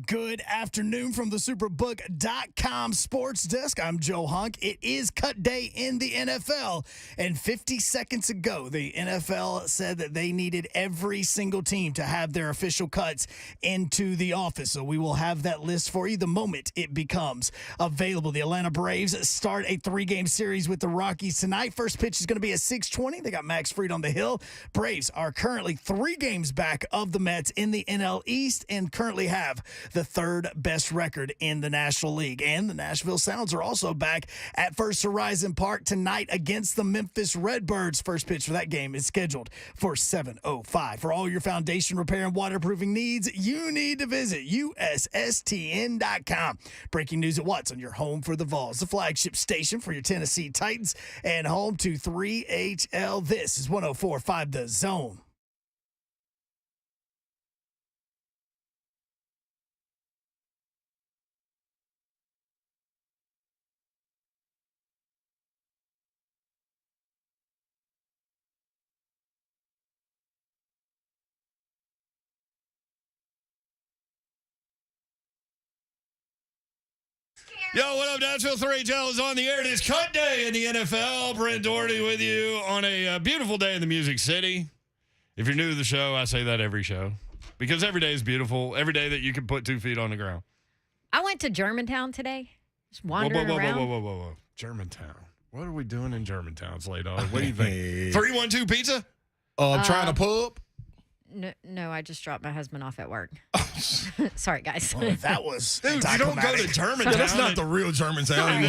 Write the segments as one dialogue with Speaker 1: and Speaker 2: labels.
Speaker 1: Good afternoon from the Superbook.com sports desk. I'm Joe Hunk. It is cut day in the NFL. And 50 seconds ago, the NFL said that they needed every single team to have their official cuts into the office. So we will have that list for you the moment it becomes available. The Atlanta Braves start a 3-game series with the Rockies tonight. First pitch is going to be at 6:20. They got Max Fried on the hill. Braves are currently 3 games back of the Mets in the NL East and currently have the third best record in the National League. And the Nashville Sounds are also back at First Horizon Park tonight against the Memphis Redbirds. First pitch for that game is scheduled for 7:05. For all your foundation repair and waterproofing needs, you need to visit USSTN.com. Breaking news at Watts on your home for the Vols, the flagship station for your Tennessee Titans, and home to 3HL. This is 104.5 The Zone.
Speaker 2: Yo, what up, Nashville? 3HL is on the air. It is cut day in the NFL. Brent Doherty with you on a beautiful day in the Music City. If you're new to the show, I say that every show because every day is beautiful. Every day that you can put 2 feet on the ground.
Speaker 3: I went to Germantown today. Just wandering around.
Speaker 2: Whoa. Germantown. What are we doing in Germantown, Slay Dog? What do you think? 312 Pizza?
Speaker 4: Trying to pub?
Speaker 3: No, I just dropped my husband off at work. Sorry, guys.
Speaker 1: Well, that was
Speaker 2: Dude, you don't go to Germantown.
Speaker 4: That's not the real Germantown.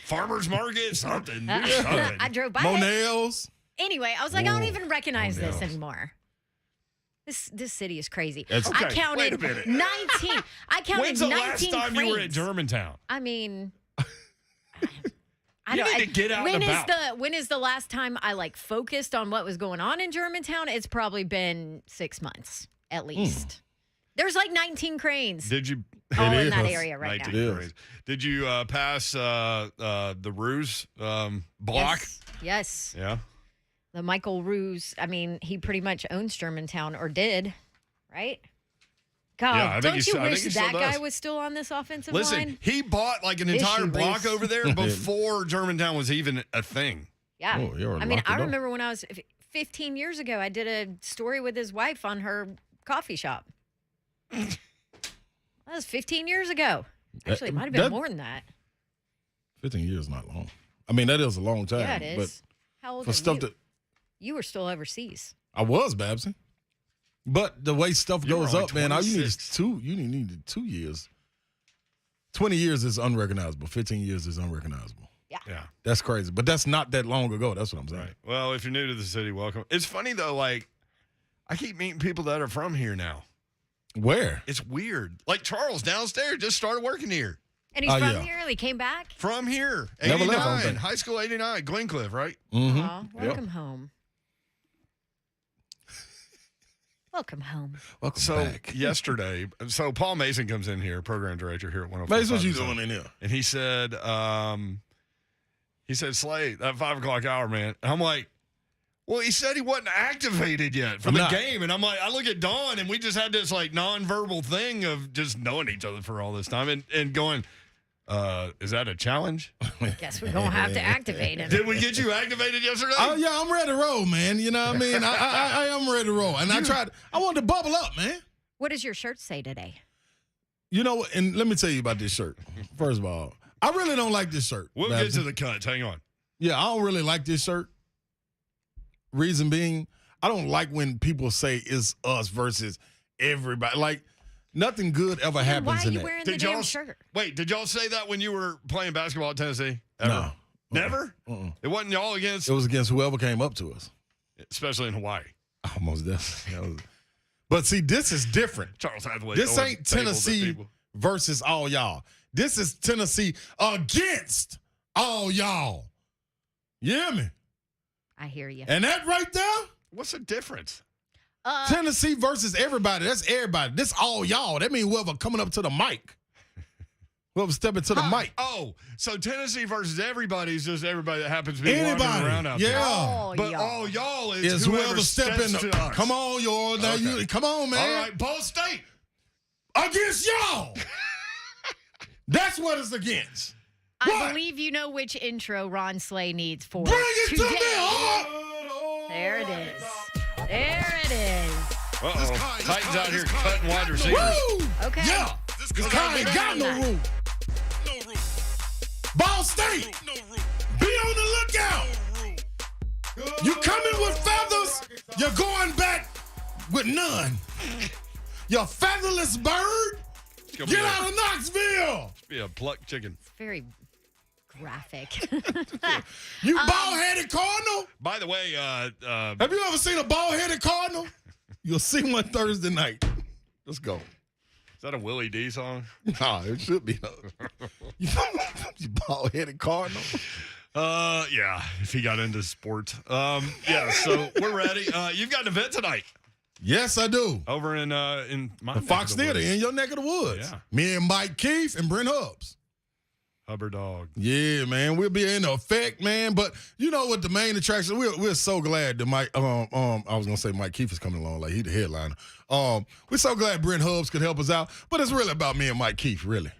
Speaker 2: Farmer's Market, something.
Speaker 3: I drove by
Speaker 4: Monell's.
Speaker 3: Anyway, I was like, I don't even recognize this anymore. This city is crazy.
Speaker 2: Okay,
Speaker 3: I counted
Speaker 2: wait a minute.
Speaker 3: 19. I counted
Speaker 2: When's the
Speaker 3: 19
Speaker 2: last time
Speaker 3: cranes.
Speaker 2: you were at Germantown?
Speaker 3: I mean,
Speaker 2: You need to get out and about.
Speaker 3: When is the last time I focused on what was going on in Germantown? It's probably been 6 months at least. There's 19 cranes.
Speaker 2: Did you?
Speaker 3: All in that area right now.
Speaker 2: Did you pass the Ruse block?
Speaker 3: Yes.
Speaker 2: Yeah.
Speaker 3: The Michael Ruse. I mean, he pretty much owns Germantown, or did, right? God,
Speaker 2: Yeah,
Speaker 3: don't you wish
Speaker 2: still
Speaker 3: that guy
Speaker 2: does.
Speaker 3: was still on this offensive
Speaker 2: Listen,
Speaker 3: line?
Speaker 2: he bought an entire block
Speaker 3: Reese.
Speaker 2: over there before Germantown was even a thing.
Speaker 3: Yeah.
Speaker 4: Oh, you
Speaker 3: I mean, I remember when I was 15 years ago, I did a story with his wife on her coffee shop. That was 15 years ago. Actually, it might have been more than that.
Speaker 4: 15 years is not long. I mean, that is a long time.
Speaker 3: Yeah, it is.
Speaker 4: But
Speaker 3: How old
Speaker 4: for
Speaker 3: are
Speaker 4: stuff
Speaker 3: you?
Speaker 4: that
Speaker 3: You were still overseas.
Speaker 4: I was, Babson. But the way stuff
Speaker 2: You were
Speaker 4: goes
Speaker 2: only
Speaker 4: up, man, all you need is
Speaker 2: 26.
Speaker 4: 2. You need 2 years. 20 years is unrecognizable. 15 years is unrecognizable.
Speaker 2: Yeah.
Speaker 4: That's crazy. But that's not that long ago. That's what I'm saying.
Speaker 2: Right. Well, if you're new to the city, welcome. It's funny, though, I keep meeting people that are from here now.
Speaker 4: Where?
Speaker 2: It's weird. Charles downstairs just started working here.
Speaker 3: And he's from
Speaker 4: yeah.
Speaker 3: here? He came back?
Speaker 2: From here.
Speaker 4: Never
Speaker 2: 89.
Speaker 4: left, I don't think.
Speaker 2: High school 89. Glencliff, right?
Speaker 4: Mm-hmm.
Speaker 3: Aw, welcome home. Welcome home.
Speaker 4: Welcome back.
Speaker 2: Yesterday, Paul Mason comes in here, program director here at 105.
Speaker 4: Mason, what you doing in here?
Speaker 2: And he said, Slade, that 5 o'clock hour, man. And I'm like, well, he said he wasn't activated yet for the game. And I'm like, I look at Dawn, and we just had this nonverbal thing of just knowing each other for all this time and going, is that a challenge?
Speaker 3: Guess we're going to have to activate him.
Speaker 2: Did we get you activated yesterday?
Speaker 4: Oh, yeah, I'm ready to roll, man. You know what I mean? I am ready to roll. And I wanted to bubble up, man.
Speaker 3: What does your shirt say today?
Speaker 4: You know, and let me tell you about this shirt. First of all, I really don't like this shirt.
Speaker 2: We'll get to the cuts. Hang on.
Speaker 4: Yeah, I don't really like this shirt. Reason being, I don't like when people say it's us versus everybody. Nothing good ever happens
Speaker 3: Why are
Speaker 4: in
Speaker 3: you
Speaker 4: that.
Speaker 3: wearing the damn shirt?
Speaker 2: Wait, did y'all say that when you were playing basketball at Tennessee? Ever?
Speaker 4: No.
Speaker 2: Never? It wasn't y'all against?
Speaker 4: It was against whoever came up to us.
Speaker 2: Especially in Hawaii.
Speaker 4: Almost definitely. But see, this is different.
Speaker 2: Charles Hathaway.
Speaker 4: This
Speaker 2: throwing
Speaker 4: ain't
Speaker 2: tables at
Speaker 4: Tennessee
Speaker 2: people.
Speaker 4: versus all y'all. This is Tennessee against all y'all. You hear me?
Speaker 3: I hear you.
Speaker 4: And that right there,
Speaker 2: What's the difference?
Speaker 4: Tennessee versus everybody. That's everybody. This all y'all. That means whoever coming up to the mic. Whoever stepping to the mic.
Speaker 2: Oh, so Tennessee versus everybody is just everybody that happens to be
Speaker 4: Anybody.
Speaker 2: wandering around out
Speaker 4: Yeah.
Speaker 2: there.
Speaker 3: All
Speaker 2: But
Speaker 3: y'all.
Speaker 2: all y'all is
Speaker 4: Is whoever step in.
Speaker 2: steps to us.
Speaker 4: Come on, y'all. Now
Speaker 2: Okay.
Speaker 4: come on, man.
Speaker 2: All right, Ball State.
Speaker 4: against y'all. That's what it's against.
Speaker 3: I believe you know which intro Ron Slay needs for
Speaker 4: Bring it
Speaker 3: today.
Speaker 4: to me, huh?
Speaker 3: There it is. There it is.
Speaker 2: Uh-oh. Titans out here cutting wide receivers.
Speaker 4: Woo!
Speaker 3: Okay.
Speaker 4: Yeah. This guy ain't got no room.
Speaker 5: No room.
Speaker 4: Ball State.
Speaker 5: No room.
Speaker 4: Be on the lookout. You coming with feathers, you're going back with none. You featherless bird, get out of Knoxville.
Speaker 2: Be a plucked chicken.
Speaker 3: It's very graphic.
Speaker 4: You bald-headed cardinal?
Speaker 2: By the way,
Speaker 4: Have you ever seen a bald-headed cardinal? You'll see one Thursday night. Let's go.
Speaker 2: is that a Willie D song?
Speaker 4: Nah, it should be. You bald-headed cardinal.
Speaker 2: Yeah, if he got into sports. Yeah, so we're ready. You've got an event tonight
Speaker 4: Yes, I do.
Speaker 2: over in my
Speaker 4: Fox
Speaker 2: neck of the
Speaker 4: Theater
Speaker 2: woods.
Speaker 4: in your neck of the woods.
Speaker 2: Yeah.
Speaker 4: Me and Mike Keefe and Brent Hubbs.
Speaker 2: Hubbard Dog.
Speaker 4: Yeah, man, we'll be in effect, man. But you know what? The main attraction, we're so glad that Mike. I was gonna say Mike Keefe is coming along, like he the headliner. We're so glad Brent Hubbs could help us out. But it's really about me and Mike Keefe, really.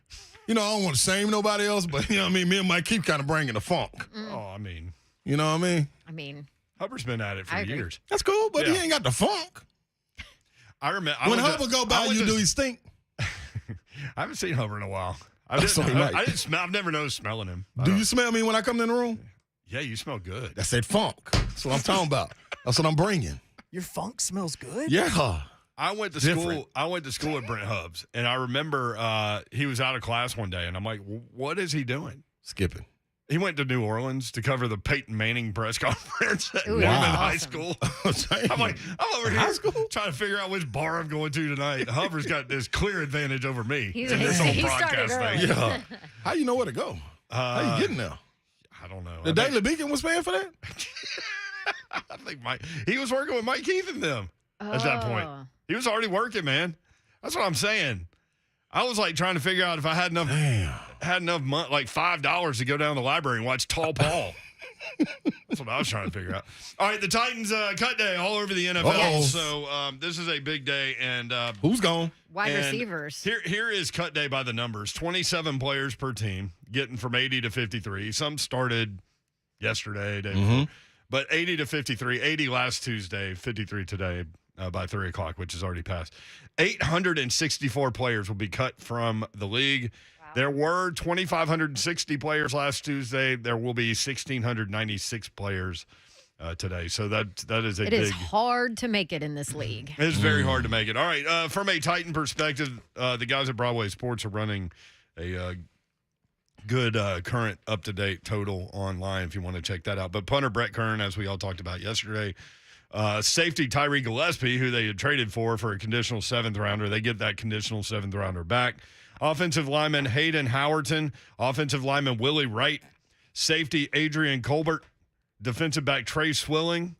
Speaker 4: You know, I don't want to shame nobody else, but you know what I mean. Me and Mike Keefe kind of bringing the funk.
Speaker 2: Oh, I mean,
Speaker 4: You know what I mean?
Speaker 3: I mean,
Speaker 2: Hubbard's been at it for
Speaker 3: I agree.
Speaker 2: years.
Speaker 4: That's cool, but
Speaker 2: Yeah.
Speaker 4: he ain't got the funk.
Speaker 2: I remember
Speaker 4: When Hubbard go by, you do he stink?
Speaker 2: I haven't seen Hubbard in a while. I
Speaker 4: That's
Speaker 2: didn't,
Speaker 4: what he
Speaker 2: I,
Speaker 4: like.
Speaker 2: I didn't smell. I've never noticed smelling him.
Speaker 4: Do you smell me when I come in the room?
Speaker 2: Yeah, you smell good.
Speaker 4: That's that funk. That's what I'm talking about. That's what I'm bringing.
Speaker 1: Your funk smells good.
Speaker 4: Yeah.
Speaker 2: I went to
Speaker 4: Different.
Speaker 2: school. I went to school with Brent Hubbs, and I remember he was out of class one day, and I'm like, "What is he doing?"
Speaker 4: Skipping.
Speaker 2: He went to New Orleans to cover the Peyton Manning press conference at
Speaker 3: Ooh,
Speaker 2: Newman
Speaker 3: that's
Speaker 2: High
Speaker 3: awesome.
Speaker 2: School. I'm like, I'm over
Speaker 4: High
Speaker 2: here
Speaker 4: school?
Speaker 2: trying to figure out which bar I'm going to tonight. Hubbard's got this clear advantage over me
Speaker 3: He's-
Speaker 2: in this whole
Speaker 3: he started
Speaker 2: broadcast
Speaker 3: early.
Speaker 2: thing.
Speaker 4: Yeah. How you know where to go? How you getting there?
Speaker 2: I don't know.
Speaker 4: The
Speaker 2: I think-
Speaker 4: Daily Beacon was paying for that?
Speaker 2: I think he was working with Mike Keith and them at that point.
Speaker 3: Oh.
Speaker 2: He was already working, man. That's what I'm saying. I was like trying to figure out if I had enough money, like $5 to go down to the library and watch Tall Paul. That's what I was trying to figure out. All right, the Titans cut day all over the NFL.
Speaker 4: Uh-oh.
Speaker 2: So this is a big day, and
Speaker 4: Who's gone?
Speaker 3: Wide
Speaker 2: and
Speaker 3: receivers.
Speaker 2: Here is cut day by the numbers: 27 players per team, getting from 80 to 53. Some started yesterday, day before, but 80 to 53. 80 last Tuesday, 53 today by 3 o'clock, which is already passed. 864 players will be cut from the league. There were 2,560 players last Tuesday. There will be 1,696 players today. So that is a
Speaker 3: It
Speaker 2: big.
Speaker 3: is hard to make it in this league.
Speaker 2: It's very hard to make it. All right. From a Titan perspective, the guys at Broadway Sports are running a good current up-to-date total online if you want to check that out. But punter Brett Kern, as we all talked about yesterday, safety Tyree Gillespie, who they had traded for a conditional 7th rounder, they get that conditional 7th rounder back. Offensive lineman Hayden Howerton, offensive lineman Willie Wright, safety Adrian Colbert, defensive back Trey Swilling,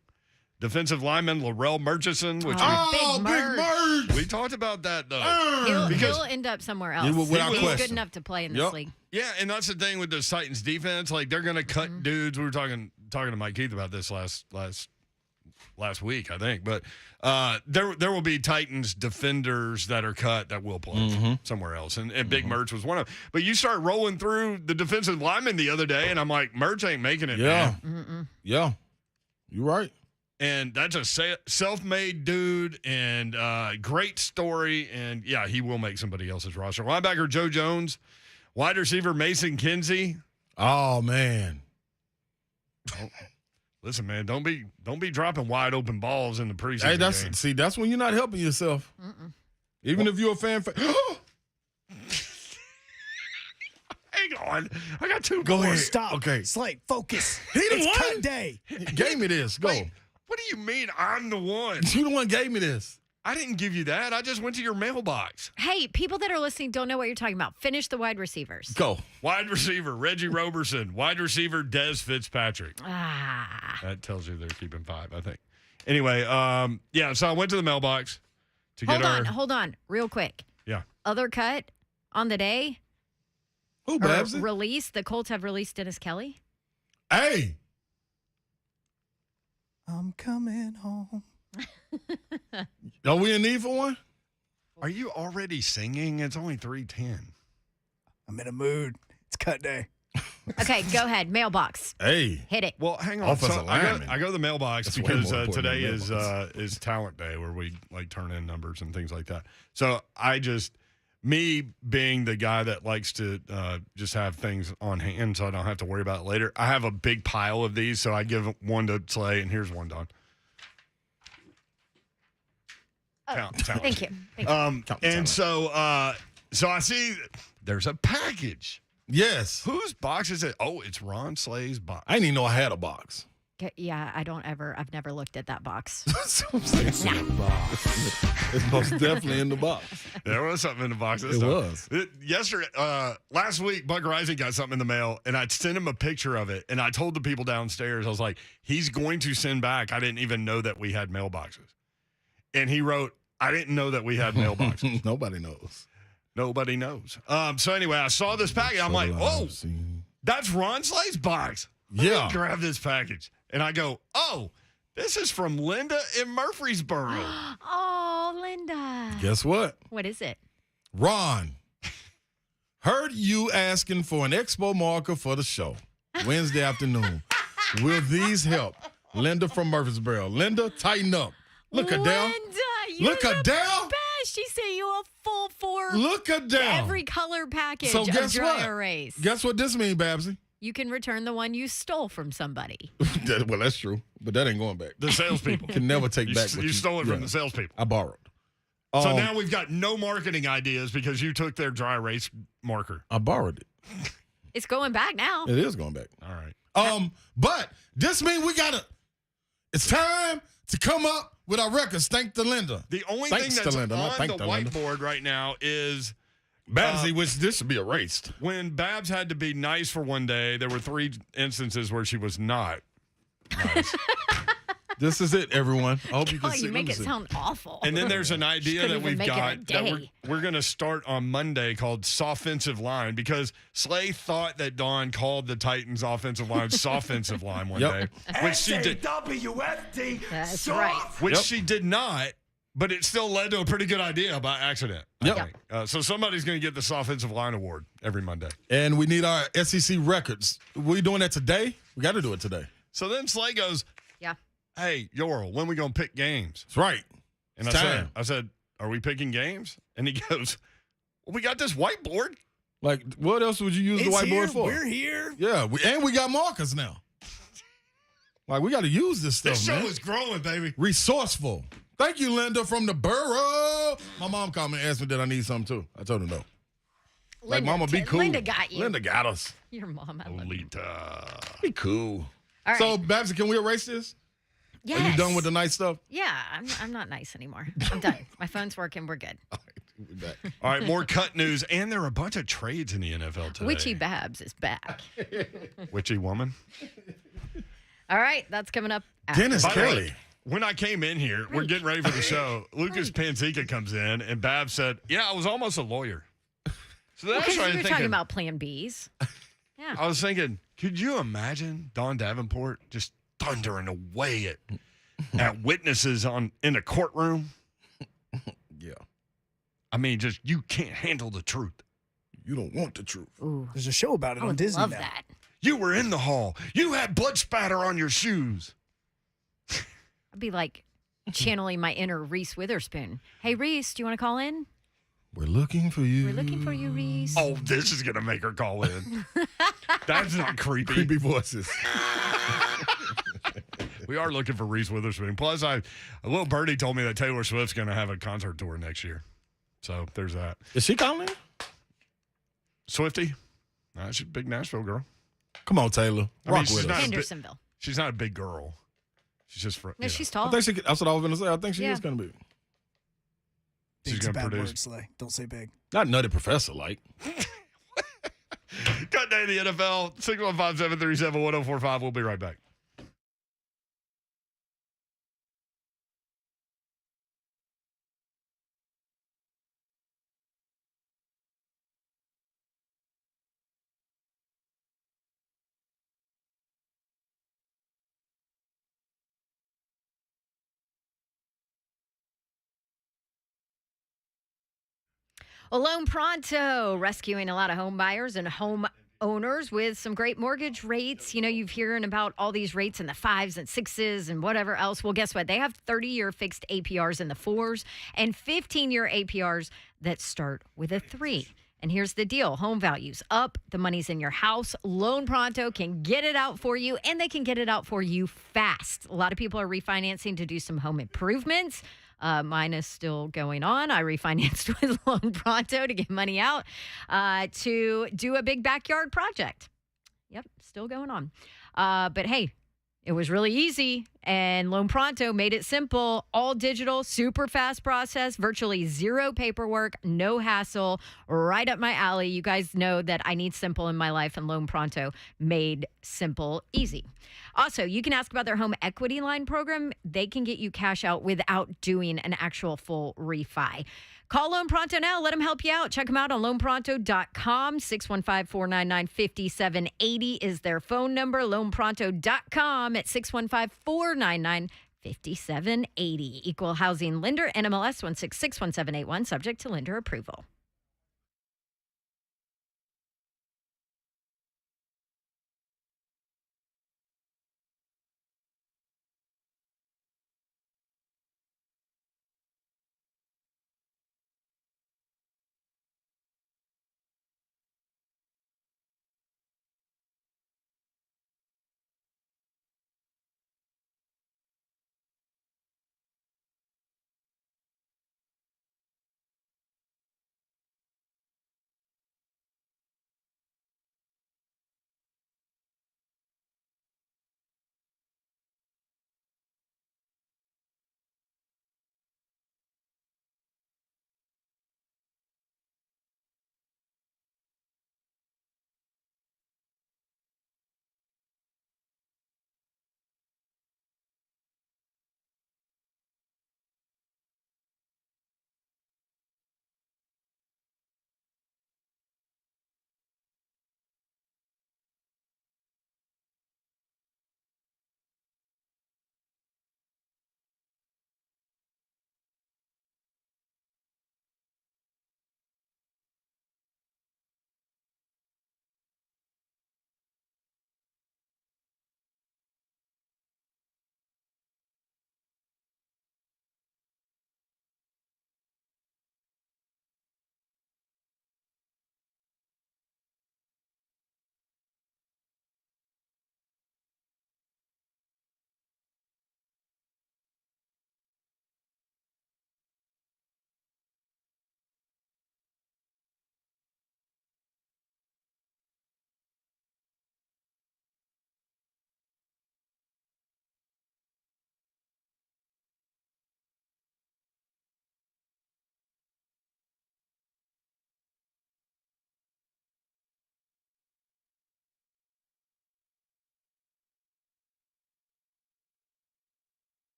Speaker 2: defensive lineman Laurel Murchison, which
Speaker 3: Oh,
Speaker 4: Big
Speaker 3: Big
Speaker 4: merge.
Speaker 2: we talked about that, though.
Speaker 3: He'll end up somewhere else.
Speaker 4: Yeah, without
Speaker 3: He's
Speaker 4: question.
Speaker 3: good enough to play in this
Speaker 4: Yep.
Speaker 3: league.
Speaker 2: Yeah, and that's the thing with the Titans defense. Like, they're going to cut dudes. We were talking to Mike Keith about this last week, I think. But there will be Titans defenders that are cut that will play somewhere else. And Big Merch was one of them. But you start rolling through the defensive linemen the other day, and I'm like, Merch ain't making it,
Speaker 4: Yeah.
Speaker 2: man.
Speaker 4: Yeah. You're right.
Speaker 2: And that's a self-made dude and great story. And, yeah, he will make somebody else's roster. Linebacker Joe Jones, wide receiver Mason Kinsey.
Speaker 4: Oh, man.
Speaker 2: Listen, man, don't be dropping wide open balls in the preseason game.
Speaker 4: That's when you're not helping yourself. Even if you're a fan.
Speaker 2: Hang on. I got two
Speaker 4: Go
Speaker 2: more.
Speaker 4: ahead.
Speaker 1: Stop.
Speaker 4: Okay.
Speaker 1: Slate, focus.
Speaker 4: He the
Speaker 1: It's
Speaker 4: one?
Speaker 1: cut day.
Speaker 4: Gave me this. Go.
Speaker 2: Wait, what do you mean I'm the one?
Speaker 4: You the one gave me this.
Speaker 2: I didn't give you that. I just went to your mailbox.
Speaker 3: Hey, people that are listening don't know what you're talking about. Finish the wide receivers.
Speaker 4: Go.
Speaker 2: Wide receiver, Reggie Roberson. Wide receiver, Des Fitzpatrick.
Speaker 3: Ah.
Speaker 2: That tells you they're keeping 5, I think. Anyway, yeah, so I went to the mailbox to get
Speaker 3: Hold on, real quick.
Speaker 2: Yeah.
Speaker 3: Other cut on the day.
Speaker 4: Who,
Speaker 3: Or
Speaker 4: Babs?
Speaker 3: release. The Colts have released Dennis Kelly.
Speaker 4: Hey.
Speaker 1: I'm coming home.
Speaker 4: Are we in need for one?
Speaker 2: Are you already singing? It's only 3:10.
Speaker 1: I'm in a mood. It's cut day.
Speaker 3: Okay, go ahead. Mailbox.
Speaker 4: Hey.
Speaker 3: Hit it.
Speaker 2: Well, hang on.
Speaker 4: Offensive
Speaker 2: So I
Speaker 4: lineman.
Speaker 2: go to the mailbox
Speaker 4: That's way
Speaker 2: because
Speaker 4: more important
Speaker 2: today
Speaker 4: than mailbox.
Speaker 2: is talent day where we like turn in numbers and things like that. So me being the guy that likes to just have things on hand so I don't have to worry about it later. I have a big pile of these, so I give one to Slay, and here's one, Don. Talent.
Speaker 3: Thank you. Thank you.
Speaker 2: And so I see there's a package.
Speaker 4: Yes.
Speaker 2: Whose box is it? Oh, it's Ron Slay's box.
Speaker 4: I didn't even know I had a box.
Speaker 3: Yeah, I've never looked at that box.
Speaker 4: It's most definitely in the box.
Speaker 2: There was something in the box this
Speaker 4: It
Speaker 2: time.
Speaker 4: was.
Speaker 2: Yesterday, last week, Buck Rising got something in the mail, and I sent him a picture of it, and I told the people downstairs, I was like, he's going to send back. I didn't even know that we had mailboxes. And he wrote, I didn't know that we had mailboxes.
Speaker 4: Nobody knows.
Speaker 2: Nobody knows. So anyway, I saw this package. I'm like, oh, that's Ron Slay's box. Let me grab this package. And I go, oh, this is from Linda in Murfreesboro.
Speaker 3: Oh, Linda.
Speaker 4: Guess what?
Speaker 3: What is it?
Speaker 4: Ron, heard you asking for an expo marker for the show Wednesday afternoon. Will these help? Linda from Murfreesboro. Linda, tighten up. Look her down.
Speaker 3: Linda, you're
Speaker 4: Look her
Speaker 3: the
Speaker 4: down.
Speaker 3: best. She sent you a full 4
Speaker 4: Look her down.
Speaker 3: every color package
Speaker 4: So
Speaker 3: of
Speaker 4: guess
Speaker 3: dry
Speaker 4: what?
Speaker 3: erase.
Speaker 4: Guess what this means, Babsy?
Speaker 3: You can return the one you stole from somebody.
Speaker 4: Well, that's true, but that ain't going back.
Speaker 2: The salespeople.
Speaker 4: Can never take
Speaker 2: You,
Speaker 4: back what
Speaker 2: you stole it from the salespeople.
Speaker 4: I borrowed.
Speaker 2: So now we've got no marketing ideas because you took their dry erase marker.
Speaker 4: I borrowed it.
Speaker 3: It's going back now.
Speaker 4: It is going back.
Speaker 2: All right.
Speaker 4: But this means it's time to come up with our records. Thank the Linda.
Speaker 2: The only
Speaker 4: Thanks
Speaker 2: thing that's
Speaker 4: to Linda, not
Speaker 2: on
Speaker 4: thank
Speaker 2: the
Speaker 4: to Linda.
Speaker 2: whiteboard right now is
Speaker 4: Babsy, which this should be erased.
Speaker 2: when Babs had to be nice for one day, there were 3 instances where she was not nice.
Speaker 4: This is it, everyone. I hope you can
Speaker 3: Oh,
Speaker 4: see.
Speaker 3: you
Speaker 4: Let
Speaker 3: make
Speaker 4: me
Speaker 3: it
Speaker 4: see.
Speaker 3: sound awful.
Speaker 2: And then there's an idea
Speaker 3: couldn't
Speaker 2: that
Speaker 3: even
Speaker 2: we've
Speaker 3: make it a
Speaker 2: got that
Speaker 3: day.
Speaker 2: we're going to start on Monday called Soffensive Line because Slay thought that Dawn called the Titans offensive line Soffensive line one day, which she did.
Speaker 5: WFD.
Speaker 3: That's right.
Speaker 2: Which she did not, but it still led to a pretty good idea by accident. I
Speaker 4: Yep.
Speaker 2: think. So somebody's going to get the Offensive Line Award every Monday.
Speaker 4: And we need our SEC records. We doing that today? We got to do it today.
Speaker 2: So then Slay goes,
Speaker 3: Yeah.
Speaker 2: hey, Yorl, when we going to pick games?
Speaker 4: That's right.
Speaker 2: And
Speaker 4: It's
Speaker 2: I
Speaker 4: time.
Speaker 2: said, are we picking games? And he goes, well, we got this whiteboard.
Speaker 4: Like, what else would you use the
Speaker 1: It's
Speaker 4: whiteboard
Speaker 1: here.
Speaker 4: for?
Speaker 1: We're here.
Speaker 4: Yeah, we got markers now. Like, we got to use this stuff,
Speaker 2: This show
Speaker 4: man.
Speaker 2: is growing, baby.
Speaker 4: Resourceful. Thank you, Linda, from the borough. My mom called me and asked me that I need something, too. I told her no. Like,
Speaker 3: Linda,
Speaker 4: mama, be cool.
Speaker 3: Linda got you.
Speaker 4: Linda got us.
Speaker 3: Your mom. I love you.
Speaker 2: Lolita.
Speaker 4: Be cool.
Speaker 3: All right.
Speaker 4: So, Babsy, can we erase this?
Speaker 3: yes.
Speaker 4: Are you done with the nice stuff?
Speaker 3: Yeah, I'm not nice anymore. I'm done. My phone's working. We're good.
Speaker 4: We'll be back.
Speaker 2: All right, more cut news. And there are a bunch of trades in the NFL today.
Speaker 3: Witchy Babs is back.
Speaker 2: Witchy woman.
Speaker 3: All right, that's coming up. After.
Speaker 4: Dennis
Speaker 2: By the way,
Speaker 4: Kelly.
Speaker 2: when I came in here, we're getting ready for the show. Lucas Panzica comes in, and Bab said, yeah, I was almost a lawyer. So then I
Speaker 3: Because you
Speaker 2: started
Speaker 3: were
Speaker 2: thinking,
Speaker 3: talking about Plan Bs. Yeah.
Speaker 2: I was thinking, could you imagine Don Davenport just thundering away at witnesses in a courtroom?
Speaker 4: Yeah.
Speaker 2: I mean, just you can't handle the truth.
Speaker 4: You don't want the truth.
Speaker 3: Ooh,
Speaker 1: There's a show about it
Speaker 3: I
Speaker 1: on
Speaker 3: would
Speaker 1: Disney
Speaker 3: love
Speaker 1: now.
Speaker 3: that.
Speaker 2: You were in the hall. You had blood spatter on your shoes.
Speaker 3: I'd be like channeling my inner Reese Witherspoon. Hey, Reese, do you want to call in?
Speaker 4: We're looking for you.
Speaker 3: We're looking for you, Reese.
Speaker 2: Oh, this is going to make her call in. That's not creepy.
Speaker 4: Creepy voices.
Speaker 2: We are looking for Reese Witherspoon. Plus, a little birdie told me that Taylor Swift's going to have a concert tour next year. So there's that.
Speaker 4: Is she calling?
Speaker 2: Swifty? Nah, she's a big Nashville girl.
Speaker 4: Come on, Taylor.
Speaker 2: I mean,
Speaker 4: Rock
Speaker 2: she's
Speaker 4: with
Speaker 2: not
Speaker 4: us.
Speaker 2: a bit-
Speaker 3: Hendersonville.
Speaker 2: She's not a big girl. She's just for.
Speaker 3: No, she's
Speaker 4: I
Speaker 3: tall.
Speaker 4: think that's what I was going to say. I think she
Speaker 3: Yeah.
Speaker 4: is going to be.
Speaker 2: She's
Speaker 1: Big's a
Speaker 2: going to
Speaker 1: bad
Speaker 2: produce.
Speaker 1: word, Slay. Don't say big.
Speaker 4: Not Nutty Professor like.
Speaker 2: Cut day of the NFL. 615-737-1045. We'll be right back.
Speaker 3: Well, Loan Pronto rescuing a lot of home buyers and home owners with some great mortgage rates. You know, you've hearing about all these rates in the 5s and 6s and whatever else. Well, guess what? They have 30-year fixed APRs in the 4s and 15-year APRs that start with a 3. And here's the deal. Home values up. The money's in your house. Loan Pronto can get it out for you, and they can get it out for you fast. A lot of people are refinancing to do some home improvements. Mine is still going on. I refinanced with Loan Pronto to get money out to do a big backyard project. Yep, still going on. But hey, it was really easy, and Loan Pronto made it simple, all digital, super fast process, virtually zero paperwork, no hassle, right up my alley. You guys know that I need simple in my life, and Loan Pronto made simple easy. Also, you can ask about their home equity line program. They can get you cash out without doing an actual full refi. Call Loan Pronto now. Let them help you out. Check them out on loanpronto.com. 615-499-5780 is their phone number. Loanpronto.com at 615-499-5780. Equal housing lender, NMLS 1661781, subject to lender approval.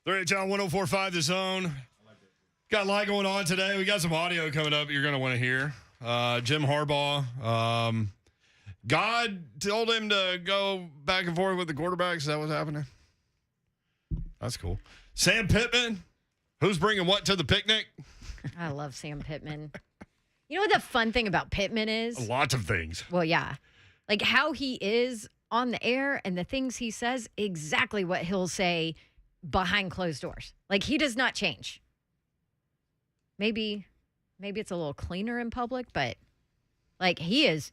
Speaker 2: 3 John 104.5 The Zone. Got a lot going on today. We got some audio coming up you're going to want to hear. Jim Harbaugh. God told him to go back and forth with the quarterbacks. Is that what's happening? That's cool. Sam Pittman. Who's bringing what to the picnic?
Speaker 3: I love Sam Pittman. You know what the fun thing about Pittman is?
Speaker 2: Lots of things.
Speaker 3: Well, yeah. Like how he is on the air and the things he says, exactly what he'll say behind closed doors. Like he does not change. Maybe it's a little cleaner in public, but like he is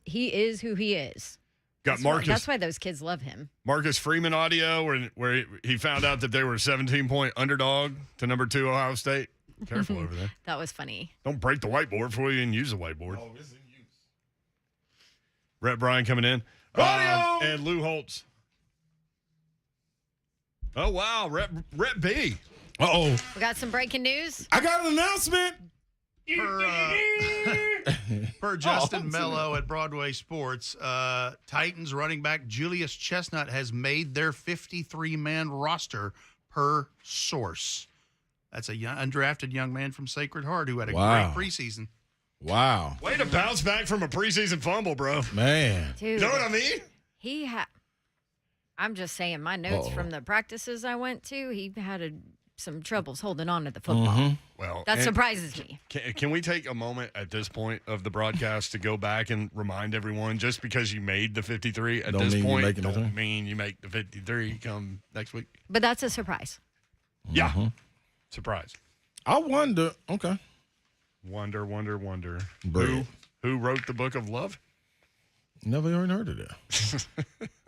Speaker 3: who he is.
Speaker 2: Got Marcus.
Speaker 3: That's why those kids love him.
Speaker 2: Marcus Freeman audio where he found out that they were a 17-point underdog to number 2 Ohio State. Careful over there.
Speaker 3: That was funny.
Speaker 2: Don't break the whiteboard before you even use the whiteboard. Oh, it's in use. Rhett Bryan coming in. And Lou Holtz. Oh, wow. Rhett B.
Speaker 4: Uh-oh.
Speaker 3: We got some breaking news.
Speaker 4: I got an announcement.
Speaker 5: Per Justin Mello at Broadway Sports, Titans running back Julius Chestnut has made their 53-man roster per source. That's a undrafted young man from Sacred Heart who had a great preseason.
Speaker 4: Wow.
Speaker 2: Way to bounce back from a preseason fumble, bro.
Speaker 4: Man.
Speaker 3: Dude,
Speaker 2: You know what I mean?
Speaker 3: I'm just saying, my notes from the practices I went to, he had some troubles holding on to the football.
Speaker 4: Mm-hmm.
Speaker 2: Well,
Speaker 3: that surprises me.
Speaker 2: Can we take a moment at this point of the broadcast to go back and remind everyone, just because you made the 53 at this point, don't mean you make the 53 come next week?
Speaker 3: But that's a surprise.
Speaker 2: Yeah. Surprise.
Speaker 4: I wonder. Okay.
Speaker 2: Wonder.
Speaker 4: Bread.
Speaker 2: Who wrote the book of love?
Speaker 4: Never even heard of that.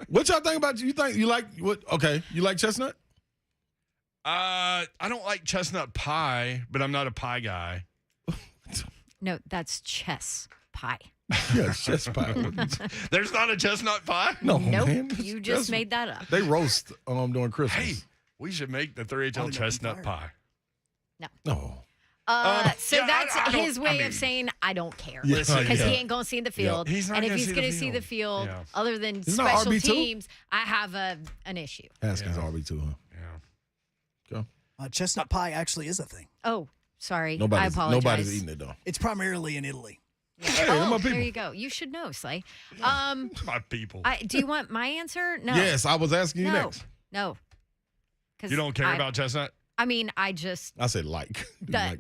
Speaker 4: What y'all think about? You think you like what? Okay, you like chestnut?
Speaker 2: I don't like chestnut pie, but I'm not a pie guy.
Speaker 3: No, that's chess pie.
Speaker 4: Yeah, chess pie.
Speaker 2: There's not a chestnut pie?
Speaker 4: No,
Speaker 3: Nope,
Speaker 4: man.
Speaker 3: you just made that up.
Speaker 4: They roast during Christmas.
Speaker 2: Hey, we should make the 3HL chestnut pie.
Speaker 4: No.
Speaker 3: So
Speaker 2: yeah,
Speaker 3: that's
Speaker 2: I don't-
Speaker 3: his way of saying I don't care.
Speaker 4: Yeah,
Speaker 3: Because
Speaker 4: yeah.
Speaker 3: he ain't going to see the field.
Speaker 2: He's not
Speaker 3: and if
Speaker 2: gonna
Speaker 3: he's
Speaker 2: see
Speaker 3: going
Speaker 2: the
Speaker 3: to see the
Speaker 2: field.
Speaker 3: field,
Speaker 2: Yeah.
Speaker 3: other than
Speaker 4: Isn't that
Speaker 3: special
Speaker 4: RB2?
Speaker 3: teams, I have an issue.
Speaker 4: Haskins RB2, huh?
Speaker 2: Yeah.
Speaker 4: Go.
Speaker 1: Chestnut pie actually is a thing.
Speaker 3: Oh, sorry. I
Speaker 4: Nobody's
Speaker 3: apologize.
Speaker 4: eating it though.
Speaker 1: It's primarily in Italy.
Speaker 4: Hey, they're my people.
Speaker 3: There you go. You should know, Slay.
Speaker 2: My people.
Speaker 3: Do you want my answer? No.
Speaker 4: Yes, I was asking you next.
Speaker 3: No. 'Cause
Speaker 2: You don't care about chestnut?
Speaker 3: I mean, I just
Speaker 4: I said like.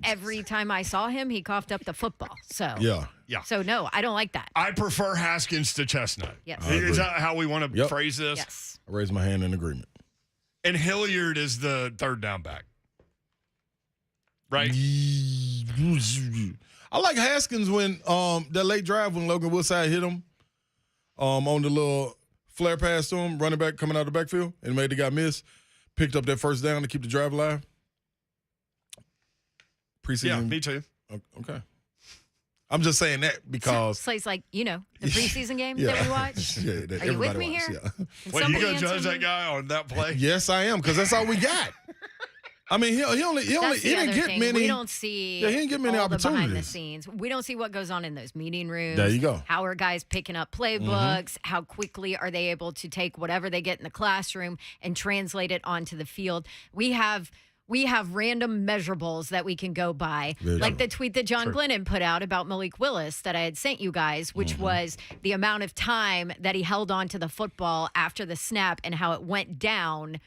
Speaker 3: every time I saw him, he coughed up the football. So
Speaker 4: Yeah.
Speaker 2: Yeah.
Speaker 3: So no, I don't like that.
Speaker 2: I prefer Haskins to chestnut.
Speaker 3: Yes.
Speaker 4: I agree.
Speaker 2: Is that how we want to
Speaker 4: Yep.
Speaker 2: phrase this?
Speaker 3: Yes.
Speaker 4: I raised my hand in agreement.
Speaker 2: And Hilliard is the third down back. Right?
Speaker 4: I like Haskins when that late drive when Logan Woodside hit him on the little flare pass to him, running back coming out of the backfield, and made the guy miss. Picked up that first down to keep the drive alive. Preseason.
Speaker 2: Yeah, me too.
Speaker 4: Okay. I'm just saying that because
Speaker 3: Slay's like, the preseason game
Speaker 4: yeah.
Speaker 3: that we watched.
Speaker 4: Yeah, that
Speaker 3: Are you with
Speaker 4: everybody
Speaker 3: me
Speaker 4: watched,
Speaker 3: here?
Speaker 4: yeah.
Speaker 3: Can
Speaker 2: Wait, you
Speaker 3: somebody
Speaker 2: going to
Speaker 3: answer
Speaker 2: judge that
Speaker 3: me?
Speaker 2: guy on that play?
Speaker 4: Yes, I am, because that's all we got. I mean, he
Speaker 3: That's the
Speaker 4: didn't
Speaker 3: other
Speaker 4: get
Speaker 3: thing.
Speaker 4: many.
Speaker 3: We don't see
Speaker 4: Yeah, he didn't get many
Speaker 3: all the behind the
Speaker 4: opportunities.
Speaker 3: scenes. We don't see what goes on in those meeting rooms.
Speaker 4: There you go.
Speaker 3: How are guys picking up playbooks? How quickly are they able to take whatever they get in the classroom and translate it onto the field? We have random measurables that we can go by, like the tweet that John Glennon put out about Malik Willis that I had sent you guys, which was the amount of time that he held on to the football after the snap and how it went down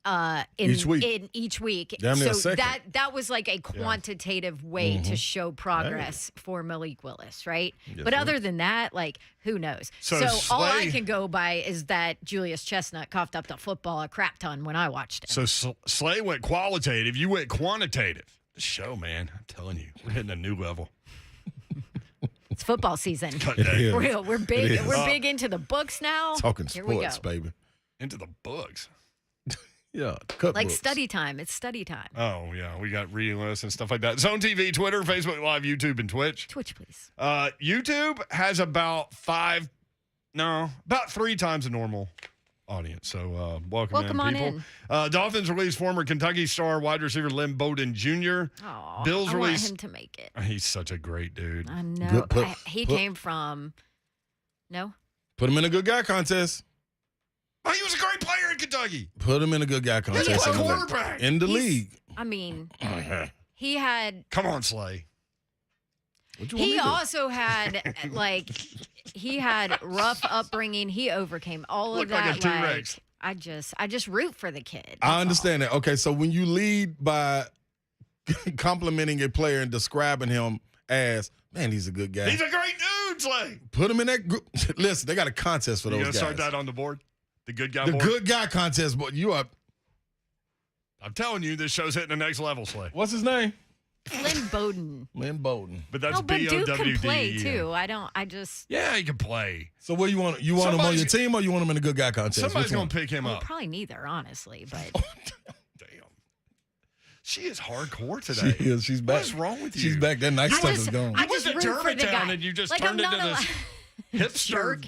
Speaker 3: in each week.
Speaker 4: Damn near a
Speaker 3: So
Speaker 4: second.
Speaker 3: that was like a quantitative way to show progress for Malik Willis, right?
Speaker 4: Yes,
Speaker 3: but
Speaker 4: it
Speaker 3: other
Speaker 4: is.
Speaker 3: than that, like, who knows?
Speaker 2: So
Speaker 3: all I
Speaker 2: Slay-
Speaker 3: can go by is that Julius Chestnut coughed up the football a crap ton when I watched him.
Speaker 2: So Slay went qualitative. You went quantitative. The show, man. I'm telling you, we're hitting a new level.
Speaker 3: It's football season.
Speaker 2: Cut
Speaker 4: It
Speaker 2: that
Speaker 4: is.
Speaker 3: We're big.
Speaker 4: It is.
Speaker 3: We're big into the books now.
Speaker 4: Talking
Speaker 3: Here we
Speaker 4: sports,
Speaker 3: go.
Speaker 4: baby.
Speaker 2: into the books.
Speaker 4: Yeah, cut
Speaker 3: Like
Speaker 4: books.
Speaker 3: study time. It's study time.
Speaker 2: Oh, yeah. We got reading lists and stuff like that. Zone TV, Twitter, Facebook Live, YouTube, and Twitch.
Speaker 3: Twitch, please.
Speaker 2: YouTube has about 3 times the normal audience. So welcome
Speaker 3: on
Speaker 2: people.
Speaker 3: in.
Speaker 2: Dolphins released former Kentucky star wide receiver Lynn Bowden Jr.
Speaker 3: Oh,
Speaker 2: Bills
Speaker 3: I want
Speaker 2: released.
Speaker 3: him to make it.
Speaker 2: He's such a great dude.
Speaker 3: I know.
Speaker 4: Good put-
Speaker 3: He
Speaker 4: put-
Speaker 3: came from. No.
Speaker 4: Put him in a good guy contest.
Speaker 2: Oh, he was a great player in Kentucky.
Speaker 4: Put him in a good guy
Speaker 2: He's
Speaker 4: contest
Speaker 2: a
Speaker 4: in the league.
Speaker 2: quarterback.
Speaker 4: In the league.
Speaker 3: I mean, he had.
Speaker 2: Come on, Slay.
Speaker 4: What you want
Speaker 3: He
Speaker 4: me to do?
Speaker 3: also had he had rough upbringing. He overcame all of
Speaker 2: Looked
Speaker 3: that.
Speaker 2: like a T-Rex.
Speaker 3: I just root for the kid.
Speaker 4: I understand that. Okay, so when you lead by complimenting a player and describing him as, man, he's a good guy.
Speaker 2: He's a great dude, Slay.
Speaker 4: Put him in that group. Listen, they got a contest for
Speaker 2: You
Speaker 4: those
Speaker 2: gonna
Speaker 4: guys.
Speaker 2: start that on the board? The good guy
Speaker 4: The
Speaker 2: board?
Speaker 4: good guy contest, but you are.
Speaker 2: I'm telling you, this show's hitting the next level, Slay.
Speaker 4: What's his name?
Speaker 3: Lynn Bowden.
Speaker 4: Lynn Bowden.
Speaker 2: But that's
Speaker 3: No, but Duke can play
Speaker 2: B-O-W-D-E-N.
Speaker 3: too. I just.
Speaker 2: Yeah, he can play.
Speaker 4: So what you want? You want him on your team or you want him in a good guy contest?
Speaker 2: Somebody's
Speaker 4: Which
Speaker 2: going
Speaker 4: one?
Speaker 2: to pick him
Speaker 3: Well,
Speaker 2: up.
Speaker 3: probably neither, honestly. But
Speaker 2: Damn. She is hardcore today.
Speaker 4: She is. She's back.
Speaker 2: What is wrong with you?
Speaker 4: She's back. That nice
Speaker 3: I
Speaker 4: stuff
Speaker 3: just-
Speaker 4: is gone.
Speaker 3: I
Speaker 2: You went
Speaker 3: just
Speaker 2: to
Speaker 3: root for the
Speaker 2: Germantown
Speaker 3: guy.
Speaker 2: and you just
Speaker 3: Like,
Speaker 2: turned
Speaker 3: I'm
Speaker 2: into
Speaker 3: not
Speaker 2: this hipster.
Speaker 3: jerk.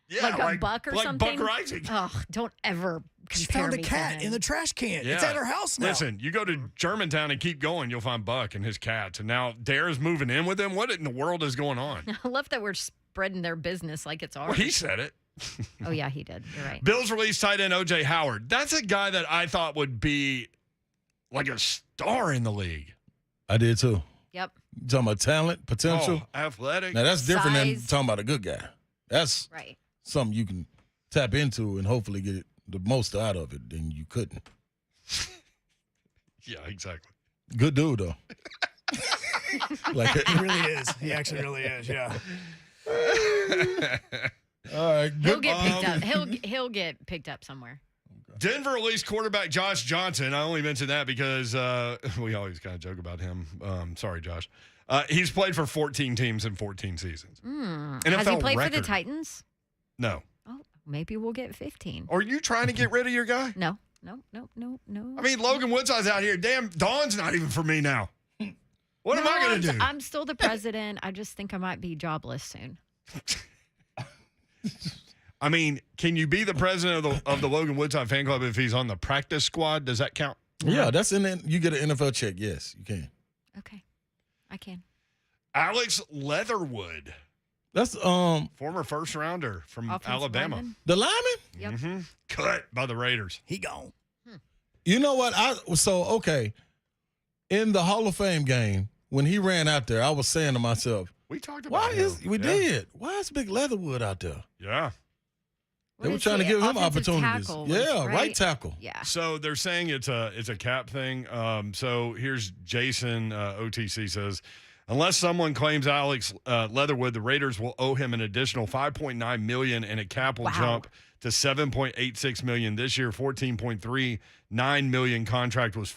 Speaker 2: Yeah,
Speaker 3: Like a buck or
Speaker 2: like
Speaker 3: something.
Speaker 2: Buck Rising.
Speaker 3: Oh, don't ever
Speaker 1: She
Speaker 3: compare
Speaker 1: found a
Speaker 3: me to
Speaker 1: cat
Speaker 3: him.
Speaker 1: in the trash can.
Speaker 2: Yeah.
Speaker 1: It's at her house now.
Speaker 2: Listen, you go to Germantown and keep going, you'll find Buck and his cats. And now Dare's moving in with him. What in the world is going on?
Speaker 3: I love that we're spreading their business like it's ours.
Speaker 2: Well, he said it.
Speaker 3: Oh yeah, he did. You're right.
Speaker 2: Bills released tight end O.J. Howard. That's a guy that I thought would be like a star in the league.
Speaker 4: I did too.
Speaker 3: Yep.
Speaker 4: You talking about talent, potential.
Speaker 2: Oh, athletic.
Speaker 4: Now that's different than
Speaker 3: Size.
Speaker 4: talking about a good guy. That's
Speaker 3: Right.
Speaker 4: something you can tap into and hopefully get the most out of it than you couldn't.
Speaker 2: Yeah, exactly.
Speaker 4: Good dude though. Like,
Speaker 1: He really is. He actually really is. Yeah.
Speaker 4: all right,
Speaker 3: He'll
Speaker 4: good.
Speaker 3: get picked up. He'll get picked up somewhere.
Speaker 2: Denver released quarterback Josh Johnson. I only mentioned that because we always kind of joke about him. Sorry, Josh. He's played for 14 teams in 14 seasons.
Speaker 3: Has he
Speaker 2: NFL
Speaker 3: played for
Speaker 2: record.
Speaker 3: the Titans?
Speaker 2: No.
Speaker 3: Oh, maybe we'll get 15.
Speaker 2: Are you trying to get rid of your guy?
Speaker 3: No.
Speaker 2: I mean, Logan Woodside's out here. Damn, Dawn's not even for me now. What am I going to do?
Speaker 3: I'm still the president. I just think I might be jobless soon.
Speaker 2: I mean, can you be the president of the Logan Woodside fan club if he's on the practice squad? Does that count?
Speaker 4: Yeah, that's in there. You get an NFL check. Yes, you can.
Speaker 3: Okay. I can.
Speaker 2: Alex Leatherwood,
Speaker 4: That's
Speaker 2: former first rounder from
Speaker 3: Offensive
Speaker 2: Alabama,
Speaker 3: lineman?
Speaker 4: the lineman.
Speaker 3: Yep.
Speaker 2: cut by the Raiders.
Speaker 1: He gone.
Speaker 4: You know what? Okay. In the Hall of Fame game, when he ran out there, I was saying to myself,
Speaker 2: We talked about
Speaker 4: why
Speaker 2: him.
Speaker 4: is we
Speaker 2: Yeah.
Speaker 4: did? Why is Big Leatherwood out there?
Speaker 2: Yeah.
Speaker 4: They
Speaker 3: What
Speaker 4: were
Speaker 3: is
Speaker 4: trying to
Speaker 3: he?
Speaker 4: give him
Speaker 3: Offensive
Speaker 4: opportunities.
Speaker 3: tackle was,
Speaker 4: Yeah, right tackle.
Speaker 3: Yeah.
Speaker 2: So they're saying it's a cap thing. So here's Jason OTC says, unless someone claims Alex Leatherwood, the Raiders will owe him an additional $5.9 million, and a cap will jump to $7.86 million this year. $14.39 million contract was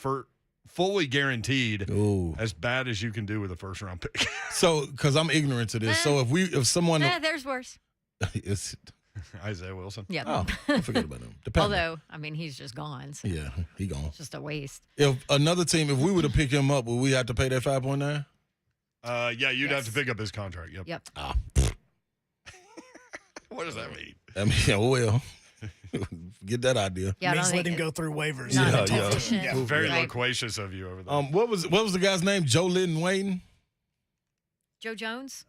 Speaker 2: fully guaranteed.
Speaker 4: Ooh.
Speaker 2: As bad as you can do with a first round pick.
Speaker 4: So, because I'm ignorant to this, so if someone,
Speaker 3: There's worse.
Speaker 4: it's
Speaker 2: Isaiah Wilson.
Speaker 3: Yeah.
Speaker 4: oh, I forget about him. The Packers.
Speaker 3: Although, I mean, he's just gone. So
Speaker 4: Yeah, he gone.
Speaker 3: it's just a waste.
Speaker 4: If another team, if we were to pick him up, would we have to pay that 5.9?
Speaker 2: Yeah, you'd have
Speaker 3: Yes.
Speaker 2: to pick up his contract. Yep.
Speaker 3: Yep.
Speaker 2: What does that mean?
Speaker 4: I mean, yeah, well, get that idea.
Speaker 3: Yeah. I
Speaker 1: Means
Speaker 3: don't
Speaker 1: let
Speaker 3: think
Speaker 1: him go through waivers.
Speaker 3: Not
Speaker 4: Yeah,
Speaker 3: a
Speaker 4: yeah.
Speaker 3: competition.
Speaker 1: Yeah.
Speaker 2: Very
Speaker 3: Right.
Speaker 2: loquacious of you over there.
Speaker 4: What was the guy's name? Joe Litton Waiting?
Speaker 3: Joe Jones?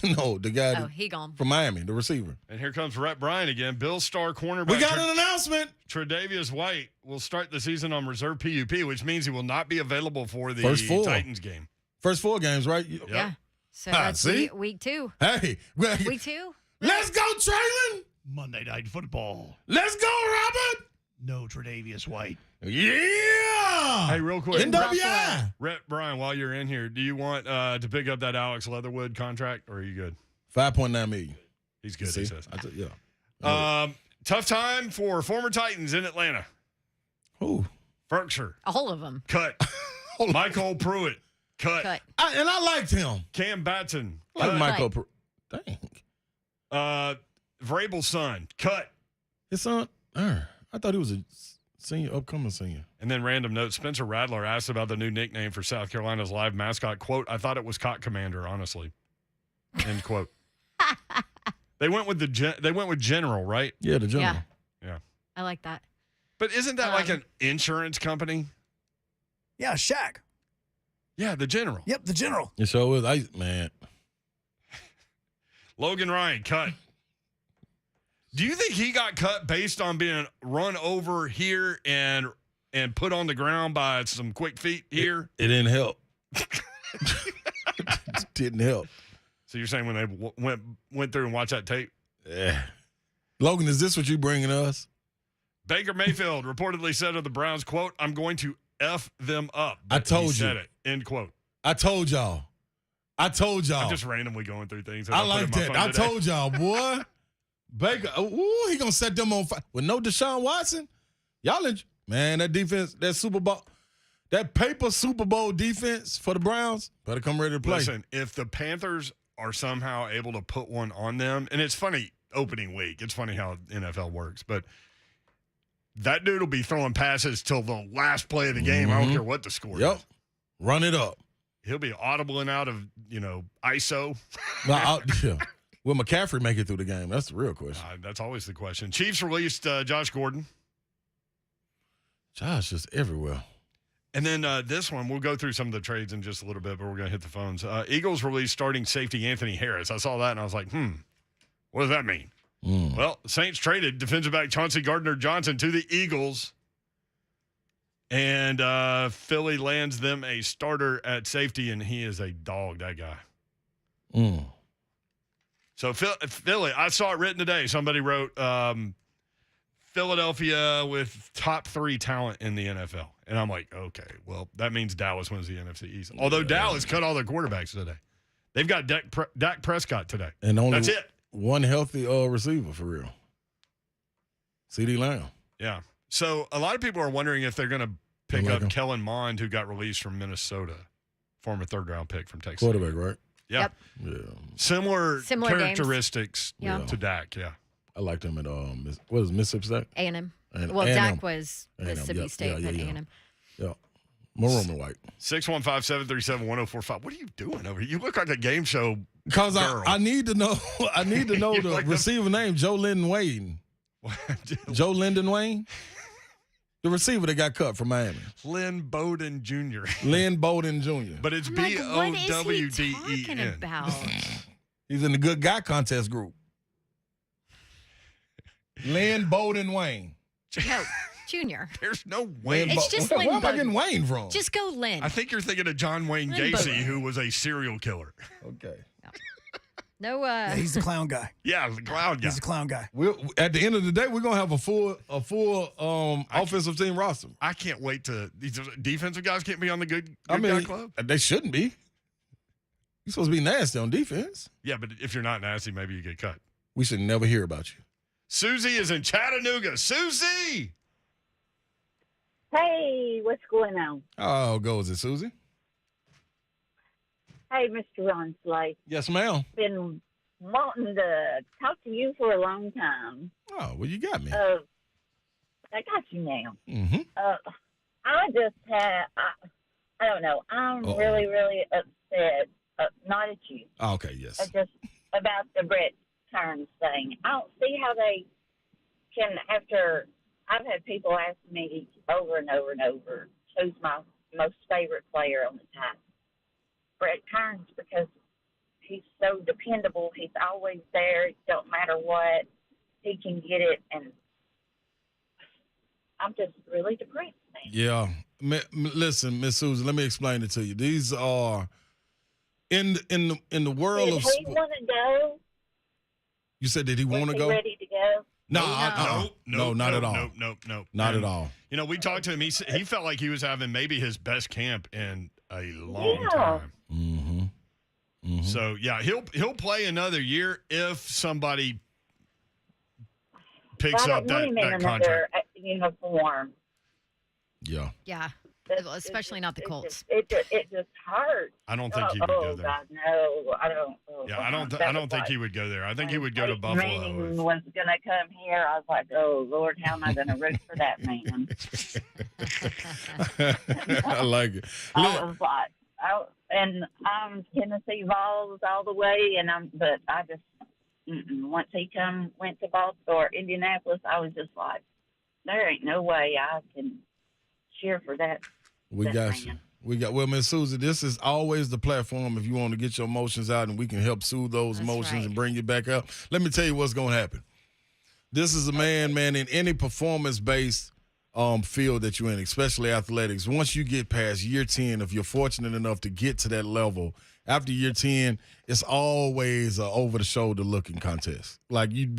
Speaker 4: No, the guy
Speaker 3: Oh, he gone.
Speaker 4: from Miami, the receiver.
Speaker 2: And here comes Rhett Bryan again. Bill's star cornerback.
Speaker 4: We got an announcement.
Speaker 2: Tre'Davious White will start the season on reserve PUP, which means he will not be available for the
Speaker 4: First four.
Speaker 2: Titans game.
Speaker 4: First 4 games, right?
Speaker 2: Yep.
Speaker 3: Yeah. So
Speaker 4: Ah,
Speaker 3: that's
Speaker 4: see?
Speaker 3: week 2.
Speaker 4: Hey,
Speaker 3: Week 2?
Speaker 4: let's go, Traylon.
Speaker 5: Monday Night Football.
Speaker 4: Let's go, Robert.
Speaker 5: No Tre'Davious White.
Speaker 4: Yeah.
Speaker 2: Hey, real quick.
Speaker 4: NWI.
Speaker 2: Rhett Bryan, while you're in here, do you want to pick up that Alex Leatherwood contract, or are you good?
Speaker 4: 5.9 million.
Speaker 2: He's good,
Speaker 4: See?
Speaker 2: he says.
Speaker 4: Yeah.
Speaker 2: Tough time for former Titans in Atlanta.
Speaker 4: Who?
Speaker 2: Ferkser,
Speaker 3: All of them.
Speaker 2: cut. Michael Pruitt, cut.
Speaker 3: Cut.
Speaker 4: I liked him.
Speaker 2: Cam Batson,
Speaker 4: I like
Speaker 2: cut.
Speaker 4: Michael. Dang.
Speaker 2: Vrabel's son, cut.
Speaker 4: His son. I thought he was a senior, upcoming senior.
Speaker 2: And then random note, Spencer Rattler asked about the new nickname for South Carolina's live mascot. Quote, I thought it was Cock Commander, honestly. End quote. They went with General, right?
Speaker 4: Yeah, the general.
Speaker 3: Yeah.
Speaker 2: Yeah.
Speaker 3: I like that.
Speaker 2: But isn't that like an insurance company?
Speaker 1: Yeah, Shaq.
Speaker 2: Yeah, the General.
Speaker 1: Yep, the general.
Speaker 4: It sure is. Man.
Speaker 2: Logan Ryan, cut. Do you think he got cut based on being run over here and put on the ground by some quick feet here?
Speaker 4: It didn't help. It didn't help.
Speaker 2: So you're saying when they went through and watched that tape?
Speaker 4: Yeah. Logan, is this what you bringing us?
Speaker 2: Baker Mayfield reportedly said of the Browns, quote, "I'm going to F them up." But
Speaker 4: I told
Speaker 2: he
Speaker 4: you.
Speaker 2: said it, end quote.
Speaker 4: I told y'all.
Speaker 2: I'm just randomly going through things.
Speaker 4: I like that. I told y'all, boy. Baker, he going to set them on fire. With no Deshaun Watson, man, that defense, that paper Super Bowl defense for the Browns, better come ready to play.
Speaker 2: Listen, if the Panthers are somehow able to put one on them, and it's funny, opening week, it's funny how NFL works, but that dude will be throwing passes till the last play of the game. I don't care what the score is.
Speaker 4: Run it up.
Speaker 2: He'll be audibling out of, ISO.
Speaker 4: Will McCaffrey make it through the game? That's the real question.
Speaker 2: That's always the question. Chiefs released Josh Gordon.
Speaker 4: Josh is everywhere.
Speaker 2: And then this one, we'll go through some of the trades in just a little bit, but we're going to hit the phones. Eagles released starting safety Anthony Harris. I saw that, and I was like, what does that mean? Well, Saints traded defensive back Chauncey Gardner-Johnson to the Eagles. And Philly lands them a starter at safety, and he is a dog, that guy. So Philly, I saw it written today. Somebody wrote Philadelphia with top 3 talent in the NFL. And I'm like, okay, well, that means Dallas wins the NFC East. Although Dallas cut all their quarterbacks today. They've got Dak Prescott today.
Speaker 4: And only
Speaker 2: that's it.
Speaker 4: One healthy receiver for real. CeeDee Lamb.
Speaker 2: Yeah. So a lot of people are wondering if they're going to pick up Kellen Mond, who got released from Minnesota, former third-round pick from Texas.
Speaker 4: Quarterback, right?
Speaker 2: Yeah.
Speaker 3: Yep.
Speaker 4: Yeah.
Speaker 2: Similar
Speaker 3: characteristics
Speaker 2: to Dak, yeah.
Speaker 4: I liked him at what is Mississippi State?
Speaker 3: A&M.
Speaker 4: And
Speaker 3: Well,
Speaker 4: A&M.
Speaker 3: Dak was Mississippi
Speaker 4: Yep.
Speaker 3: State, but A&M.
Speaker 4: Yeah. Maroon and white.
Speaker 2: 615-737-1045. What are you doing over here? You look like a game show
Speaker 4: Because
Speaker 2: girl.
Speaker 4: I need to know the
Speaker 2: like
Speaker 4: receiver name, Joe Linden Wayne. Joe Linden Wayne? The receiver that got cut from Miami.
Speaker 2: Lynn Bowden Jr.
Speaker 4: Lynn Bowden Jr.
Speaker 2: But it's
Speaker 3: What is he
Speaker 2: Bowden.
Speaker 3: talking about?
Speaker 4: He's in the good guy contest group. Lynn Bowden Wayne.
Speaker 3: No, Junior.
Speaker 2: There's no Wayne.
Speaker 3: It's just Lynn
Speaker 4: Where am I
Speaker 3: Bowden.
Speaker 4: getting Wayne from?
Speaker 3: Just go Lynn.
Speaker 2: I think you're thinking of John Wayne
Speaker 3: Lynn
Speaker 2: Gacy,
Speaker 3: Bowden.
Speaker 2: who was a serial killer.
Speaker 4: Okay.
Speaker 3: No,
Speaker 1: Yeah, he's the clown guy.
Speaker 2: Yeah, the clown guy.
Speaker 1: He's the clown guy.
Speaker 4: At the end of the day, we're gonna have a full offensive team roster.
Speaker 2: I can't wait to. These defensive guys can't be on the good guy club.
Speaker 4: They shouldn't be. You're supposed to be nasty on defense.
Speaker 2: Yeah, but if you're not nasty, maybe you get cut.
Speaker 4: We should never hear about you.
Speaker 2: Susie is in Chattanooga. Susie!
Speaker 6: Hey, what's going on?
Speaker 4: How goes it, Susie?
Speaker 6: Hey, Mr. Ron Slade.
Speaker 4: Yes, ma'am.
Speaker 6: Been wanting to talk to you for a long time.
Speaker 4: Oh, well, you got me.
Speaker 6: I got you now.
Speaker 4: Mm-hmm.
Speaker 6: I just had, I don't know, I'm really, really upset. Not at you.
Speaker 4: Oh, okay, yes.
Speaker 6: Just about the Brett Kern thing. I don't see how they can, after, I've had people ask me over and over and over, who's my most favorite player on the Titans. Brett Kearns, because he's so dependable. He's always there. It don't matter what. He can get it, and I'm just really depressed, man.
Speaker 4: Yeah. Listen, Miss Susan, let me explain it to you. These are in the world
Speaker 6: Did
Speaker 4: of
Speaker 6: he want to go?
Speaker 4: You said did he want to
Speaker 6: Was
Speaker 4: go?
Speaker 6: he ready to go?
Speaker 4: No, not at all.
Speaker 2: Nope.
Speaker 4: Not at all.
Speaker 2: You know, we talked to him. He felt like he was having maybe his best camp in a long time.
Speaker 4: Mm-hmm. Mm-hmm.
Speaker 2: So yeah, he'll play another year if somebody picks
Speaker 6: I
Speaker 2: up
Speaker 6: don't want him in
Speaker 2: that
Speaker 6: another
Speaker 2: contract.
Speaker 6: uniform.
Speaker 4: Yeah.
Speaker 3: Yeah. Especially not the Colts.
Speaker 6: It just hurts.
Speaker 2: I don't think he would go there.
Speaker 6: God, no, I don't.
Speaker 2: Yeah, I don't think he would go there. I think he would go to Buffalo.
Speaker 6: Manning was going to come here. I was like, oh Lord, how am I going to root for that man?
Speaker 4: I like it.
Speaker 6: I was like, and I'm Tennessee Vols all the way, but I just once he went to Baltimore or Indianapolis, I was just like, there ain't no way I can cheer for that.
Speaker 4: We got you. Well, Miss Susie, this is always the platform if you want to get your emotions out and we can help soothe those emotions and bring you back up. Let me tell you what's going to happen. This is a man, in any performance-based field that you're in, especially athletics. Once you get past year 10, if you're fortunate enough to get to that level, after year 10, it's always an over-the-shoulder looking contest. Like you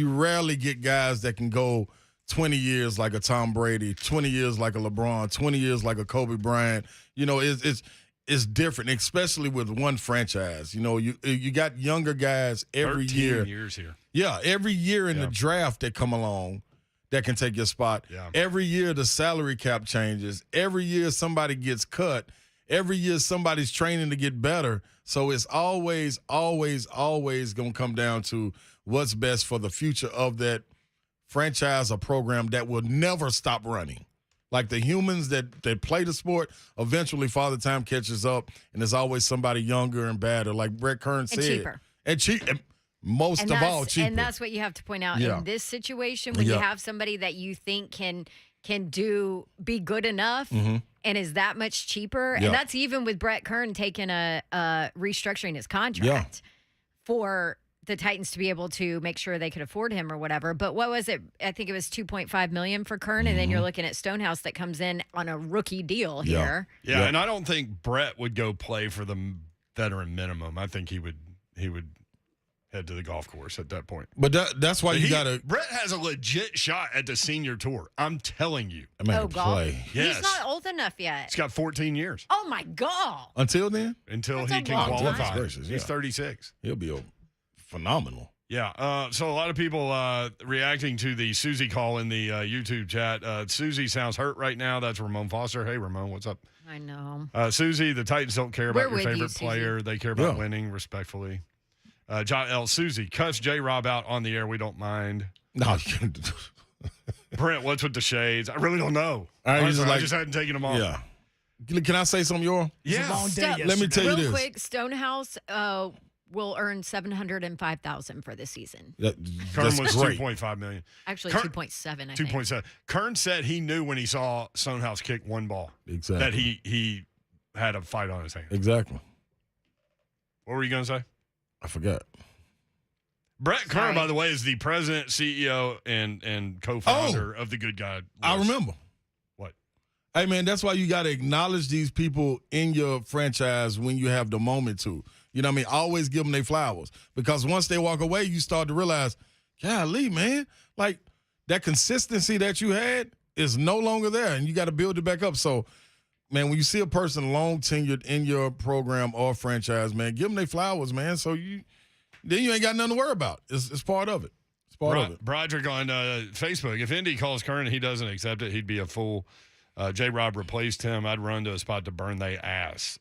Speaker 4: rarely get guys that can go 20 years like a Tom Brady, 20 years like a LeBron, 20 years like a Kobe Bryant. You know, it's different, especially with one franchise. You know, you got younger guys every
Speaker 2: 13
Speaker 4: year.
Speaker 2: years here.
Speaker 4: Yeah, every year in the draft that come along that can take your spot.
Speaker 2: Yeah.
Speaker 4: Every year the salary cap changes. Every year somebody gets cut. Every year somebody's training to get better. So it's always going to come down to what's best for the future of that franchise or program that will never stop running. Like the humans that play the sport, eventually Father Time catches up, and there's always somebody younger and better, like Brett Kern said.
Speaker 3: And cheaper.
Speaker 4: And most of all, cheaper.
Speaker 3: And that's what you have to point out in this situation when you have somebody that you think can be good enough and is that much cheaper. And that's even with Brett Kern taking a restructuring his contract for the Titans to be able to make sure they could afford him or whatever. But what was it? I think it was $2.5 million for Kern, and then you're looking at Stonehouse that comes in on a rookie deal here.
Speaker 2: Yeah, and I don't think Brett would go play for the veteran minimum. I think he would head to the golf course at that point.
Speaker 4: But that's why you got to.
Speaker 2: Brett has a legit shot at the senior tour. I'm telling you.
Speaker 4: I mean,
Speaker 3: golf?
Speaker 2: Yes.
Speaker 3: He's not old enough yet.
Speaker 2: He's got 14 years.
Speaker 3: Oh my God.
Speaker 4: Until then?
Speaker 2: Until
Speaker 3: That's
Speaker 2: he
Speaker 3: a
Speaker 2: can
Speaker 3: long
Speaker 2: qualify.
Speaker 3: time.
Speaker 4: Gracious,
Speaker 2: He's 36.
Speaker 4: He'll be phenomenal.
Speaker 2: Yeah. So a lot of people reacting to the Susie call in the YouTube chat. Susie sounds hurt right now. That's Ramon Foster. Hey, Ramon, what's up?
Speaker 3: I know.
Speaker 2: Susie, the Titans don't care about
Speaker 3: We're
Speaker 2: your
Speaker 3: with you,
Speaker 2: favorite player. They care about
Speaker 4: Yeah.
Speaker 2: winning, respectfully. John L. Susie, cuss J-Rob out on the air. We don't mind.
Speaker 4: No.
Speaker 2: Brent, what's with the shades? I really don't know.
Speaker 4: All right,
Speaker 2: Honestly,
Speaker 4: just
Speaker 2: I just hadn't taken them off.
Speaker 4: Yeah. Can I say something, Yor?
Speaker 1: It's a long day
Speaker 4: Let me tell you
Speaker 3: Real
Speaker 4: this.
Speaker 3: quick, Stonehouse will earn $705,000 for the season.
Speaker 2: Kern
Speaker 4: That's
Speaker 2: was
Speaker 4: great.
Speaker 2: $2.5 million.
Speaker 3: Actually,
Speaker 2: Kern-
Speaker 3: 2.7. I think.
Speaker 2: 2.7. Kern said he knew when he saw Stonehouse kick one ball
Speaker 4: Exactly.
Speaker 2: that he had a fight on his hands.
Speaker 4: Exactly.
Speaker 2: What were you going to say?
Speaker 4: I forgot.
Speaker 2: Brett Kern,
Speaker 3: Sorry.
Speaker 2: by the way, is the president, CEO, and co-founder of the Good God.
Speaker 4: I
Speaker 2: List.
Speaker 4: remember.
Speaker 2: What?
Speaker 4: Hey, man, that's why you got to acknowledge these people in your franchise when you have the moment to. You know what I mean? Always give them their flowers. Because once they walk away, you start to realize, golly, man, like that consistency that you had is no longer there, and you got to build it back up. So, man, when you see a person long tenured in your program or franchise, man, give them their flowers, man. So then you ain't got nothing to worry about. It's part of it. It's part of it.
Speaker 2: Broderick on Facebook, if Indy calls Kern and he doesn't accept it, he'd be a fool. J-Rob replaced him. I'd run to a spot to burn they ass.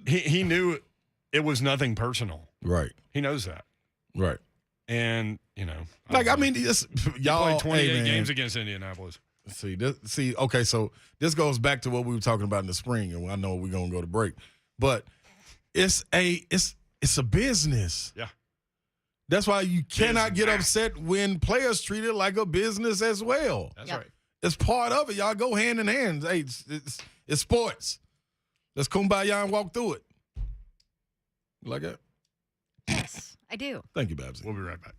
Speaker 2: He knew it was nothing personal.
Speaker 4: Right.
Speaker 2: He knows that.
Speaker 4: Right.
Speaker 2: And, you know.
Speaker 4: Y'all
Speaker 2: played 28
Speaker 4: man.
Speaker 2: games against Indianapolis.
Speaker 4: Okay, so this goes back to what we were talking about in the spring, and I know we're going to go to break. But it's a business.
Speaker 2: Yeah.
Speaker 4: That's why you cannot get upset when players treat it like a business as well.
Speaker 2: That's
Speaker 3: Yep.
Speaker 2: right.
Speaker 4: It's part of it. Y'all go hand in hand. Hey, it's sports. Let's kumbaya and walk through it. You like that?
Speaker 3: Yes, I do.
Speaker 4: Thank you, Babsy.
Speaker 2: We'll be right back.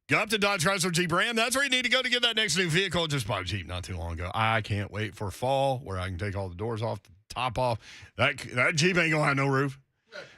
Speaker 2: Gupton Dodge Chrysler Jeep Ram. That's where you need to go to get that next new vehicle. Just bought a Jeep not too long ago. I can't wait for fall where I can take all the doors off, the top off. That Jeep ain't gonna have no roof.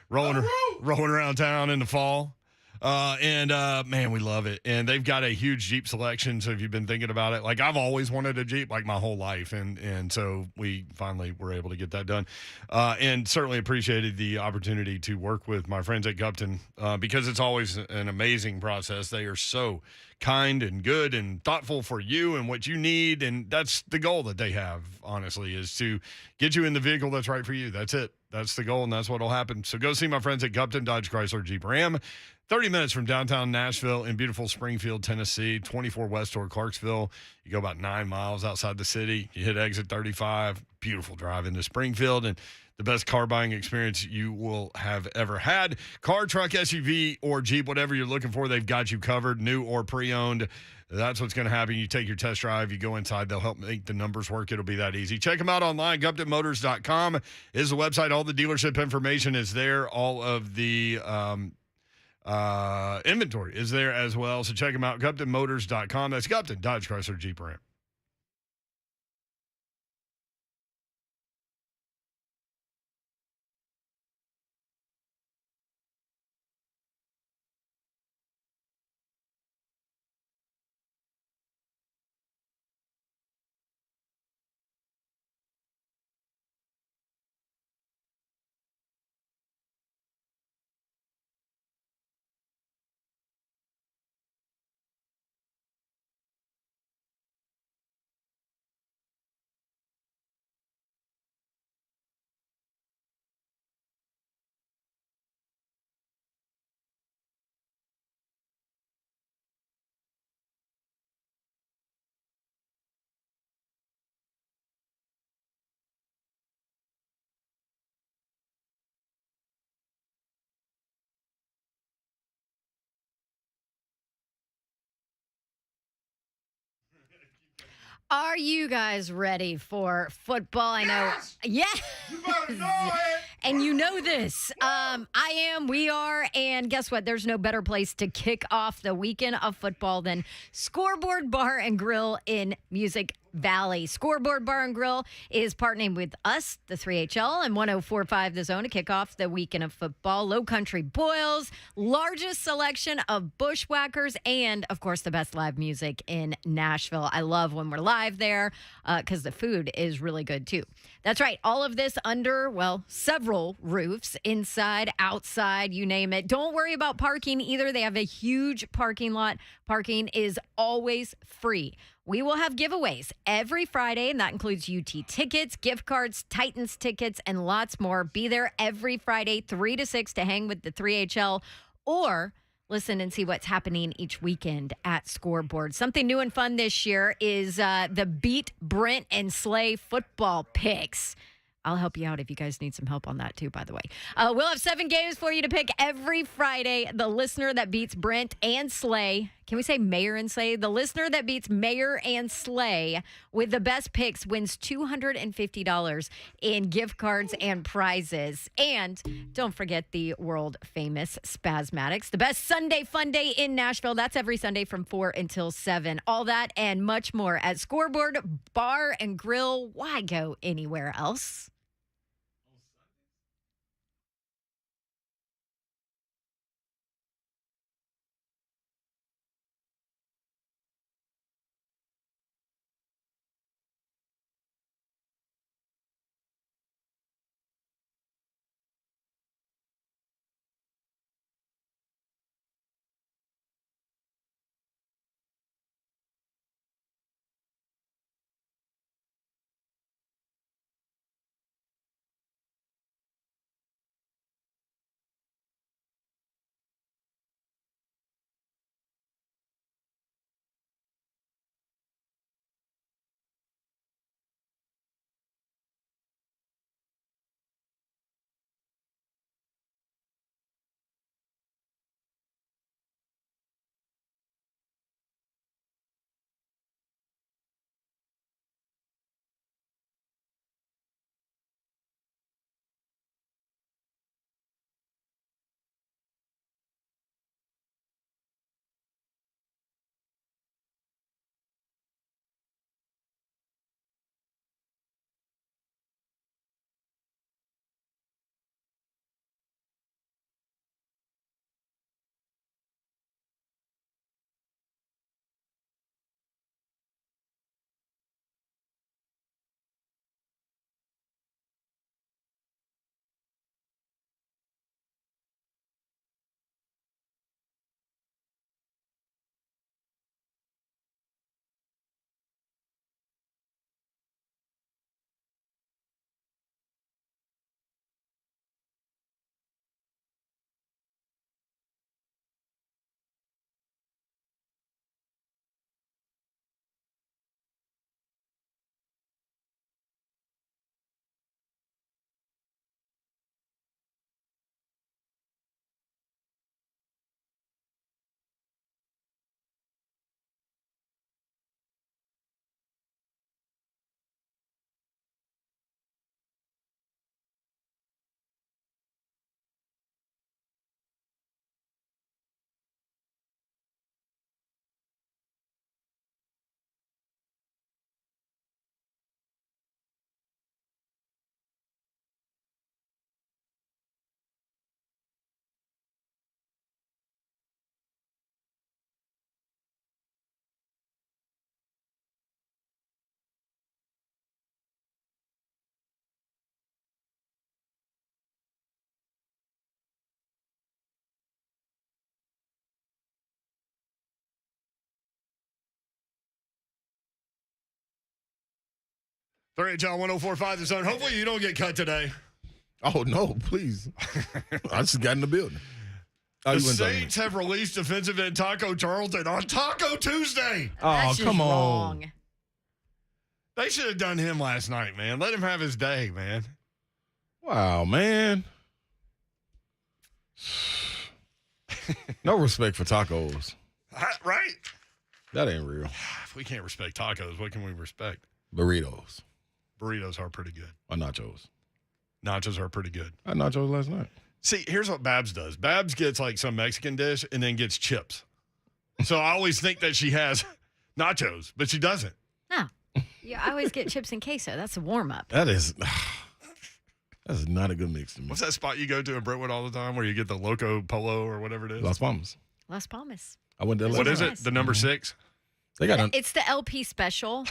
Speaker 2: Rolling around town in the fall. Man, we love it. And they've got a huge Jeep selection. So if you've been thinking about it, like I've always wanted a Jeep like my whole life. And so we finally were able to get that done. And certainly appreciated the opportunity to work with my friends at Gupton because it's always an amazing process. They are so kind and good and thoughtful for you and what you need. And that's the goal that they have, honestly, is to get you in the vehicle that's right for you. That's it. That's the goal, and that's what will happen. So go see my friends at Gupton Dodge Chrysler Jeep Ram. 30 minutes from downtown Nashville in beautiful Springfield, Tennessee, 24 west toward Clarksville. You go about 9 miles outside the city. You hit exit 35. Beautiful drive into Springfield. And the best car buying experience you will have ever had. Car, truck, SUV, or Jeep, whatever you're looking for, they've got you covered, new or pre-owned. That's what's going to happen. You take your test drive, you go inside, they'll help make the numbers work. It'll be that easy. Check them out online. GuptonMotors.com is the website. All the dealership information is there. All of the inventory is there as well. So check them out. GuptonMotors.com. That's Gupton Dodge, Chrysler, Jeep, Ram.
Speaker 3: Are you guys ready for football? I know. Yes.
Speaker 4: You better know it.
Speaker 3: And you know this. I am, we are, and guess what? There's no better place to kick off the weekend of football than Scoreboard Bar and Grill in Music Valley. Scoreboard Bar and Grill is partnering with us, the 3HL, and 104.5 The Zone to kick off the weekend of football. Low Country Boils, largest selection of bushwhackers, and, of course, the best live music in Nashville. I love when we're live there because the food is really good, too. That's right. All of this under, well, several roofs, inside, outside, you name it. Don't worry about parking either. They have a huge parking lot. Parking is always free. We will have giveaways every Friday, and that includes UT tickets, gift cards, Titans tickets, and lots more. Be there every Friday, 3 to 6, to hang with the 3HL, or listen and see what's happening each weekend at Scoreboard. Something new and fun this year is the Beat Brent and Slay football picks. I'll help you out if you guys need some help on that, too, by the way. We'll have 7 games for you to pick every Friday. The listener that beats Brent and Slay, can we say Mayor and Slay? The listener that beats Mayor and Slay with the best picks wins $250 in gift cards and prizes. And don't forget the world-famous Spasmatics, the best Sunday fun day in Nashville. That's every Sunday from 4 until 7. All that and much more at Scoreboard Bar and Grill. Why go anywhere else?
Speaker 2: 3HL 104.5 The Zone. Hopefully you don't get cut today.
Speaker 4: Oh, no, please. I just got in the building.
Speaker 2: The Saints have released defensive end Taco Charlton on Taco Tuesday.
Speaker 4: Oh,
Speaker 3: That's just
Speaker 4: come on.
Speaker 3: wrong.
Speaker 2: They should have done him last night, man. Let him have his day, man.
Speaker 4: Wow, man. No respect for tacos.
Speaker 2: Right?
Speaker 4: That ain't real.
Speaker 2: If we can't respect tacos, what can we respect?
Speaker 4: Burritos.
Speaker 2: Burritos are pretty good.
Speaker 4: Or nachos.
Speaker 2: Nachos are pretty good.
Speaker 4: I had nachos last night.
Speaker 2: See, here's what Babs does. Babs gets like some Mexican dish and then gets chips. So I always think that she has nachos, but she doesn't.
Speaker 3: No. Yeah, I always get chips and queso. That's a warm-up.
Speaker 4: That's not a good mix to me.
Speaker 2: What's that spot you go to in Brentwood all the time where you get the Loco Polo or whatever it is?
Speaker 4: Las Palmas.
Speaker 3: Las Palmas.
Speaker 4: I went there last
Speaker 2: What
Speaker 4: night.
Speaker 2: is it? The number 6?
Speaker 4: They got
Speaker 3: It's the LP special.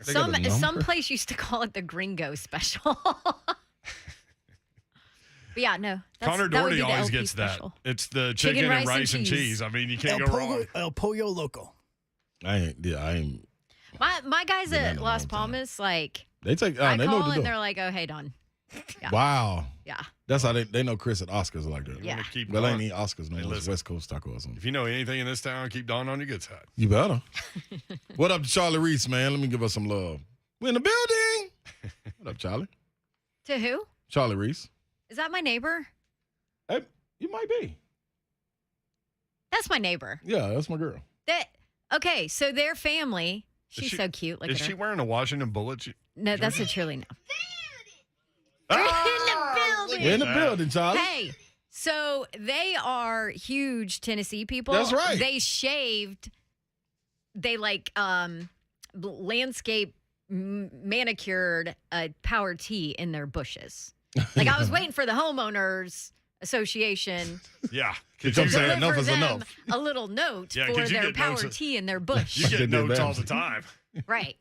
Speaker 4: They got a number?
Speaker 3: Some place used to call it the Gringo special. But yeah, no.
Speaker 2: Connor
Speaker 3: that would be
Speaker 2: Doherty
Speaker 3: the
Speaker 2: always
Speaker 3: LP
Speaker 2: gets
Speaker 3: special.
Speaker 2: that. It's the chicken and rice and cheese. I mean, you can't go wrong.
Speaker 1: El Pollo Loco.
Speaker 4: I ain't.
Speaker 3: My guys
Speaker 4: Been
Speaker 3: at
Speaker 4: in a
Speaker 3: Las
Speaker 4: long time.
Speaker 3: Palmas, like,
Speaker 4: They take.
Speaker 3: I
Speaker 4: they know
Speaker 3: call
Speaker 4: what to
Speaker 3: and
Speaker 4: do.
Speaker 3: they're like, oh, hey, Don. Yeah.
Speaker 4: Wow.
Speaker 3: Yeah.
Speaker 4: That's how they know Chris at Oscars like that.
Speaker 3: Yeah.
Speaker 2: Keep
Speaker 4: Well,
Speaker 2: Don.
Speaker 4: ain't need Oscars no
Speaker 2: Hey,
Speaker 4: more. It's
Speaker 2: listen.
Speaker 4: West Coast taco or something.
Speaker 2: If you know anything in this town, keep Don on your good side.
Speaker 4: You better. What up to Charlie Reese, man? Let me give her some love. We in the building. What up, Charlie?
Speaker 3: To who?
Speaker 4: Charlie Reese.
Speaker 3: Is that my neighbor?
Speaker 4: Hey, you might be.
Speaker 3: That's my neighbor.
Speaker 4: Yeah, that's my girl.
Speaker 3: Okay, so their family, she's
Speaker 2: she-
Speaker 3: so cute. Look
Speaker 2: Is
Speaker 3: at her.
Speaker 2: she wearing a Washington Bullet?
Speaker 3: No, that's a cheerleader.
Speaker 2: Ah!
Speaker 3: We're in the building.
Speaker 4: We're in the building, Charlie.
Speaker 3: Hey, so they are huge Tennessee people.
Speaker 4: That's right.
Speaker 3: They shaved. They like landscape manicured a power T in their bushes. Like I was waiting for the homeowners association
Speaker 2: Yeah.
Speaker 4: You come
Speaker 3: to
Speaker 4: say
Speaker 3: deliver
Speaker 4: enough is
Speaker 3: them
Speaker 4: enough.
Speaker 3: a little note
Speaker 2: Yeah,
Speaker 3: for
Speaker 2: 'cause you
Speaker 3: their
Speaker 2: get
Speaker 3: power
Speaker 2: notes-
Speaker 3: T in their bush.
Speaker 2: You get
Speaker 4: Did
Speaker 2: notes
Speaker 4: that.
Speaker 2: all the time.
Speaker 3: Right.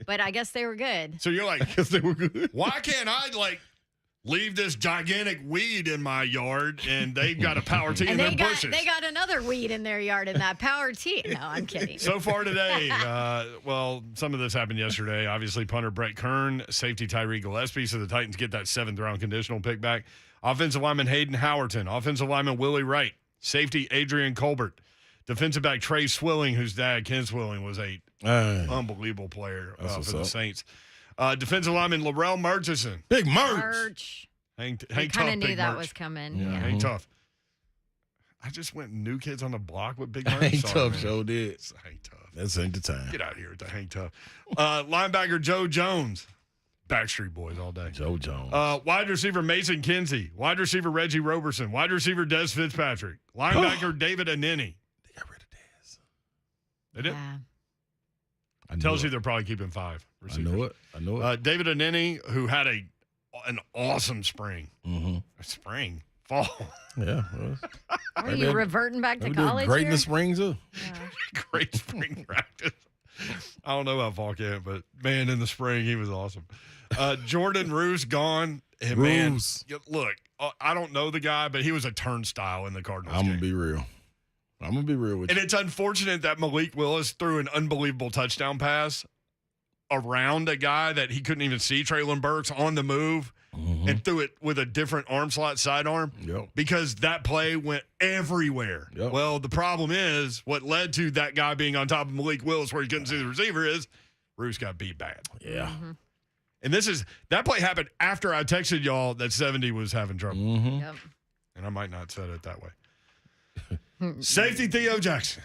Speaker 3: But I guess they were good.
Speaker 2: So you're like,
Speaker 4: Because they were good.
Speaker 2: why can't I like leave this gigantic weed in my yard and they've got a power T in
Speaker 3: And
Speaker 2: their
Speaker 3: they
Speaker 2: bushes?
Speaker 3: got another weed in their yard in that power T. No, I'm kidding.
Speaker 2: So far today, well, some of this happened yesterday. Obviously, punter Brett Kern, safety Tyree Gillespie, so the Titans get that 7th-round conditional pick back. Offensive lineman Hayden Howerton, offensive lineman Willie Wright, safety Adrian Colbert, defensive back Trey Swilling, whose dad, Ken Swilling, was a unbelievable player
Speaker 4: That's
Speaker 2: for
Speaker 4: what's
Speaker 2: the
Speaker 4: up.
Speaker 2: Saints. Defensive lineman Laurel Murchison.
Speaker 4: Big merch.
Speaker 3: Merch.
Speaker 2: Hang
Speaker 3: I
Speaker 2: tough,
Speaker 3: kind of knew
Speaker 2: Big
Speaker 3: that
Speaker 2: Merch.
Speaker 3: was coming.
Speaker 4: Yeah.
Speaker 3: Yeah.
Speaker 2: Hang tough. I just went New Kids on the Block with Big Merch.
Speaker 4: Hang
Speaker 2: Sorry,
Speaker 4: tough,
Speaker 2: man.
Speaker 4: show did.
Speaker 2: Hang tough.
Speaker 4: That's ain't the time.
Speaker 2: Get out of here with the hang tough. Linebacker Joe Jones. Backstreet Boys all day.
Speaker 4: Joe Jones.
Speaker 2: Wide receiver Mason Kinsey. Wide receiver Reggie Roberson. Wide receiver Des Fitzpatrick. Linebacker David Anini.
Speaker 4: They got rid of Dez.
Speaker 2: They did.
Speaker 3: Yeah.
Speaker 4: I
Speaker 2: Tells you
Speaker 4: it.
Speaker 2: they're probably keeping 5
Speaker 4: I
Speaker 2: receivers.
Speaker 4: know it. I know it.
Speaker 2: David Anini, who had an awesome spring.
Speaker 4: Mm-hmm.
Speaker 2: Fall.
Speaker 4: Yeah. Well,
Speaker 3: Are
Speaker 4: Maybe
Speaker 3: you
Speaker 4: I-
Speaker 3: reverting back to
Speaker 4: they did
Speaker 3: college
Speaker 4: great in
Speaker 3: here?
Speaker 4: the spring, too.
Speaker 3: Yeah.
Speaker 2: Great spring practice. I don't know about fall camp, but man, in the spring, he was awesome. Jordan Roos gone. And man,
Speaker 4: Roos.
Speaker 2: look, I don't know the guy, but he was a turnstile in the Cardinals
Speaker 4: I'm
Speaker 2: game.
Speaker 4: going to be real. I'm going to be real with
Speaker 2: And
Speaker 4: you.
Speaker 2: it's unfortunate that Malik Willis threw an unbelievable touchdown pass around a guy that he couldn't even see, Traylon Burks, on the move, and threw it with a different arm slot sidearm
Speaker 4: Yep.
Speaker 2: because that play went everywhere.
Speaker 4: Yep.
Speaker 2: Well, the problem is what led to that guy being on top of Malik Willis where he couldn't see the receiver is Roos got beat bad.
Speaker 4: Yeah.
Speaker 2: And that play happened after I texted y'all that 70 was having trouble.
Speaker 4: Mm-hmm.
Speaker 3: Yep.
Speaker 2: And I might not said it that way. Safety Theo Jackson.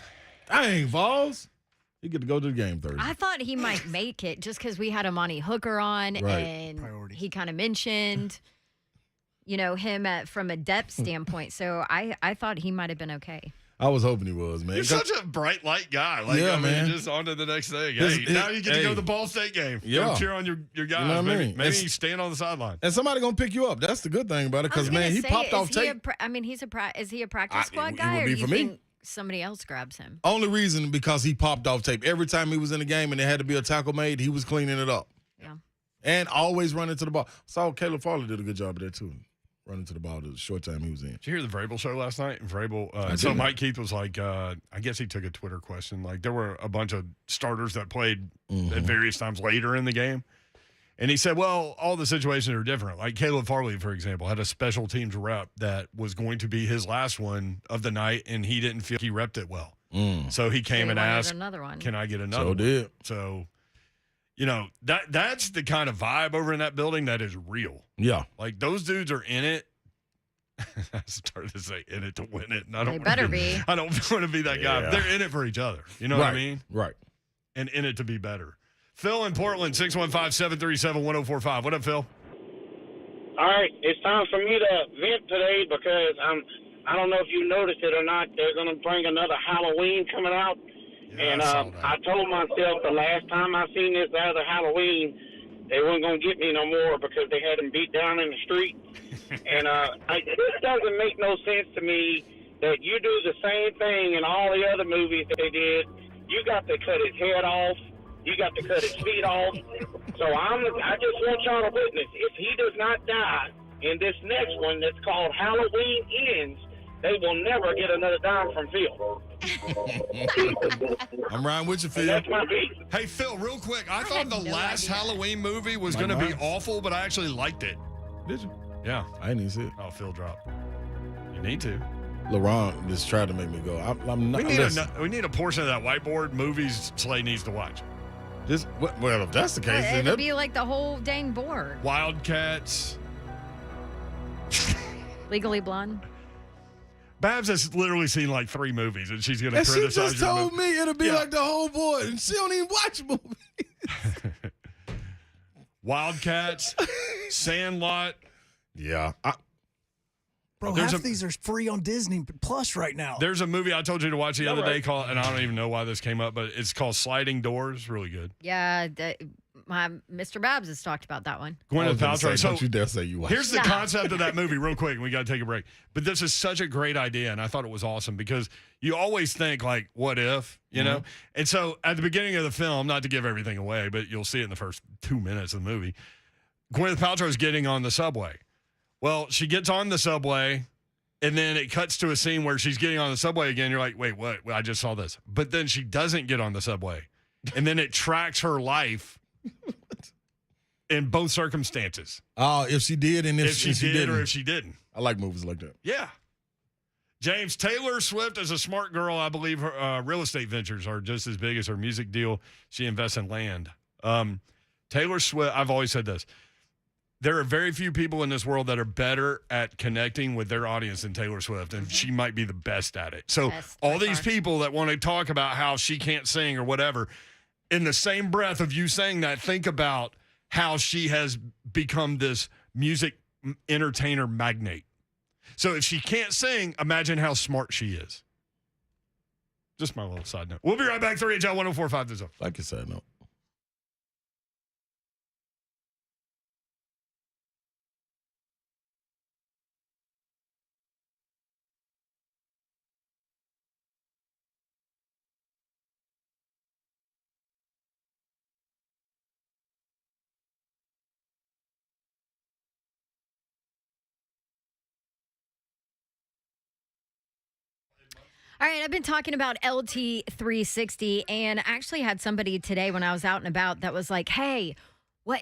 Speaker 4: Dang, Vols. You get to go to the game Thursday.
Speaker 3: I thought he might make it just because we had Amani Hooker on,
Speaker 4: Right.
Speaker 3: and
Speaker 1: Priorities.
Speaker 3: he kind of mentioned, him from a depth standpoint. So I thought he might have been okay.
Speaker 4: I was hoping he was, man.
Speaker 2: You're such a bright light guy. Like,
Speaker 4: Yeah,
Speaker 2: I mean,
Speaker 4: man.
Speaker 2: just on to the next thing.
Speaker 4: His-
Speaker 2: Hey, now you get to go
Speaker 4: hey.
Speaker 2: to the Ball State game.
Speaker 4: Yeah.
Speaker 2: Go cheer on your guys.
Speaker 4: You know what I
Speaker 2: maybe
Speaker 4: mean?
Speaker 2: maybe
Speaker 4: It's-
Speaker 2: you stand on the sideline.
Speaker 4: And somebody going to pick you up. That's the good thing about it
Speaker 3: I was
Speaker 4: because, man,
Speaker 3: gonna
Speaker 4: he
Speaker 3: say,
Speaker 4: popped off
Speaker 3: is he
Speaker 4: tape.
Speaker 3: is he a practice squad
Speaker 4: it
Speaker 3: guy,
Speaker 4: would
Speaker 3: or
Speaker 4: be
Speaker 3: do you
Speaker 4: for me.
Speaker 3: think somebody else grabs him?
Speaker 4: Only reason because he popped off tape. Every time he was in the game and there had to be a tackle made, he was cleaning it up.
Speaker 3: Yeah.
Speaker 4: And always running to the ball. Saw Caleb Farley did a good job of that, too. Running to the ball the short time he was in.
Speaker 2: Did you hear the Vrabel show last night? Vrabel.
Speaker 4: I
Speaker 2: So
Speaker 4: didn't.
Speaker 2: Mike Keith was like, I guess he took a Twitter question. Like there were a bunch of starters that played at various times later in the game. And he said, well, all the situations are different. Like Caleb Farley, for example, had a special teams rep that was going to be his last one of the night, and he didn't feel he repped it well. So he came and asked,
Speaker 3: another one.
Speaker 2: Can I get another
Speaker 4: So
Speaker 2: one?
Speaker 4: did.
Speaker 2: So, that's the kind of vibe over in that building that is real.
Speaker 4: Yeah.
Speaker 2: Like, those dudes are in it. I started to say in it to win it. And I don't
Speaker 3: They better be.
Speaker 2: I don't want to be that guy.
Speaker 4: Yeah.
Speaker 2: They're in it for each other. You know what I mean?
Speaker 4: Right.
Speaker 2: And in it to be better. Phil in Portland, 615-737-1045. What up, Phil?
Speaker 7: All right, it's time for me to vent today because I don't know if you noticed it or not. They're going to bring another Halloween coming out.
Speaker 2: Yeah,
Speaker 7: And
Speaker 2: I saw that.
Speaker 7: I told myself the last time I seen this other Halloween, they weren't going to get me no more because they had him beat down in the street. And this doesn't make no sense to me that you do the same thing in all the other movies that they did. You got to cut his head off. You got to cut his feet off. So I just want y'all to witness. If he does not die in this next one that's called Halloween Ends, they will never get another dime from Phil.
Speaker 4: I'm riding with you, Phil.
Speaker 7: That's my beat.
Speaker 2: Hey, Phil, real quick. I thought the
Speaker 3: no
Speaker 2: last
Speaker 3: idea.
Speaker 2: Halloween movie was going to be awful, but I actually liked it.
Speaker 4: Did you?
Speaker 2: Yeah.
Speaker 4: I didn't even see it.
Speaker 2: Oh, Phil dropped. You need to.
Speaker 4: LeBron just tried to make me go. I'm not.
Speaker 2: We need a portion of that whiteboard movies Slay needs to watch.
Speaker 4: Well, if that's the case, then
Speaker 3: It'd be like the whole dang board.
Speaker 2: Wildcats.
Speaker 3: Legally Blonde.
Speaker 2: Babs has literally seen like 3 movies, and she's going to
Speaker 4: and she
Speaker 2: criticize
Speaker 4: just
Speaker 2: your
Speaker 4: told
Speaker 2: movie.
Speaker 4: me it'll be
Speaker 2: Yeah.
Speaker 4: like the whole board, and she don't even watch movies.
Speaker 2: Wildcats, Sandlot.
Speaker 4: Yeah.
Speaker 1: Bro,
Speaker 2: There's
Speaker 1: half these are free on Disney Plus right now.
Speaker 2: There's a movie I told you to watch the other day called, and I don't even know why this came up, but it's called Sliding Doors. Really good.
Speaker 3: Yeah, my Mr. Babs has talked about that one.
Speaker 2: Gwyneth Paltrow. So
Speaker 4: Don't you dare say you watch.
Speaker 2: here's the
Speaker 3: No.
Speaker 2: concept of that movie, real quick, and we got to take a break. But this is such a great idea, and I thought it was awesome because you always think, like, what if, you know? And so at the beginning of the film, not to give everything away, but you'll see it in the first 2 minutes of the movie, Gwyneth Paltrow is getting on the subway. Well, she gets on the subway, and then it cuts to a scene where she's getting on the subway again. You're like, wait, what? Well, I just saw this. But then she doesn't get on the subway. And then it tracks her life in both circumstances.
Speaker 4: Oh, if she did and if
Speaker 2: If she did
Speaker 4: didn't.
Speaker 2: or if she didn't.
Speaker 4: I like movies like that.
Speaker 2: Yeah. James, Taylor Swift is a smart girl. I believe her real estate ventures are just as big as her music deal. She invests in land. Taylor Swift, I've always said this. There are very few people in this world that are better at connecting with their audience than Taylor Swift, and she might be the best at it. So
Speaker 3: Best,
Speaker 2: all
Speaker 3: by
Speaker 2: these
Speaker 3: far.
Speaker 2: people that want to talk about how she can't sing or whatever, in the same breath of you saying that, think about how she has become this music entertainer magnate. So if she can't sing, imagine how smart she is. Just my little side note. We'll be right back. 3HL 1045 this up.
Speaker 4: Like you said, no.
Speaker 3: All right, I've been talking about LT360 and actually had somebody today when I was out and about that was like, hey,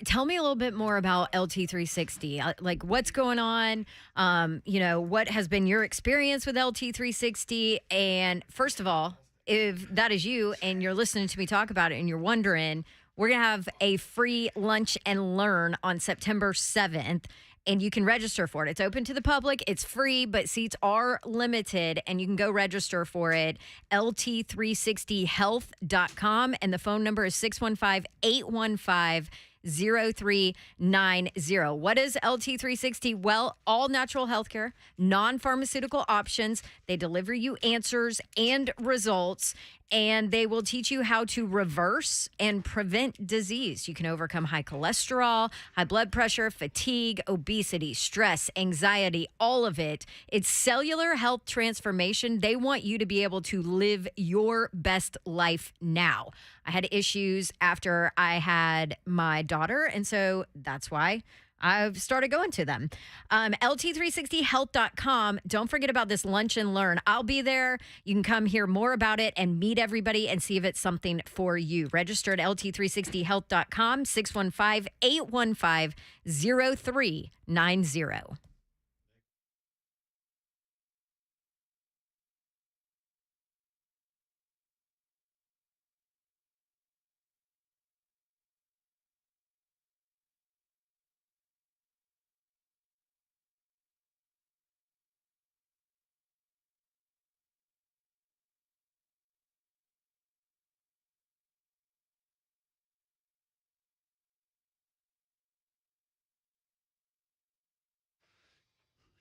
Speaker 3: tell me a little bit more about LT360. Like, what's going on? What has been your experience with LT360? And first of all, if that is you and you're listening to me talk about it and you're wondering, we're going to have a free lunch and learn on September 7th. And you can register for it. It's open to the public. It's free, but seats are limited, and you can go register for it. LT360Health.com, and the phone number is 615-815-0390. What is LT360? Well, all natural healthcare, non-pharmaceutical options. They deliver you answers and results, and they will teach you how to reverse and prevent disease. You can overcome high cholesterol, high blood pressure, fatigue, obesity, stress, anxiety, all of it. It's cellular health transformation. They want you to be able to live your best life now. I had issues after I had my daughter, and so that's why I've started going to them. LT360Health.com. Don't forget about this lunch and learn. I'll be there. You can come hear more about it and meet everybody and see if it's something for you. Register at LT360Health.com, 615-815-0390.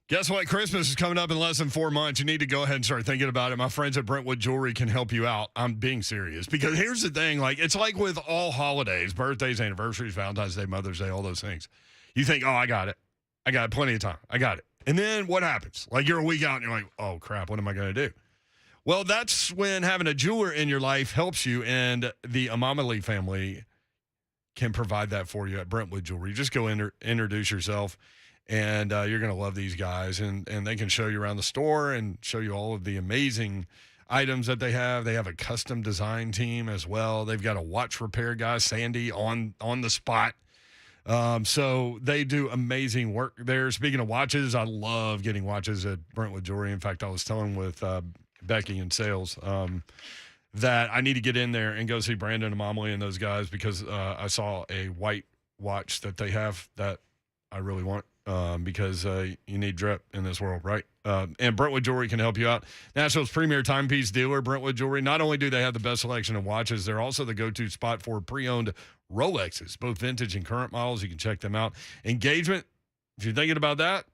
Speaker 2: Guess what? Christmas is coming up in less than 4 months. You need to go ahead and start thinking about it. My friends at Brentwood Jewelry can help you out. I'm being serious because here's the thing. Like, it's like with all holidays, birthdays, anniversaries, Valentine's Day, Mother's Day, all those things. You think, oh, I got it. I got plenty of time. I got it. And then what happens? Like, you're a week out and you're like, oh, crap, what am I going to do? Well, that's when having a jeweler in your life helps you, and the Amamali family can provide that for you at Brentwood Jewelry. Just go introduce yourself. And you're going to love these guys. And they can show you around the store and show you all of the amazing items that they have. They have a custom design team as well. They've got a watch repair guy, Sandy, on the spot. So they do amazing work there. Speaking of watches, I love getting watches at Brentwood Jewelry. In fact, I was telling with Becky in sales that I need to get in there and go see Brandon and Momley and those guys because I saw a white watch that they have that I really want. Because you need drip in this world, right? And Brentwood Jewelry can help you out. Nashville's premier timepiece dealer, Brentwood Jewelry. Not only do they have the best selection of watches, they're also the go-to spot for pre-owned Rolexes, both vintage and current models. You can check them out. Engagement, if you're thinking about that,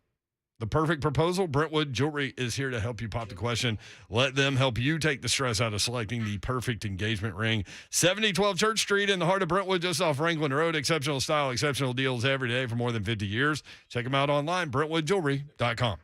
Speaker 2: the perfect proposal, Brentwood Jewelry is here to help you pop the question. Let them help you take the stress out of selecting the perfect engagement ring. 7012 Church Street in the heart of Brentwood, just off Franklin Road. Exceptional style, exceptional deals every day for more than 50 years. Check them out online, BrentwoodJewelry.com.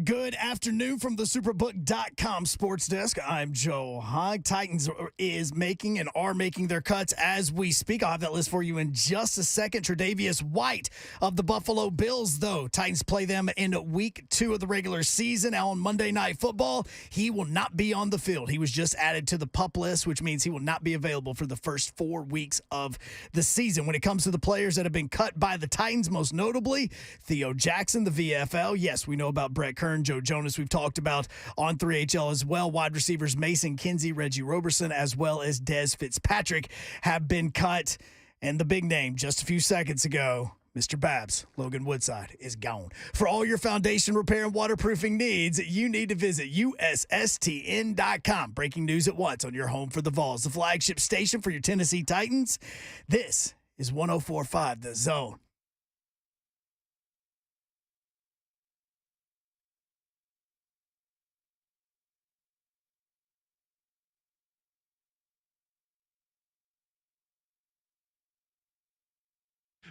Speaker 1: Good afternoon from the Superbook.com sports desk. I'm Joe Hogg. Titans is making and are making their cuts as we speak. I'll have that list for you in just a second. Tre'Davious White of the Buffalo Bills, though. Titans play them in week 2 of the regular season. Now on Monday Night Football, he will not be on the field. He was just added to the PUP list, which means he will not be available for the first 4 weeks of the season. When it comes to the players that have been cut by the Titans, most notably, Theo Jackson, the VFL. Yes, we know about Brett Kern, Joe Jonas, we've talked about on 3HL as well. Wide receivers Mason Kinsey, Reggie Roberson, as well as Dez Fitzpatrick have been cut. And the big name just a few seconds ago, Mr. Babs, Logan Woodside, is gone. For all your foundation repair and waterproofing needs, you need to visit USSTN.com. Breaking news at once on your home for the Vols, the flagship station for your Tennessee Titans. This is 104.5 The Zone.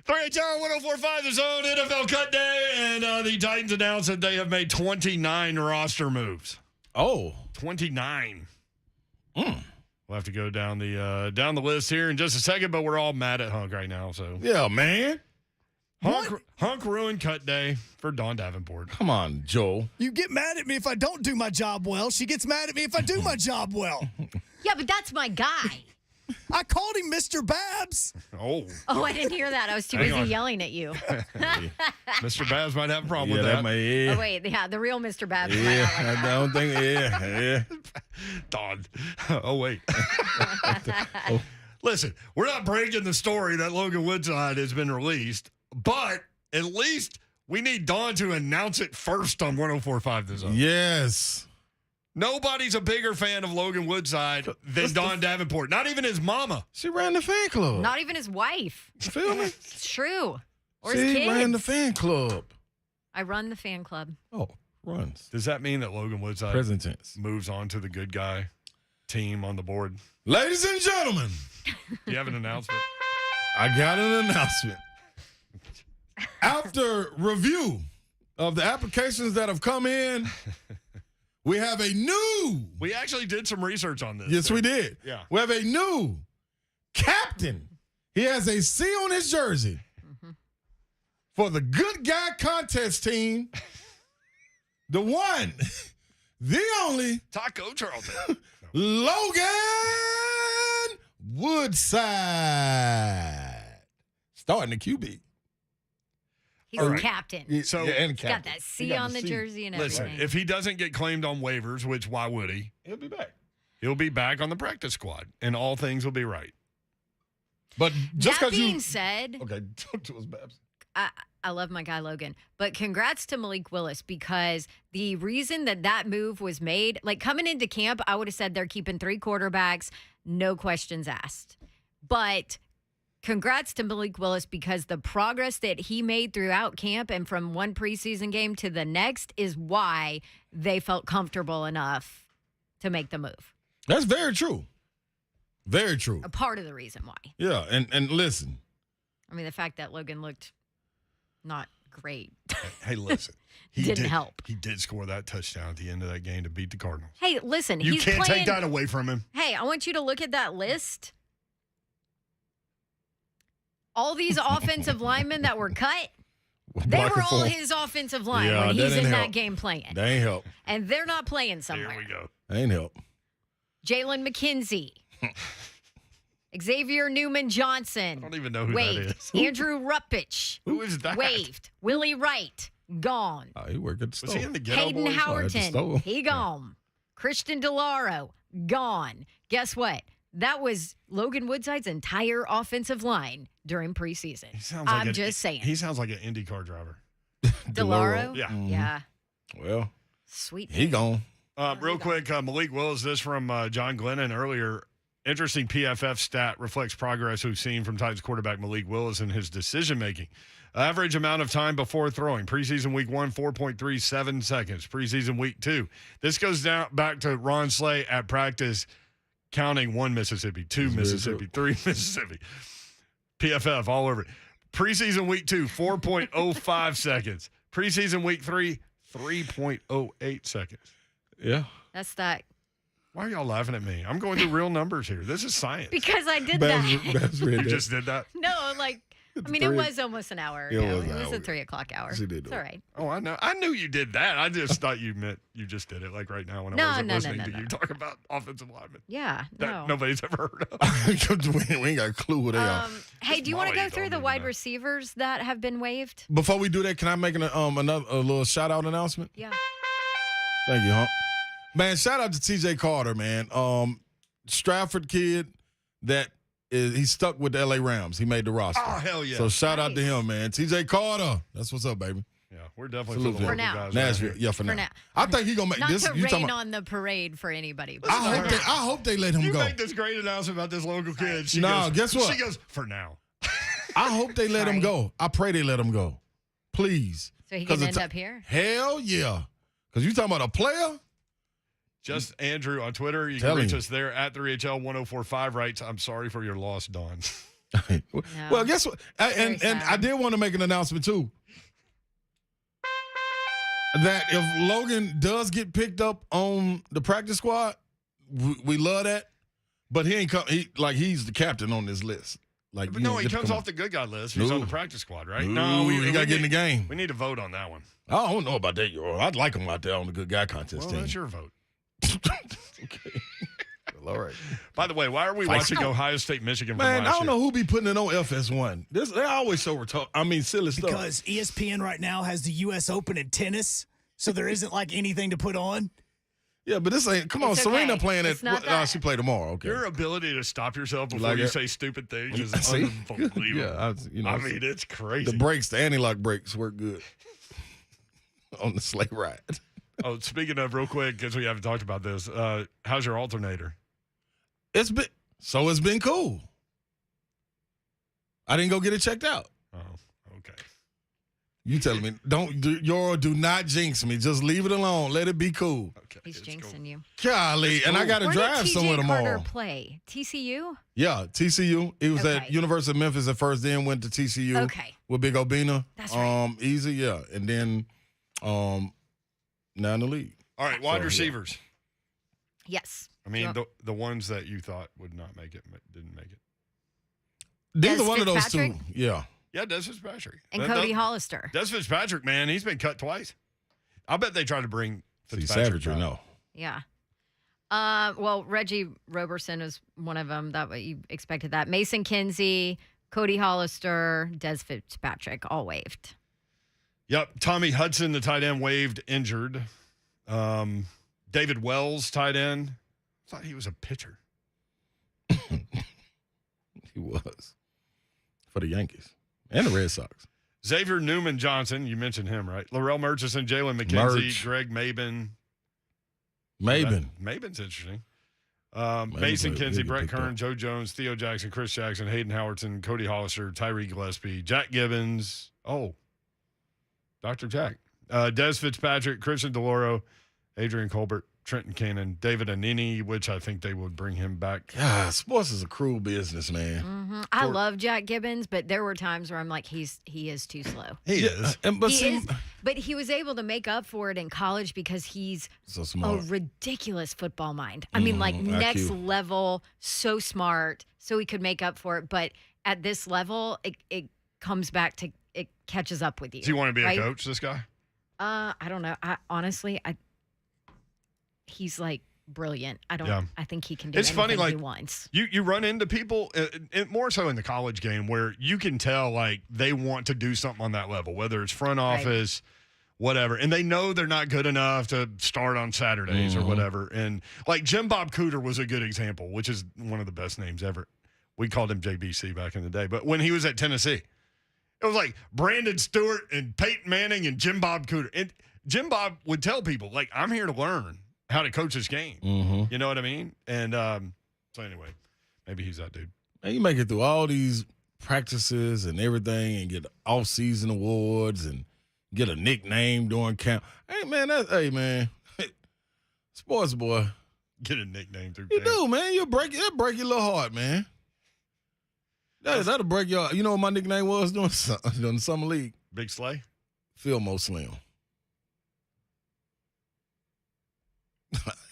Speaker 2: Three Tower 104.5 The Zone, NFL Cut Day, and the Titans announced that they have made 29 roster moves.
Speaker 4: Oh.
Speaker 2: 29. We'll have to go down the list here in just a second, but we're all mad at Hunk right now. So
Speaker 4: Yeah, man.
Speaker 2: Hunk ruined Cut Day for Dawn Davenport.
Speaker 4: Come on, Joe.
Speaker 1: You get mad at me if I don't do my job well. She gets mad at me if I do my job well.
Speaker 3: Yeah, but that's my guy.
Speaker 1: I called him Mr. Babs.
Speaker 2: Oh,
Speaker 3: I didn't hear that. I was too
Speaker 2: Hang
Speaker 3: busy
Speaker 2: on.
Speaker 3: yelling at you.
Speaker 2: Mr. Babs might have a problem with
Speaker 4: that
Speaker 2: that.
Speaker 4: may, yeah.
Speaker 3: Oh, wait. Yeah, the real Mr. Babs. might
Speaker 4: Yeah,
Speaker 3: not like
Speaker 4: I
Speaker 3: that.
Speaker 4: don't think, yeah.
Speaker 2: Dawn. Oh, wait. Listen, we're not breaking the story that Logan Woodside has been released, but at least we need Dawn to announce it first on 104.5 The Zone.
Speaker 4: Yes.
Speaker 2: Nobody's a bigger fan of Logan Woodside than Dawn Davenport. Not even his mama.
Speaker 4: She ran the fan club.
Speaker 3: Not even his wife.
Speaker 4: You feel me?
Speaker 3: It's true. Or
Speaker 4: She
Speaker 3: his kids.
Speaker 4: ran the fan club.
Speaker 3: I run the fan club.
Speaker 4: Oh, runs.
Speaker 2: Does that mean that Logan Woodside
Speaker 4: Present tense.
Speaker 2: moves on to the good guy team on the board?
Speaker 4: Ladies and gentlemen,
Speaker 2: Do you have an announcement?
Speaker 4: I got an announcement. After review of the applications that have come in, we have a new.
Speaker 2: We actually did some research on this.
Speaker 4: Yes, we did.
Speaker 2: Yeah.
Speaker 4: We have a new captain. He has a C on his jersey for the Good Guy Contest team. The one, the only,
Speaker 2: Taco Charlton.
Speaker 4: Logan Woodside. Starting the QB.
Speaker 3: He's
Speaker 2: All
Speaker 3: a
Speaker 2: right.
Speaker 3: captain.
Speaker 2: So
Speaker 4: and
Speaker 3: He's got that C on the jersey and
Speaker 2: listen,
Speaker 3: everything.
Speaker 2: if he doesn't get claimed on waivers, which why would he?
Speaker 4: He'll be back.
Speaker 2: He'll be back on the practice squad, and all things will be right.
Speaker 4: But just
Speaker 3: that
Speaker 4: because
Speaker 3: being
Speaker 4: you.
Speaker 3: said,
Speaker 4: Okay, talk to us, Babs.
Speaker 3: I love my guy Logan, but congrats to Malik Willis because the reason that move was made, like coming into camp, I would have said they're keeping 3 quarterbacks, no questions asked. But congrats to Malik Willis because the progress that he made throughout camp and from one preseason game to the next is why they felt comfortable enough to make the move.
Speaker 4: That's very true. Very true.
Speaker 3: A part of the reason why.
Speaker 4: Yeah, and listen.
Speaker 3: I mean, the fact that Logan looked not great.
Speaker 2: Hey, listen. He
Speaker 3: Didn't help.
Speaker 2: He did score that touchdown at the end of that game to beat the Cardinals.
Speaker 3: Hey, listen,
Speaker 2: You
Speaker 3: he's
Speaker 2: can't
Speaker 3: playing,
Speaker 2: take that away from him.
Speaker 3: Hey, I want you to look at that list. All these offensive linemen that were cut, they were all his offensive line
Speaker 4: Yeah,
Speaker 3: when
Speaker 4: that
Speaker 3: he's in
Speaker 4: didn't
Speaker 3: that
Speaker 4: help.
Speaker 3: game playing.
Speaker 4: That ain't help.
Speaker 3: And they're not playing somewhere.
Speaker 2: Here we go.
Speaker 4: Ain't help.
Speaker 3: Jalen McKenzie, Xavier Newman Johnson.
Speaker 2: I don't even know who
Speaker 3: waived.
Speaker 2: that is.
Speaker 3: Andrew Ruppich,
Speaker 2: Who is that?
Speaker 3: waived. Willie Wright, gone.
Speaker 4: Oh, he worked at the
Speaker 2: Was he
Speaker 4: store.
Speaker 2: in the ghetto
Speaker 3: Hayden
Speaker 2: boys?
Speaker 4: at the store.
Speaker 3: Howerton, he gone. Christian DeLauro, gone. Guess what? That was Logan Woodside's entire offensive line during preseason.
Speaker 2: He sounds like
Speaker 3: I'm just saying.
Speaker 2: He sounds like an IndyCar driver.
Speaker 3: DeLauro?
Speaker 2: Yeah.
Speaker 3: Yeah.
Speaker 4: Well,
Speaker 3: Sweet.
Speaker 4: he gone.
Speaker 2: Real quick, Malik Willis, this from John Glennon earlier. Interesting PFF stat reflects progress we've seen from Titans quarterback Malik Willis in his decision-making. Average amount of time before throwing. Preseason week 1, 4.37 seconds. Preseason week 2. This goes down back to Ron Slay at practice, counting 1 Mississippi, 2 Mississippi, 3 Mississippi. PFF all over it. Preseason week 2, 4.05 seconds. Preseason week 3, 3.08 seconds.
Speaker 4: Yeah.
Speaker 3: That's that.
Speaker 2: Why are y'all laughing at me? I'm going through real numbers here. This is science.
Speaker 3: Because I did that.
Speaker 2: You just did that?
Speaker 3: No, like, I mean, it was almost an hour ago.
Speaker 4: Yeah,
Speaker 3: It was a 3 o'clock hour.
Speaker 4: She did
Speaker 3: It's
Speaker 4: do
Speaker 3: all
Speaker 4: it.
Speaker 3: right.
Speaker 2: Oh, I know. I knew you did that. I just thought you meant you just did it like right now when I wasn't listening to you talk about offensive linemen.
Speaker 3: Yeah,
Speaker 2: That nobody's ever heard of.
Speaker 4: We ain't got a clue who they are.
Speaker 3: Hey, do you want to go
Speaker 2: Molly
Speaker 3: through
Speaker 2: don't
Speaker 3: the
Speaker 2: even
Speaker 3: wide
Speaker 2: know.
Speaker 3: receivers that have been waived?
Speaker 4: Before we do that, can I make a little shout out announcement?
Speaker 3: Yeah.
Speaker 4: Thank you, Hump. Man, shout out to TJ Carter, man. Stratford kid he's stuck with the LA Rams. He made the roster.
Speaker 2: Oh, hell yeah.
Speaker 4: So shout out to
Speaker 3: Nice.
Speaker 4: him, man. TJ Carter. That's what's up, baby.
Speaker 2: Yeah, we're definitely
Speaker 4: Salute
Speaker 2: for the
Speaker 4: to
Speaker 2: local
Speaker 3: him.
Speaker 2: guys.
Speaker 4: Nashville.
Speaker 2: around
Speaker 4: Yeah, for now.
Speaker 3: now.
Speaker 4: I think he gonna make
Speaker 3: Not
Speaker 4: this.
Speaker 3: to
Speaker 4: You talking
Speaker 3: rain
Speaker 4: about,
Speaker 3: on the parade for anybody. But
Speaker 4: I hope they let him
Speaker 2: You
Speaker 4: go.
Speaker 2: make this great announcement about this local kid. She
Speaker 4: No,
Speaker 2: goes,
Speaker 4: guess what?
Speaker 2: She goes, for now.
Speaker 4: I hope they let him go. I pray they let him go. Please.
Speaker 3: So he
Speaker 4: 'Cause
Speaker 3: can
Speaker 4: the
Speaker 3: end up here?
Speaker 4: Hell yeah. Because you talking about a player?
Speaker 2: Just Andrew on Twitter. You can
Speaker 4: Telling
Speaker 2: reach
Speaker 4: you.
Speaker 2: us there at 3HL1045 writes, I'm sorry for your loss, Dawn.
Speaker 4: Well, guess what? And
Speaker 3: sad.
Speaker 4: I did want to make an announcement too. That if Logan does get picked up on the practice squad, we love that. But he ain't come. He's the captain on this list. Like,
Speaker 2: But
Speaker 4: you
Speaker 2: no,
Speaker 4: don't
Speaker 2: he
Speaker 4: get to
Speaker 2: comes
Speaker 4: come
Speaker 2: off the good guy list. He's on the practice squad, right?
Speaker 4: No, we got to get in the game.
Speaker 2: We need to vote on that one.
Speaker 4: I don't know about that, yo. I'd like him out there on the good guy contest
Speaker 2: Well,
Speaker 4: team.
Speaker 2: that's your vote.
Speaker 4: Okay. Well, all right.
Speaker 2: By the way, why are we watching Ohio State, Michigan from
Speaker 4: Man, I
Speaker 2: last
Speaker 4: don't
Speaker 2: year?
Speaker 4: know who be putting it on FS1. They always so silly stuff.
Speaker 1: Because ESPN right now has the U.S. Open in tennis, so there isn't like anything to put on.
Speaker 4: Yeah, but this ain't. Come on,
Speaker 3: It's
Speaker 4: Serena
Speaker 3: okay.
Speaker 4: playing
Speaker 3: It's
Speaker 4: at.
Speaker 3: not that.
Speaker 4: She play tomorrow. Okay.
Speaker 2: Your ability to stop yourself before
Speaker 4: like
Speaker 2: you
Speaker 4: it?
Speaker 2: say stupid things is
Speaker 4: See?
Speaker 2: unbelievable.
Speaker 4: Yeah,
Speaker 2: I mean, it's crazy.
Speaker 4: the brakes, the anti-lock brakes work good on the sleigh ride.
Speaker 2: Oh, speaking of, real quick, because we haven't talked about this, how's your alternator?
Speaker 4: It's been cool. I didn't go get it checked out.
Speaker 2: Oh, okay.
Speaker 4: You telling me do not jinx me. Just leave it alone. Let it be cool.
Speaker 2: Okay.
Speaker 3: He's
Speaker 2: it's
Speaker 3: jinxing
Speaker 2: cool.
Speaker 3: you.
Speaker 4: Golly, and I got to
Speaker 3: Where
Speaker 4: drive
Speaker 3: did
Speaker 4: somewhere
Speaker 3: TJ
Speaker 4: tomorrow.
Speaker 3: Carter play? TCU?
Speaker 4: Yeah, TCU. He was at
Speaker 3: Okay.
Speaker 4: University of Memphis at first, then went to TCU.
Speaker 3: Okay.
Speaker 4: With Big Obina.
Speaker 3: That's right.
Speaker 4: Easy, yeah. And then now in the league.
Speaker 2: All right, wide
Speaker 4: So,
Speaker 2: receivers.
Speaker 3: Yes.
Speaker 2: I mean, the ones that you thought would not make it didn't make it.
Speaker 4: Neither
Speaker 3: Des
Speaker 4: one of those two.
Speaker 3: Fitzpatrick?
Speaker 4: Yeah.
Speaker 2: Yeah, Des Fitzpatrick.
Speaker 3: And Cody Hollister.
Speaker 2: Des Fitzpatrick, man, he's been cut twice. I bet they tried to bring
Speaker 4: See,
Speaker 2: Fitzpatrick
Speaker 4: savagery,
Speaker 2: back.
Speaker 4: no.
Speaker 3: Yeah. Well, Reggie Roberson is one of them. That way you expected that. Mason Kinsey, Cody Hollister, Des Fitzpatrick, all waived.
Speaker 2: Yep. Tommy Hudson, the tight end, waived injured. David Wells, tight end. I thought he was a pitcher.
Speaker 4: He was. For the Yankees. And the Red Sox.
Speaker 2: Xavier Newman Johnson, you mentioned him, right? Laurel Murchison, Jalen McKenzie,
Speaker 4: Merch.
Speaker 2: Greg Maben.
Speaker 4: Maben.
Speaker 2: Maben's interesting.
Speaker 4: Maben
Speaker 2: Mason
Speaker 4: played-
Speaker 2: Kinsey,
Speaker 4: he
Speaker 2: Brett
Speaker 4: picked
Speaker 2: Kern,
Speaker 4: up.
Speaker 2: Joe Jones, Theo Jackson, Chris Jackson, Hayden Howardson, Cody Hollister, Tyree Gillespie, Jack Gibbons. Oh, Dr. Jack. Des Fitzpatrick, Christian DeLauro, Adrian Colbert, Trenton Cannon, David Anini, which I think they would bring him back.
Speaker 4: God, sports is a cruel business, man.
Speaker 3: I love Jack Gibbons, but there were times where I'm like, he is too slow.
Speaker 2: He is.
Speaker 4: But
Speaker 3: He
Speaker 4: see,
Speaker 3: is, but he was able to make up for it in college because he's
Speaker 4: so
Speaker 3: a
Speaker 4: smart.
Speaker 3: ridiculous football mind. I mean, like
Speaker 4: IQ.
Speaker 3: next level, so smart, so he could make up for it. But at this level, it comes back to, it catches up with you.
Speaker 2: Does he want to be
Speaker 3: right?
Speaker 2: a coach, this guy?
Speaker 3: I don't know. He's like brilliant.
Speaker 2: Yeah.
Speaker 3: I think he can do
Speaker 2: It's
Speaker 3: anything
Speaker 2: funny, like,
Speaker 3: he wants.
Speaker 2: You run into people, more so in the college game, where you can tell, like, they want to do something on that level, whether it's front office, whatever. And they know they're not good enough to start on Saturdays or whatever. And, like, Jim Bob Cooter was a good example, which is one of the best names ever. We called him JBC back in the day. But when he was at Tennessee, it was like Brandon Stewart and Peyton Manning and Jim Bob Cooter. And Jim Bob would tell people, like, I'm here to learn how to coach this game.
Speaker 4: Mm-hmm.
Speaker 2: You know what I mean? And so anyway, maybe he's that dude.
Speaker 4: Man, you make it through all these practices and everything and get off-season awards and get a nickname during camp. Hey, man, sports boy.
Speaker 2: Get a nickname through
Speaker 4: You
Speaker 2: camp.
Speaker 4: do, man. It'll break your little heart, man. That'll break your. You know what my nickname was during the summer league?
Speaker 2: Big Slay?
Speaker 4: Fillmore Slim.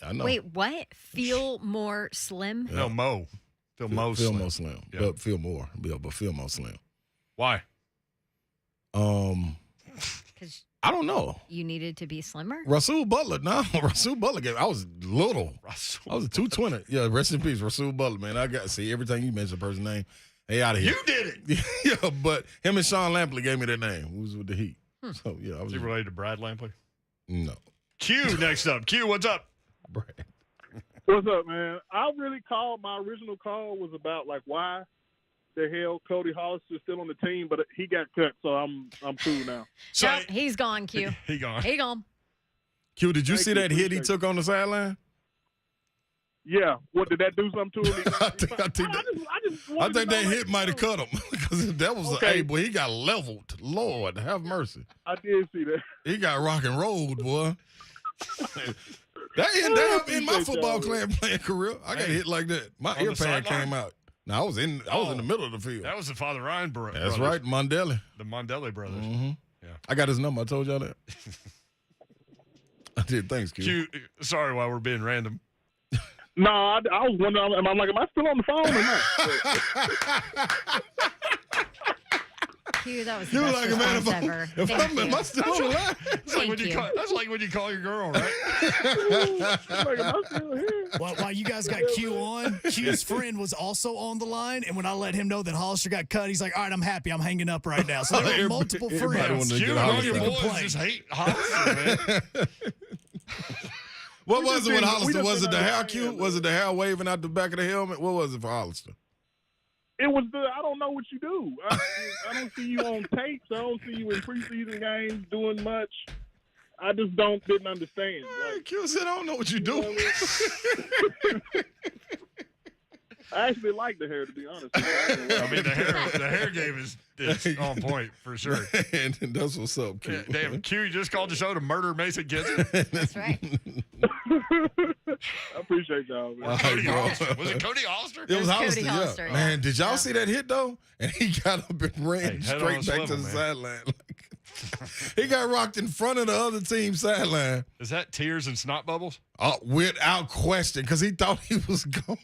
Speaker 4: I know.
Speaker 3: Wait, what? Feel more slim?
Speaker 2: No, Mo. Feel more
Speaker 4: Feel
Speaker 2: slim.
Speaker 4: more slim.
Speaker 2: Yeah.
Speaker 4: But feel more. But feel more slim.
Speaker 2: Why?
Speaker 3: Because
Speaker 4: I don't know.
Speaker 3: you needed to be slimmer?
Speaker 4: Rasul Butler. No, Rasul Butler. I was little.
Speaker 2: Russell.
Speaker 4: I was a 220. Yeah, rest in peace, Rasul Butler, man. I got see every time you mention a person's name, they out of here.
Speaker 2: You did it.
Speaker 4: Yeah, but him and Sean Lampley gave me their name. Who was with the Heat. So yeah, I was
Speaker 2: Is he related to Brad Lampley?
Speaker 4: no.
Speaker 2: Q next up. Q, what's up?
Speaker 4: Brad.
Speaker 8: What's up, man? I really called. My original call was about like why the hell Cody Hollister's still on the team, but he got cut, so I'm cool now.
Speaker 2: So
Speaker 3: No, he's gone, Q.
Speaker 2: he gone.
Speaker 3: He gone.
Speaker 4: Q, did you
Speaker 8: Thank
Speaker 4: see
Speaker 8: you,
Speaker 4: that hit he
Speaker 8: appreciate
Speaker 4: took on the sideline?
Speaker 8: Yeah, what did that do something to him?
Speaker 4: I think that hit might have cut him because that was
Speaker 8: Okay.
Speaker 4: hey boy, he got leveled. Lord have mercy.
Speaker 8: I did see that.
Speaker 4: He got rock and rolled, boy. that in my
Speaker 8: appreciate
Speaker 4: football
Speaker 8: y'all,
Speaker 4: playing career. I got hit like that. My
Speaker 2: On
Speaker 4: ear
Speaker 2: the
Speaker 4: pad
Speaker 2: sideline?
Speaker 4: came out. No, I was in the middle of the field.
Speaker 2: That was the Father Ryan brothers.
Speaker 4: That's right, Mondelli.
Speaker 2: The Mondelli brothers.
Speaker 4: Mm-hmm.
Speaker 2: Yeah.
Speaker 4: I got his number. I told y'all that. I did. Thanks, Q.
Speaker 2: Q, sorry while we're being random.
Speaker 8: No, I was wondering. Am I still on the phone or not?
Speaker 3: Q, that was
Speaker 4: You
Speaker 3: the
Speaker 4: were
Speaker 3: best
Speaker 4: like, man,
Speaker 3: response ever.
Speaker 4: if
Speaker 3: Thank
Speaker 4: am I
Speaker 3: you.
Speaker 4: still on the line?
Speaker 3: Thank you.
Speaker 2: That's like when you call your girl, right?
Speaker 8: I'm like, am I still here?
Speaker 1: While you guys got Q on, Q's friend was also on the line, and when I let him know that Hollister got cut, he's like, all right, I'm happy. I'm hanging up right now. So there were multiple
Speaker 4: Everybody
Speaker 1: friends.
Speaker 4: wanted to
Speaker 2: Q
Speaker 4: get
Speaker 2: and all
Speaker 4: Hollister.
Speaker 2: your boys
Speaker 1: Complain.
Speaker 2: just hate Hollister, man.
Speaker 4: What
Speaker 8: We
Speaker 4: was
Speaker 8: just
Speaker 4: it with
Speaker 8: been-
Speaker 4: Hollister?
Speaker 8: we
Speaker 4: Was
Speaker 8: just
Speaker 4: it the
Speaker 8: been
Speaker 4: hair,
Speaker 8: understand,
Speaker 4: Q? Was it the hair waving out the back of the helmet? What was it for Hollister?
Speaker 8: It was I don't know what you do. I don't see you on tapes. I don't see you in preseason games doing much. I just didn't understand. Like,
Speaker 4: Q said, I don't know what you do.
Speaker 8: you know what I mean? I actually like the hair, to be honest.
Speaker 2: I mean, the hair game is on point for sure.
Speaker 4: And that's what's up, Q.
Speaker 2: Yeah, damn, Q, you just called the show to murder Mason Gibson.
Speaker 3: That's right.
Speaker 8: I appreciate y'all, man.
Speaker 4: All right,
Speaker 2: Cody
Speaker 4: bro.
Speaker 2: Hollister. Was it Cody Hollister?
Speaker 4: It was
Speaker 3: Cody
Speaker 4: Hollister, yeah.
Speaker 3: Hollister, yeah.
Speaker 4: Man, did y'all
Speaker 3: Yeah.
Speaker 4: see that hit, though? And he got up and ran
Speaker 2: Hey, head on
Speaker 4: straight back to
Speaker 2: swivel,
Speaker 4: the
Speaker 2: man.
Speaker 4: sideline. He got rocked in front of the other team's sideline.
Speaker 2: Is that tears and snot bubbles?
Speaker 4: Without question, because he thought he was gone.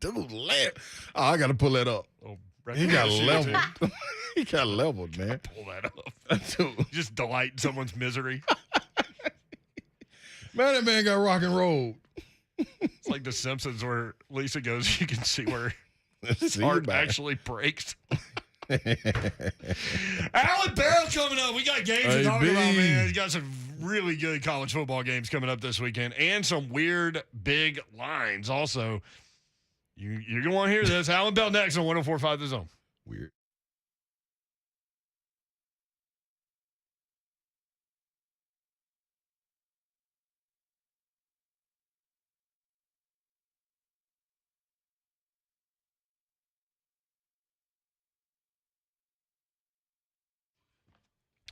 Speaker 4: Dude, oh, I got to pull that up.
Speaker 2: Oh,
Speaker 4: He got
Speaker 2: shoot,
Speaker 4: leveled.
Speaker 2: too.
Speaker 4: He got leveled, man.
Speaker 2: Pull that up.
Speaker 4: Dude.
Speaker 2: Just delight in someone's misery.
Speaker 4: Man, that man got rock and rolled.
Speaker 2: It's like The Simpsons where Lisa goes, you can see where his
Speaker 4: See you
Speaker 2: heart
Speaker 4: back.
Speaker 2: actually breaks. Allan Barrow coming up. We got games to talk
Speaker 4: AB.
Speaker 2: about, man. He's got some really good college football games coming up this weekend and some weird big lines. Also, you're going to want to hear this. Allan Bell next on 104.5 The Zone.
Speaker 4: Weird.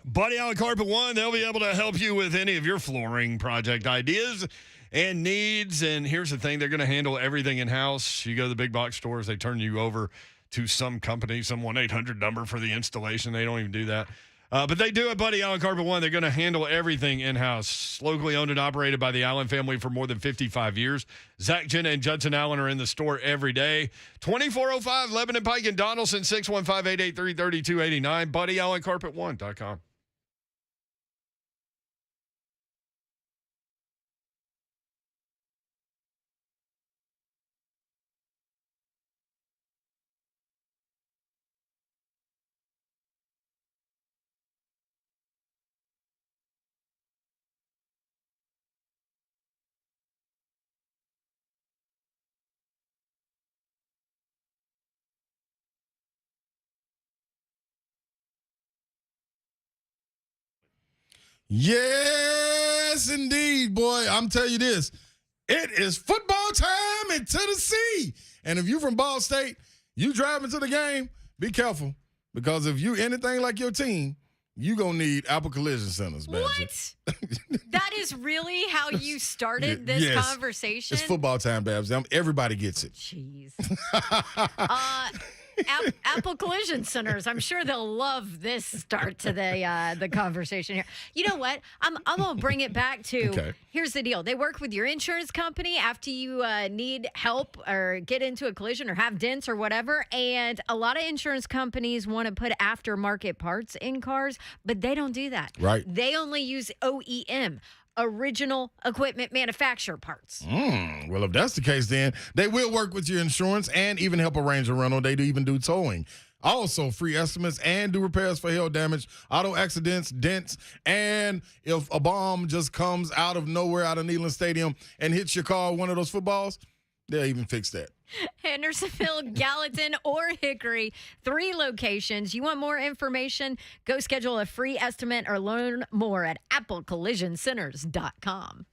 Speaker 2: Buddy Allen Carpet One, they'll be able to help you with any of your flooring project ideas and needs. And here's the thing, they're going to handle everything in-house. You go to the big box stores, they turn you over to some company, some 1-800 number for the installation. They don't even do that. But they do it, Buddy Allen Carpet One. They're going to handle everything in-house. Locally owned and operated by the Allen family for more than 55 years. Zach, Gina, and Judson Allen are in the store every day. 2405 Lebanon Pike and Donaldson, 615-883-3289. BuddyAllenCarpet1.com.
Speaker 4: Yes, indeed, boy. I'm telling you this. It is football time in Tennessee. And if you from Ball State, you driving to the game, be careful. Because if you anything like your team, you going to need Apple Collision Centers, baby.
Speaker 3: What? That is really how you started this
Speaker 4: Yes.
Speaker 3: conversation?
Speaker 4: It's football time, Babs. Everybody gets it.
Speaker 3: Jeez. Apple Collision Centers. I'm sure they'll love this start to the conversation here. You know what? I'm gonna bring it back to.
Speaker 4: Okay.
Speaker 3: Here's the deal. They work with your insurance company after you need help or get into a collision or have dents or whatever. And a lot of insurance companies want to put aftermarket parts in cars, but they don't do that.
Speaker 4: Right.
Speaker 3: They only use OEM. Original equipment manufacturer parts.
Speaker 4: Well, if that's the case, then they will work with your insurance and even help arrange a rental. They do even do towing. Also, free estimates and do repairs for hail damage, auto accidents, dents, and if a bomb just comes out of nowhere out of Neyland Stadium and hits your car with one of those footballs, they'll even fix that.
Speaker 3: Hendersonville, Gallatin, or Hickory, 3 locations. You want more information? Go schedule a free estimate or learn more at applecollisioncenters.com.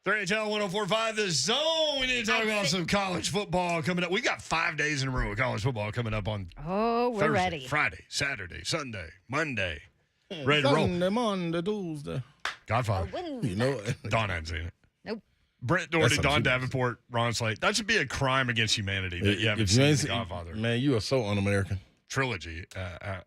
Speaker 2: 3HL 104.5 The Zone. We need to talk about some college football coming up. We got 5 days in a row of college football coming up on
Speaker 3: we're
Speaker 2: Thursday,
Speaker 3: ready.
Speaker 2: Friday, Saturday, Sunday, Monday. Ready to roll.
Speaker 4: Sunday, Monday, Tuesday.
Speaker 2: Godfather.
Speaker 4: You know it.
Speaker 2: Don hadn't seen it.
Speaker 3: Nope.
Speaker 2: Brent Doherty,
Speaker 4: That's
Speaker 2: Don
Speaker 4: something.
Speaker 2: Davenport, Ron Slate. That should be a crime against humanity that you haven't
Speaker 4: If
Speaker 2: seen
Speaker 4: ain't
Speaker 2: The Godfather
Speaker 4: man, you are so un-American.
Speaker 2: trilogy,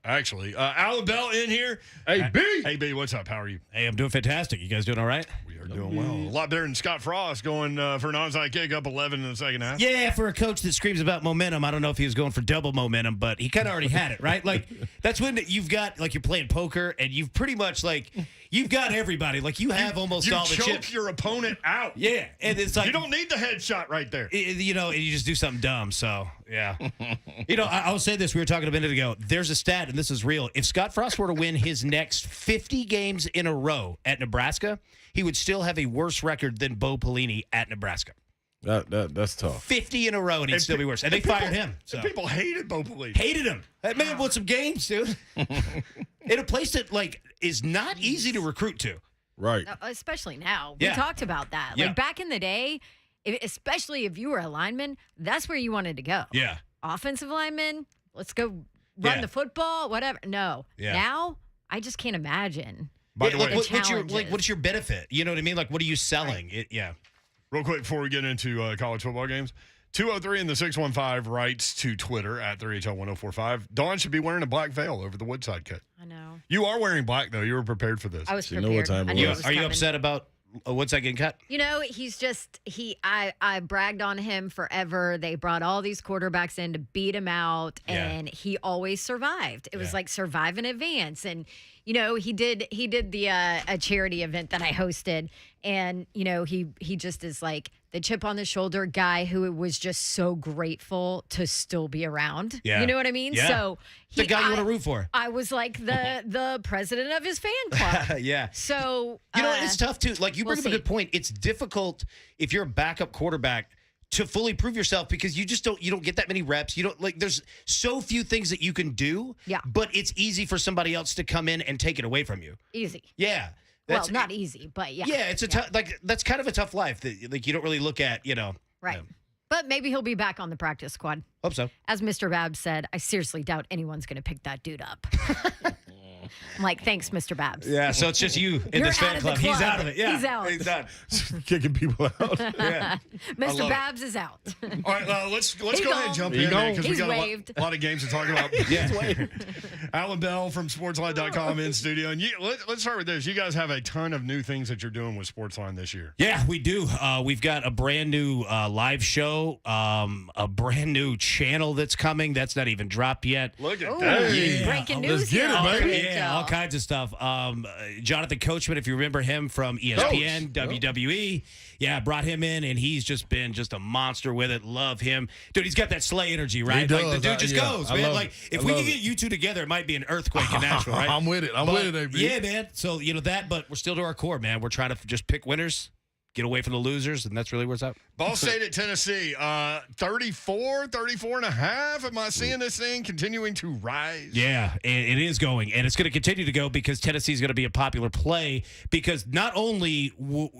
Speaker 2: actually. Allan Bell in here.
Speaker 4: Hey, B.
Speaker 2: Hey, B, what's up? How are you?
Speaker 9: Hey, I'm doing fantastic. You guys doing all right?
Speaker 2: We are doing well. A lot better than Scott Frost going for an onside kick up 11 in the second half.
Speaker 9: Yeah, for a coach that screams about momentum, I don't know if he was going for double momentum, but he kind of already had it, right? Like, that's when you've got, like, you're playing poker, and you've pretty much, like, you've got everybody. Like, you have almost all the
Speaker 2: choke
Speaker 9: chips.
Speaker 2: your opponent out.
Speaker 9: Yeah, and it's like...
Speaker 2: You don't need the headshot right there.
Speaker 9: You know, and you just do something dumb, so, yeah. You know, I will say this. We were talking a minute ago. There's a stat, and this is real. If Scott Frost were to win his next 50 games in a row at Nebraska, he would still have a worse record than Bo Pelini at Nebraska.
Speaker 4: That's tough.
Speaker 9: 50 in a row, and he'd still be worse. And they fired him. So.
Speaker 2: People hated Bo Pelini.
Speaker 9: Hated him. That man won some games, dude. In a place that, like, is not easy to recruit to.
Speaker 4: Right.
Speaker 3: Especially now.
Speaker 9: Yeah.
Speaker 3: We talked about that.
Speaker 9: Yeah.
Speaker 3: Like back in the day, especially if you were a lineman, that's where you wanted to go.
Speaker 9: Yeah.
Speaker 3: Offensive lineman, let's go run
Speaker 9: Yeah.
Speaker 3: the football, whatever. No.
Speaker 9: Yeah.
Speaker 3: Now, I just can't imagine.
Speaker 2: By the way,
Speaker 9: what's your benefit? You know what I mean? Like, what are you selling? Yeah.
Speaker 2: real quick before we get into college football games, 203 in the 615 writes to Twitter at 3HL1045. Dawn should be wearing a black veil over the Woodside cut.
Speaker 3: I know.
Speaker 2: You are wearing black, though. You were prepared for this.
Speaker 3: I was
Speaker 4: You know
Speaker 3: prepared.
Speaker 4: what time
Speaker 3: I
Speaker 4: it
Speaker 3: knew
Speaker 4: was.
Speaker 3: it was
Speaker 9: Are you
Speaker 3: coming.
Speaker 9: upset about Woodside getting cut?
Speaker 3: You know, he's just I bragged on him forever. They brought all these quarterbacks in to beat him out, and he always survived. It was like survive in advance. And you know, he did the a charity event that I hosted, and you know, he just is like the chip on the shoulder guy who was just so grateful to still be around.
Speaker 9: Yeah.
Speaker 3: You know what I mean?
Speaker 9: Yeah.
Speaker 3: So
Speaker 9: The guy you want to root for.
Speaker 3: I was like the president of his fan club.
Speaker 9: Yeah.
Speaker 3: So
Speaker 9: You know, it's tough too. Like you bring
Speaker 3: we'll
Speaker 9: up a
Speaker 3: see.
Speaker 9: good point. It's difficult if you're a backup quarterback to fully prove yourself because you don't get that many reps. You don't like there's so few things that you can do.
Speaker 3: Yeah.
Speaker 9: But it's easy for somebody else to come in and take it away from you.
Speaker 3: Easy.
Speaker 9: Yeah.
Speaker 3: Well, not easy, but yeah.
Speaker 9: Yeah, it's a tough like that's kind of a tough life that like you don't really look at, you know.
Speaker 3: Right. But maybe he'll be back on the practice squad.
Speaker 9: Hope so.
Speaker 3: As Mr. Babs said, I seriously doubt anyone's going to pick that dude up. I'm like, thanks, Mr. Babs.
Speaker 9: Yeah, so it's just you in
Speaker 3: You're
Speaker 9: this fan
Speaker 3: out of the
Speaker 9: club. He's
Speaker 3: club.
Speaker 9: out of it. Yeah.
Speaker 3: He's out.
Speaker 9: He's done.
Speaker 4: Kicking people out.
Speaker 9: Yeah.
Speaker 3: Mr.
Speaker 2: love
Speaker 3: Babs is out.
Speaker 2: All right, let's go ahead and
Speaker 3: gone.
Speaker 2: jump
Speaker 4: He
Speaker 2: in
Speaker 4: gone.
Speaker 2: because we
Speaker 3: He's
Speaker 2: got
Speaker 3: waved.
Speaker 2: a lot of games to talk about.
Speaker 9: Yeah.
Speaker 2: Allan Bell from Sportsline.com in studio. And let's start with this. You guys have a ton of new things that you're doing with Sportsline this year.
Speaker 9: Yeah, we do. We've got a brand new live show, a brand new channel that's coming. That's not even dropped yet.
Speaker 2: Look at
Speaker 3: Ooh,
Speaker 2: that.
Speaker 9: Yeah.
Speaker 3: breaking
Speaker 4: Let's
Speaker 3: news
Speaker 4: get
Speaker 3: here.
Speaker 4: it, baby.
Speaker 9: Yeah, all kinds of stuff. Jonathan Coachman, if you remember him from ESPN, WWE, brought him in, and he's just been just a monster with it. Love him, dude. He's got that Slay energy, right?
Speaker 4: He
Speaker 9: Like the
Speaker 4: does.
Speaker 9: dude just goes,
Speaker 4: I
Speaker 9: man.
Speaker 4: love
Speaker 9: Like
Speaker 4: it.
Speaker 9: if
Speaker 4: I
Speaker 9: we
Speaker 4: love
Speaker 9: could
Speaker 4: it.
Speaker 9: get you two together, it might be an earthquake in Nashville, right?
Speaker 4: I'm with it. I'm with it, AB.
Speaker 9: Yeah, man. So you know that, but we're still to our core, man. We're trying to just pick winners, get away from the losers, and that's really where it's at.
Speaker 2: Ball State at Tennessee, 34 and a half. Am I seeing this thing continuing to rise?
Speaker 9: Yeah, it is going, and it's going to continue to go because Tennessee's going to be a popular play because not only,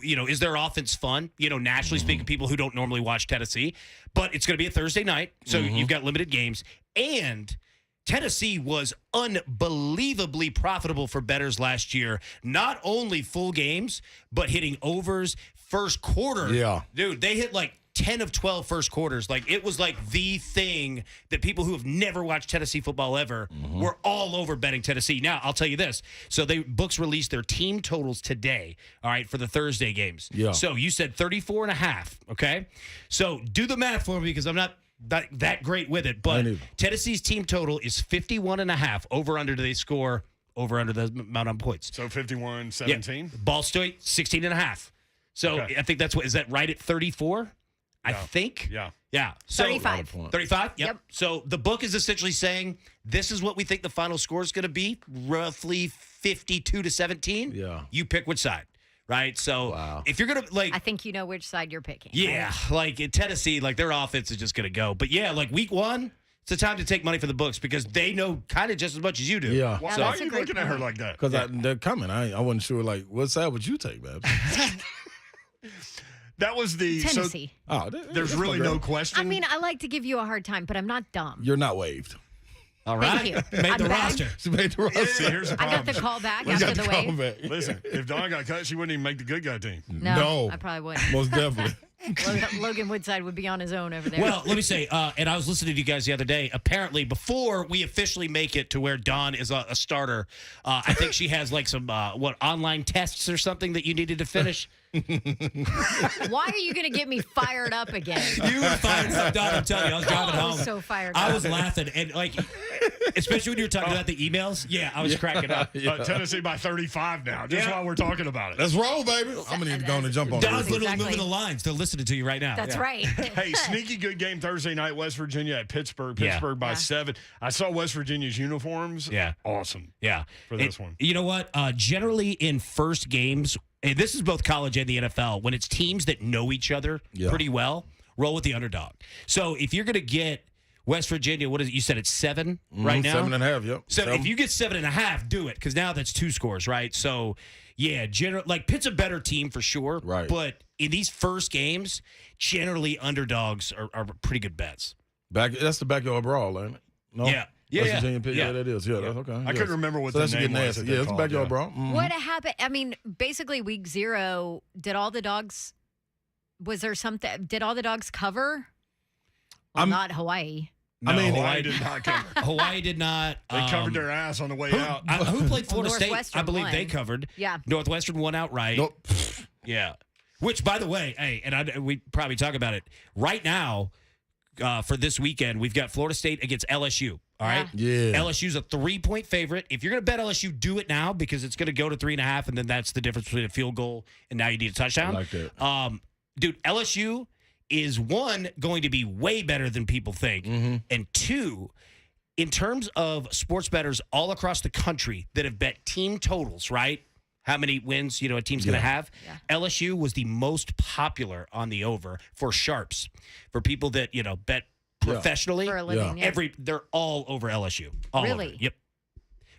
Speaker 9: is their offense fun, nationally speaking, people who don't normally watch Tennessee, but it's going to be a Thursday night, so you've got limited games, and Tennessee was unbelievably profitable for bettors last year. Not only full games, but hitting overs first quarter.
Speaker 4: Yeah.
Speaker 9: Dude, they hit like 10 of 12 first quarters. Like, it was like the thing that people who have never watched Tennessee football ever were all over betting Tennessee. Now, I'll tell you this. So, books released their team totals today, all right, for the Thursday games.
Speaker 4: Yeah.
Speaker 9: So, you said 34 and a half, okay? So, do the math for me because I'm not that great with it. But Tennessee's team total is 51 and a half. Over under, do they score over under the amount on points?
Speaker 2: So 51-17?
Speaker 9: Yeah. Ball State, 16 and a half. So
Speaker 2: Okay.
Speaker 9: I think is that right at 34? I think.
Speaker 2: Yeah.
Speaker 9: Yeah. So
Speaker 3: 35.
Speaker 9: 35?
Speaker 3: Yep.
Speaker 9: So the book is essentially saying this is what we think the final score is going to be, roughly 52-17.
Speaker 4: Yeah.
Speaker 9: You pick which side, right? So if you're going to
Speaker 3: I think you know which side you're picking.
Speaker 9: yeah, like in Tennessee, like their offense is just going to go. But yeah, like week one, it's a time to take money for the books because they know kind of just as much as you do.
Speaker 4: Yeah.
Speaker 2: Why
Speaker 3: that's
Speaker 2: are
Speaker 3: a
Speaker 2: you
Speaker 3: great
Speaker 2: looking at her
Speaker 3: point.
Speaker 2: like that?
Speaker 4: Because they're coming. I wasn't sure, like, what side would you take, Babs?
Speaker 2: That was the
Speaker 3: Tennessee.
Speaker 2: There's really no question.
Speaker 3: I mean, I like to give you a hard time, but I'm not dumb.
Speaker 4: You're not waived.
Speaker 9: All right.
Speaker 3: Thank you.
Speaker 9: Made
Speaker 3: I'm
Speaker 9: the
Speaker 3: back.
Speaker 9: roster.
Speaker 4: She made the roster.
Speaker 2: See, here's the
Speaker 3: I got
Speaker 2: problem.
Speaker 3: the call back
Speaker 4: We
Speaker 3: after
Speaker 4: got
Speaker 3: the
Speaker 4: the
Speaker 3: wave.
Speaker 4: comeback.
Speaker 2: Listen, if Dawn got cut, she wouldn't even make the good guy team.
Speaker 3: No, I probably wouldn't.
Speaker 4: Most definitely.
Speaker 3: Logan Woodside would be on his own over there.
Speaker 9: Well, let me say, and I was listening to you guys the other day. Apparently, before we officially make it to where Dawn is a starter, I think she has like some online tests or something that you needed to finish.
Speaker 3: Why are you going to get me fired up again?
Speaker 9: You were fired up, Dawn. I'm telling you, I was driving
Speaker 3: I
Speaker 9: home.
Speaker 3: was so fired up.
Speaker 9: I was laughing, and like, especially when you were talking about the emails. Yeah, I was cracking up.
Speaker 2: Tennessee by 35 now, just while we're talking about it.
Speaker 4: Let's roll, baby. I'm going to need to go on and jump on
Speaker 9: Dawn's
Speaker 4: it.
Speaker 9: literally moving the lines. They're listening to you right now.
Speaker 3: That's right.
Speaker 2: Hey, sneaky good game Thursday night, West Virginia at Pittsburgh. Pittsburgh by 7. I saw West Virginia's uniforms.
Speaker 9: Yeah.
Speaker 2: Awesome.
Speaker 9: Yeah.
Speaker 2: For this one.
Speaker 9: You know what? Generally in first games, and this is both college and the NFL, when it's teams that know each other pretty well, roll with the underdog. So if you're going to get West Virginia, what is it? You said it's 7 right now?
Speaker 4: 7.5, yep.
Speaker 9: So if you get 7.5, do it, because now that's 2 scores, right? So, yeah, like Pitt's a better team for sure.
Speaker 4: Right.
Speaker 9: But in these first games, generally underdogs are pretty good bets.
Speaker 4: That's the backyard brawl, ain't it? No?
Speaker 9: Yeah.
Speaker 4: West Virginia Pitt, yeah, that is. Yeah,
Speaker 2: Yeah.
Speaker 4: that's okay.
Speaker 2: I couldn't remember what
Speaker 4: so
Speaker 2: the
Speaker 4: that's
Speaker 2: name was.
Speaker 4: nasty. Yeah, it's a backyard brawl. Mm-hmm.
Speaker 3: What happened? I mean, basically, week 0, did all the dogs cover? Well, not Hawaii.
Speaker 2: No,
Speaker 4: I mean,
Speaker 2: Hawaii did not cover.
Speaker 9: Hawaii did not.
Speaker 2: They covered their ass on the way out.
Speaker 9: Who played Florida State?
Speaker 3: Northwestern
Speaker 9: I believe
Speaker 3: won.
Speaker 9: they covered.
Speaker 3: Yeah.
Speaker 9: Northwestern won outright.
Speaker 4: Nope.
Speaker 9: Yeah. Which, by the way, hey, and we probably talk about it right now. For this weekend, we've got Florida State against LSU. All right.
Speaker 4: Yeah.
Speaker 9: LSU's a 3-point favorite. If you're going to bet LSU, do it now because it's going to go to 3.5, and then that's the difference between a field goal and now you need a touchdown.
Speaker 4: I like that.
Speaker 9: Dude, LSU is, 1, going to be way better than people think, and 2, in terms of sports bettors all across the country that have bet team totals, right? How many wins, a team's going to have. Yeah. LSU was the most popular on the over for sharps, for people that, bet professionally.
Speaker 3: For a living, yeah.
Speaker 9: They're all over LSU. All
Speaker 3: Really?
Speaker 9: over. Yep.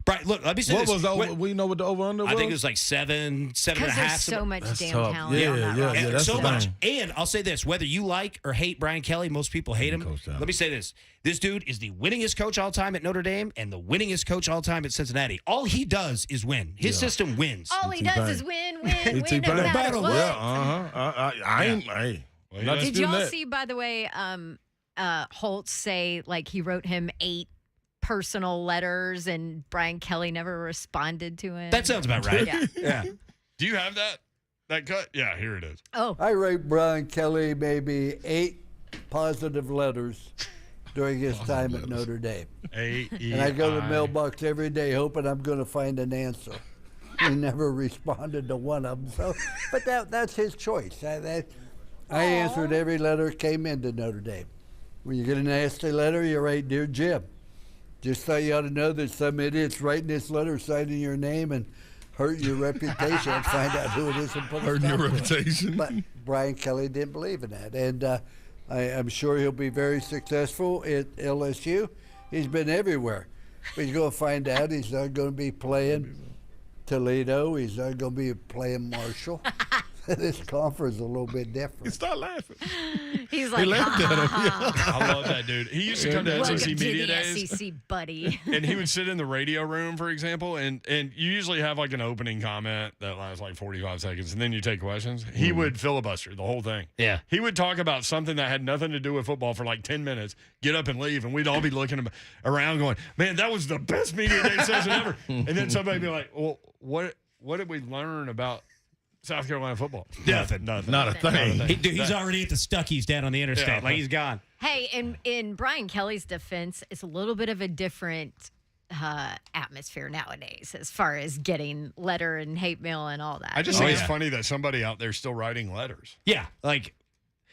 Speaker 9: Brian, look, let me say
Speaker 4: What
Speaker 9: this.
Speaker 4: was the over? We know what the over-under was?
Speaker 9: I think it was like 7, 7.5.
Speaker 3: Because there's so much
Speaker 4: That's
Speaker 3: damn
Speaker 4: tough.
Speaker 3: talent
Speaker 4: Yeah,
Speaker 3: on that
Speaker 4: yeah,
Speaker 3: roster.
Speaker 4: yeah.
Speaker 9: And
Speaker 4: that's
Speaker 9: so
Speaker 4: the
Speaker 9: much.
Speaker 4: thing.
Speaker 9: And I'll say this, whether you like or hate Brian Kelly, most people hate him.
Speaker 4: Coach down.
Speaker 9: Let me say this. This dude is the winningest coach all time at Notre Dame and the winningest coach all time at Cincinnati. All he does is win. His system wins.
Speaker 3: All he does is win, no
Speaker 4: T-Pain.
Speaker 3: matter what.
Speaker 4: Yeah, I ain't. Hey, not
Speaker 3: Did
Speaker 4: disputing
Speaker 3: y'all
Speaker 4: that.
Speaker 3: see, by the way, Holtz say, like, he wrote him 8 personal letters and Brian Kelly never responded to him?
Speaker 9: That sounds about right.
Speaker 3: Yeah.
Speaker 9: Yeah.
Speaker 2: Do you have that cut? Yeah, here it is.
Speaker 3: Oh,
Speaker 10: I write Brian Kelly maybe 8 positive letters during his time at Notre Dame. And I go to the mailbox every day hoping I'm going to find an answer. He never responded to one of them. So, but that's his choice. I answered every letter that came into Notre Dame. When you get a nasty letter, you write, "Dear Jim, just thought you ought to know that some idiot's writing this letter, signing your name, and hurt your reputation. And find out who it is and put a
Speaker 4: Hurting your
Speaker 10: stop to it."
Speaker 4: reputation.
Speaker 10: But Brian Kelly didn't believe in that. And I'm sure he'll be very successful at LSU. He's been everywhere. But he's going to find out he's not going to be playing Toledo. He's not going to be playing Marshall. This conference is a little bit different.
Speaker 4: Start laughing.
Speaker 3: he's like,
Speaker 4: laughed at him.
Speaker 2: I love that dude. He used to come to
Speaker 3: welcome
Speaker 2: SEC
Speaker 3: to
Speaker 2: Media
Speaker 3: the
Speaker 2: Days.
Speaker 3: SEC, buddy.
Speaker 2: And he would sit in the radio room, for example, and you usually have like an opening comment that lasts like 45 seconds, and then you take questions. He would filibuster the whole thing.
Speaker 9: Yeah.
Speaker 2: He would talk about something that had nothing to do with football for like 10 minutes, get up and leave, and we'd all be looking around going, man, that was the best media day session ever. And then somebody would be like, well, what did we learn about South Carolina football?
Speaker 9: Nothing.
Speaker 4: Not a thing.
Speaker 9: He's already at the Stuckies down on the interstate.
Speaker 2: Yeah.
Speaker 9: Like, he's gone.
Speaker 3: Hey, in Brian Kelly's defense, it's a little bit of a different atmosphere nowadays as far as getting letter and hate mail and all that.
Speaker 2: I just think it's funny that somebody out there still writing letters.
Speaker 9: Yeah. Like,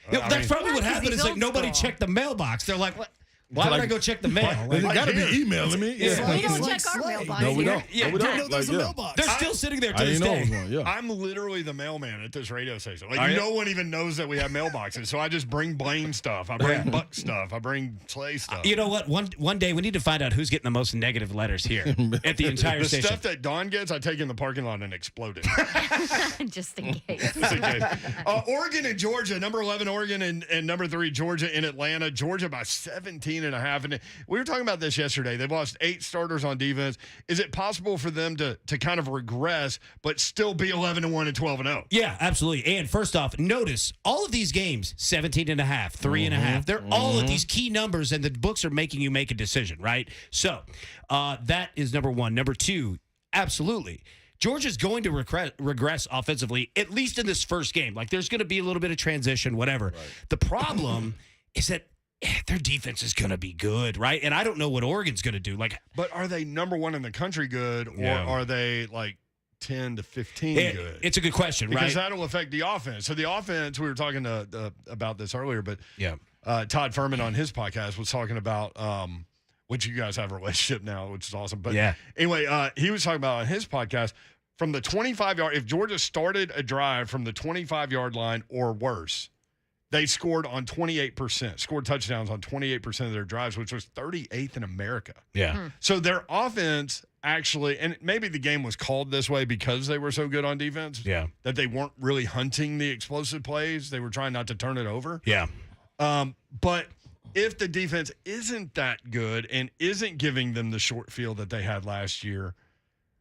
Speaker 2: I
Speaker 9: that's
Speaker 2: mean-
Speaker 9: probably what
Speaker 3: Well, 'cause
Speaker 9: happened
Speaker 3: he's
Speaker 9: is like
Speaker 3: old
Speaker 9: nobody
Speaker 3: school.
Speaker 9: checked the mailbox. They're like, what? Why would I go check the mail?
Speaker 4: They
Speaker 9: Like,
Speaker 4: got to be emailing me.
Speaker 3: We don't
Speaker 1: Like
Speaker 3: check our
Speaker 1: Slay.
Speaker 3: mailbox
Speaker 4: No, we
Speaker 3: here.
Speaker 4: don't.
Speaker 9: Yeah,
Speaker 4: No, we
Speaker 1: Didn't
Speaker 4: don't.
Speaker 1: know there's a
Speaker 4: Like, yeah.
Speaker 1: mailbox.
Speaker 9: they're still sitting there to
Speaker 4: I
Speaker 9: this
Speaker 4: didn't know it
Speaker 9: day.
Speaker 4: was one. Yeah.
Speaker 2: I'm literally the mailman at this radio station. Like,
Speaker 9: Are you?
Speaker 2: no one even knows that we have mailboxes. So I just bring Blaine stuff. I bring Buck stuff. I bring Slay stuff.
Speaker 9: You know what? One day we need to find out who's getting the most negative letters here at the entire
Speaker 2: the
Speaker 9: station.
Speaker 2: stuff that Dawn gets, I take in the parking lot and explode it.
Speaker 3: Just in case.
Speaker 2: Just in case. Oregon and Georgia, number 11 Oregon and number 3 Georgia in Atlanta. Georgia by 17.5. And we were talking about this yesterday. They've lost 8 starters on defense. Is it possible for them to kind of regress but still be 11-1 and 12-0?
Speaker 9: Yeah, absolutely. And first off, notice all of these games, 17.5, 3.5. They're all at these key numbers, and the books are making you make a decision, right? So that is number one. Number two, absolutely. Georgia's going to regress offensively, at least in this first game. Like, there's going to be a little bit of transition, whatever. Right. The problem is that their defense is going to be good, right? And I don't know what Oregon's going to do. Like,
Speaker 2: but are they number 1 in the country good, or are they like 10 to 15 good?
Speaker 9: It's a good question,
Speaker 2: because
Speaker 9: right?
Speaker 2: that'll affect the offense. So the offense, we were talking about this earlier, but
Speaker 9: yeah,
Speaker 2: Todd Furman on his podcast was talking about which you guys have a relationship now, which is awesome. But anyway, he was talking about on his podcast from the 25-yard. If Georgia started a drive from the 25-yard line or worse, they scored on 28%, scored touchdowns on 28% of their drives, which was 38th in America.
Speaker 9: Yeah.
Speaker 2: So their offense actually, and maybe the game was called this way because they were so good on defense, that they weren't really hunting the explosive plays. They were trying not to turn it over.
Speaker 9: Yeah.
Speaker 2: But if the defense isn't that good and isn't giving them the short field that they had last year,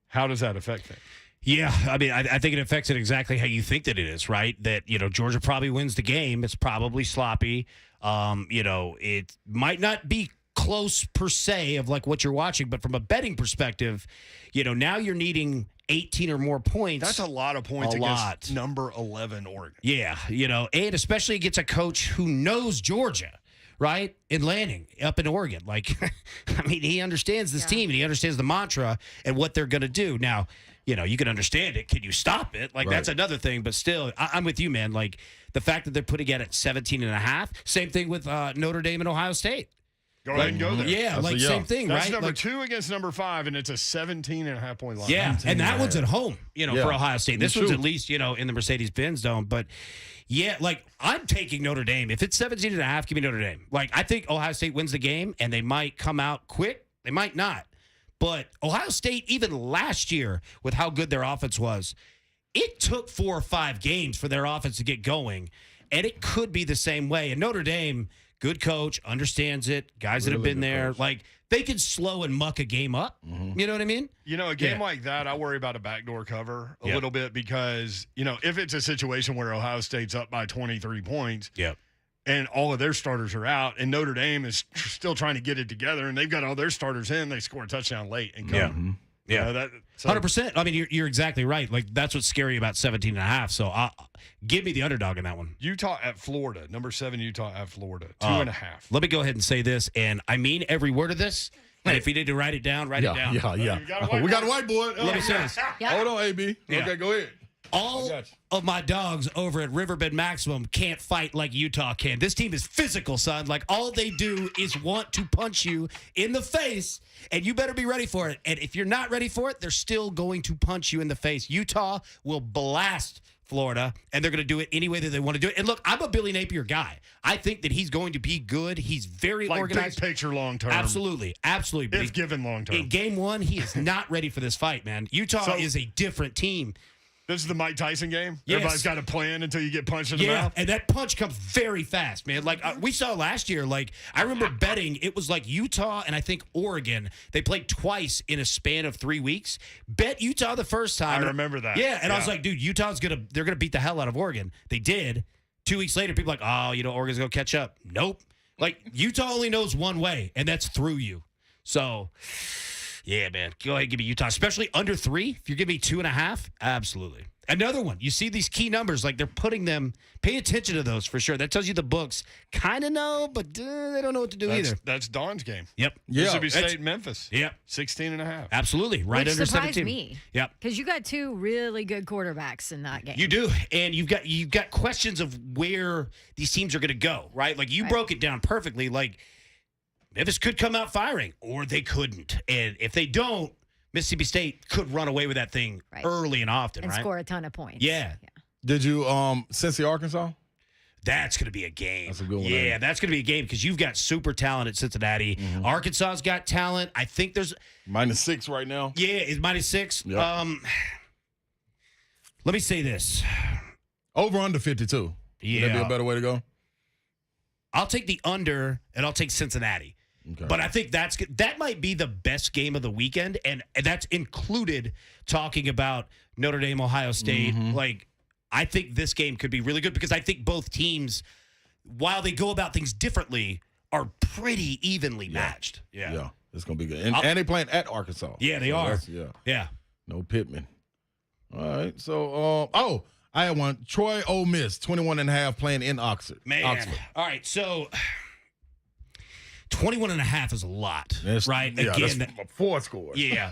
Speaker 2: how does that affect them?
Speaker 9: Yeah, I mean, I think it affects it exactly how you think that it is, right? That, Georgia probably wins the game. It's probably sloppy. It might not be close per se of like what you're watching, but from a betting perspective, now you're needing 18 or more points.
Speaker 2: That's a lot of points against number 11 Oregon.
Speaker 9: Yeah, and especially against a coach who knows Georgia, right? In Lanning, up in Oregon. Like, I mean, he understands this team and he understands the mantra and what they're going to do. Now, you can understand it. Can you stop it? Like, that's another thing. But still, I'm with you, man. Like, the fact that they're putting it at 17.5. Same thing with Notre Dame and Ohio State.
Speaker 2: Go ahead and go there.
Speaker 9: Yeah, same thing,
Speaker 2: That's
Speaker 9: right?
Speaker 2: number 2 against number 5, and it's a 17.5 point line.
Speaker 9: Yeah, and that one's at home, for Ohio State. This one's at least, in the Mercedes-Benz Dome. But, yeah, like, I'm taking Notre Dame. If it's 17.5, give me Notre Dame. Like, I think Ohio State wins the game, and they might come out quick. They might not. But Ohio State, even last year, with how good their offense was, it took 4 or 5 games for their offense to get going, and it could be the same way. And Notre Dame, good coach, understands it, guys that have been there. Coach. Like, they could slow and muck a game up. Mm-hmm. You know what I mean?
Speaker 2: A game like that, I worry about a backdoor cover a little bit because, if it's a situation where Ohio State's up by 23 points – and all of their starters are out, and Notre Dame is still trying to get it together, and they've got all their starters in. They score a touchdown late and come.
Speaker 9: Yeah. 100%. I mean, you're exactly right. Like, that's what's scary about 17.5. So give me the underdog in that one.
Speaker 2: Utah at Florida. Number 7, Utah at Florida. 2.5.
Speaker 9: Let me go ahead and say this, and I mean every word of this. And if you need to write it down, write it down.
Speaker 4: Yeah. We got a whiteboard.
Speaker 9: Let me say this.
Speaker 4: Hold on, AB. Okay, go ahead.
Speaker 9: All of my dogs over at Riverbend Maximum can't fight like Utah can. This team is physical, son. Like, all they do is want to punch you in the face, and you better be ready for it. And if you're not ready for it, they're still going to punch you in the face. Utah will blast Florida, and they're going to do it any way that they want to do it. And look, I'm a Billy Napier guy. I think that he's going to be good. He's very organized.
Speaker 2: Big picture long term.
Speaker 9: Absolutely. But
Speaker 2: if given long term.
Speaker 9: In game 1, he is not ready for this fight, man. Utah is a different team.
Speaker 2: This is the Mike Tyson game?
Speaker 9: Yes.
Speaker 2: Everybody's got a plan until you get punched in the mouth?
Speaker 9: And that punch comes very fast, man. Like, we saw last year, like, I remember betting it was like Utah and I think Oregon. They played twice in a span of 3 weeks. Bet Utah the first time.
Speaker 2: I remember that.
Speaker 9: Yeah, and I was like, dude, they're going to beat the hell out of Oregon. They did. 2 weeks later, people are like, Oregon's going to catch up. Nope. Like, Utah only knows one way, and that's through you. So, yeah, man, go ahead and give me Utah, especially under 3. If you give me 2.5, absolutely. Another one, you see these key numbers, like they're putting them, pay attention to those for sure. That tells you the books kind of know, but they don't know what to do either.
Speaker 2: That's Dawn's game.
Speaker 9: Yep.
Speaker 2: Mississippi State, Memphis.
Speaker 9: Yep.
Speaker 2: 16.5.
Speaker 9: Absolutely. Right
Speaker 3: Which
Speaker 9: under
Speaker 3: surprised
Speaker 9: 17.
Speaker 3: me.
Speaker 9: Yep.
Speaker 3: Because you got 2 really good quarterbacks in that game.
Speaker 9: You do. And you've got questions of where these teams are going to go, right? Like, you broke it down perfectly. Like, Memphis could come out firing, or they couldn't. And if they don't, Mississippi State could run away with that thing early and often,
Speaker 3: and
Speaker 9: right?
Speaker 3: score a ton of points.
Speaker 9: Yeah.
Speaker 4: Did you Cincy, Arkansas?
Speaker 9: That's going to be a game.
Speaker 4: That's a good one.
Speaker 9: Yeah, that's going to be a game because you've got super talent at Cincinnati. Arkansas's got talent. I think there's
Speaker 4: -6 right now.
Speaker 9: Yeah, it's -6.
Speaker 4: Yep.
Speaker 9: Let me say this.
Speaker 4: Over under 52.
Speaker 9: Yeah.
Speaker 4: Would that be a better way to go?
Speaker 9: I'll take the under, and I'll take Cincinnati.
Speaker 4: Okay.
Speaker 9: But I think that might be the best game of the weekend, and that's included talking about Notre Dame, Ohio State. Like, I think this game could be really good because I think both teams, while they go about things differently, are pretty evenly matched.
Speaker 4: Yeah, it's going to be good. And they're playing at Arkansas.
Speaker 9: Yeah, they are.
Speaker 4: Yeah. No Pittman. All right. So, I had one. Troy Ole Miss, 21.5 playing in Oxford.
Speaker 9: Man.
Speaker 4: Oxford.
Speaker 9: All right, so 21.5 is a lot, right?
Speaker 4: Yeah,
Speaker 9: Again,
Speaker 4: that's 4 scores.
Speaker 9: Yeah.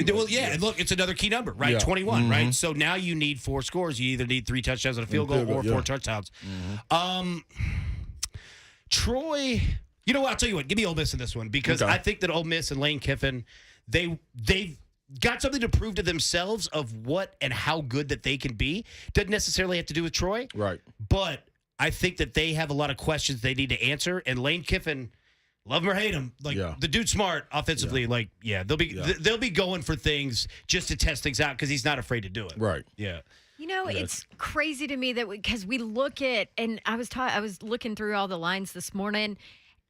Speaker 9: Well, yeah, and look, it's another key number, right?
Speaker 4: Yeah.
Speaker 9: 21, right? So now you need 4 scores. You either need 3 touchdowns and a field goal or 4 touchdowns. Troy, you know what? I'll tell you what. Give me Ole Miss in this one because I think that Ole Miss and Lane Kiffin, they've got something to prove to themselves of what and how good that they can be. Doesn't necessarily have to do with Troy.
Speaker 4: Right.
Speaker 9: But I think that they have a lot of questions they need to answer. And Lane Kiffin, love him or hate him, the dude's smart offensively. They'll be going for things just to test things out because he's not afraid to do it.
Speaker 4: Right.
Speaker 9: Yeah.
Speaker 3: You know, it's crazy to me that because we look at, and I was looking through all the lines this morning,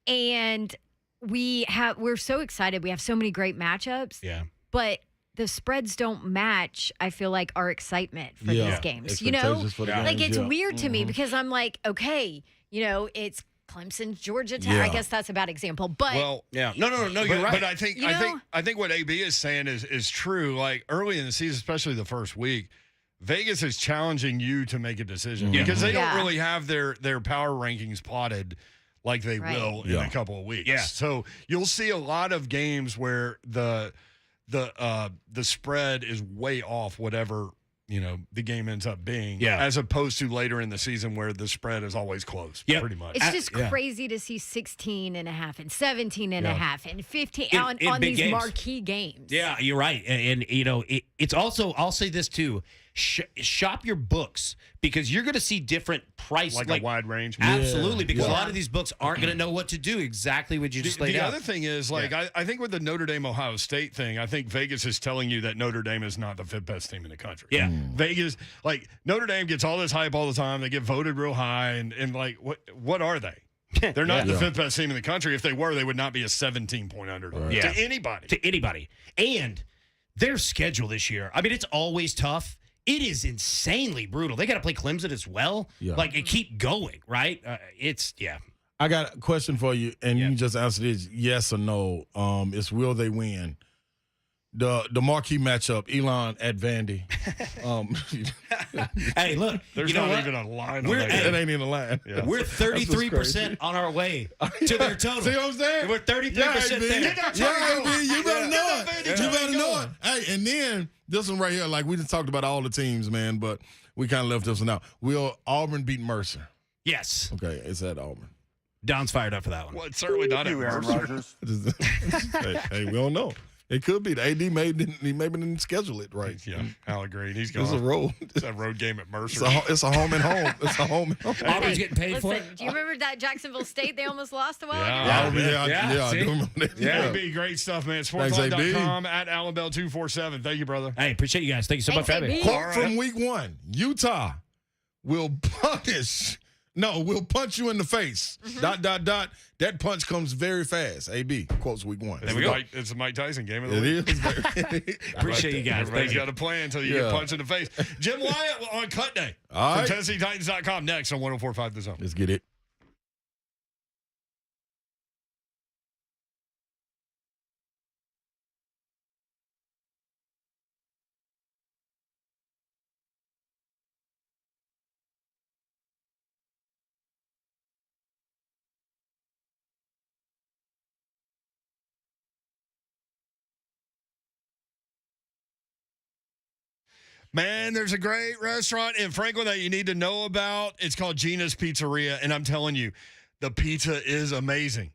Speaker 3: and we're so excited. We have so many great matchups.
Speaker 9: Yeah.
Speaker 3: But the spreads don't match, I feel like, our excitement for these games. You know, like it's weird to me because I'm like, okay, you know, it's Clemson, Georgia Tech. I guess that's a bad example, but
Speaker 2: no, you're right. But I think what AB is saying is true. Like early in the season, especially the first week, Vegas is challenging you to make a decision because they don't really have their power rankings plotted like they will in a couple of weeks.
Speaker 9: Yeah.
Speaker 2: So you'll see a lot of games where the spread is way off whatever, you know, the game ends up being, as opposed to later in the season where the spread is always close, pretty much.
Speaker 3: It's just crazy to see 16 and a half and 17 and a half and 15 on these games. Marquee games.
Speaker 9: Yeah, you're right. And you know, it's also, I'll say this too, shop your books because you're going to see different prices.
Speaker 2: Like a wide range.
Speaker 9: Absolutely, because a lot of these books aren't going to know what to do exactly what you just laid out.
Speaker 2: The other thing is, I think with the Notre Dame Ohio State thing, I think Vegas is telling you that Notre Dame is not the 5th best team in the country.
Speaker 9: Yeah.
Speaker 2: Vegas, like Notre Dame gets all this hype all the time. They get voted real high, and like, what are they? They're not the 5th best team in the country. If they were, they would not be a 17-point underdog to anybody.
Speaker 9: To anybody. And their schedule this year, I mean, it's always tough. It is insanely brutal. They got to play Clemson as well. Yeah. Like, and keep going, right?
Speaker 4: I got a question for you, and you can just answer this yes or no. It's will they win? The marquee matchup, Elon at Vandy.
Speaker 9: Hey, look.
Speaker 2: There's not even a line on that.
Speaker 4: It ain't even a line.
Speaker 9: Yeah. We're 33% on our way to their total.
Speaker 4: See what I'm saying?
Speaker 9: We're 33% there.
Speaker 4: You better know it. You better know it. Hey, and then this one right here, like we just talked about all the teams, man, but we kind of left this one out. Will Auburn beat Mercer?
Speaker 9: Yes.
Speaker 4: Okay, it's at Auburn.
Speaker 9: Don's fired up for that one.
Speaker 2: Well, it's certainly not at Mercer.
Speaker 4: Hey, we don't know. It could be. The AD maybe didn't schedule it right.
Speaker 2: Yeah, I'll agree. He's going.
Speaker 4: It's a road.
Speaker 2: It's a road game at Mercer.
Speaker 4: It's a home and home. It's a home and home.
Speaker 9: Auburn's getting paid for it.
Speaker 3: Do you remember that Jacksonville State they almost lost a while
Speaker 2: ago?
Speaker 4: I do remember that.
Speaker 2: Yeah, AB, great stuff, man. Sportsline.com at Allan Bell 247. Thank you, brother.
Speaker 9: Hey, appreciate you guys. Thank you so much for having me.
Speaker 4: Quote from week 1: Utah will punch you in the face. ... That punch comes very fast. AB quotes week 1.
Speaker 2: There we go. It's a Mike Tyson game of the week.
Speaker 4: It is.
Speaker 9: Appreciate you guys.
Speaker 2: Everybody's got a plan until you get punched in the face. Jim Wyatt on Cut Day.
Speaker 4: All right.
Speaker 2: From TennesseeTitans.com next on 104.5 The Zone.
Speaker 4: Let's get it.
Speaker 2: Man, there's a great restaurant in Franklin that you need to know about. It's called Gina's Pizzeria, and I'm telling you, the pizza is amazing.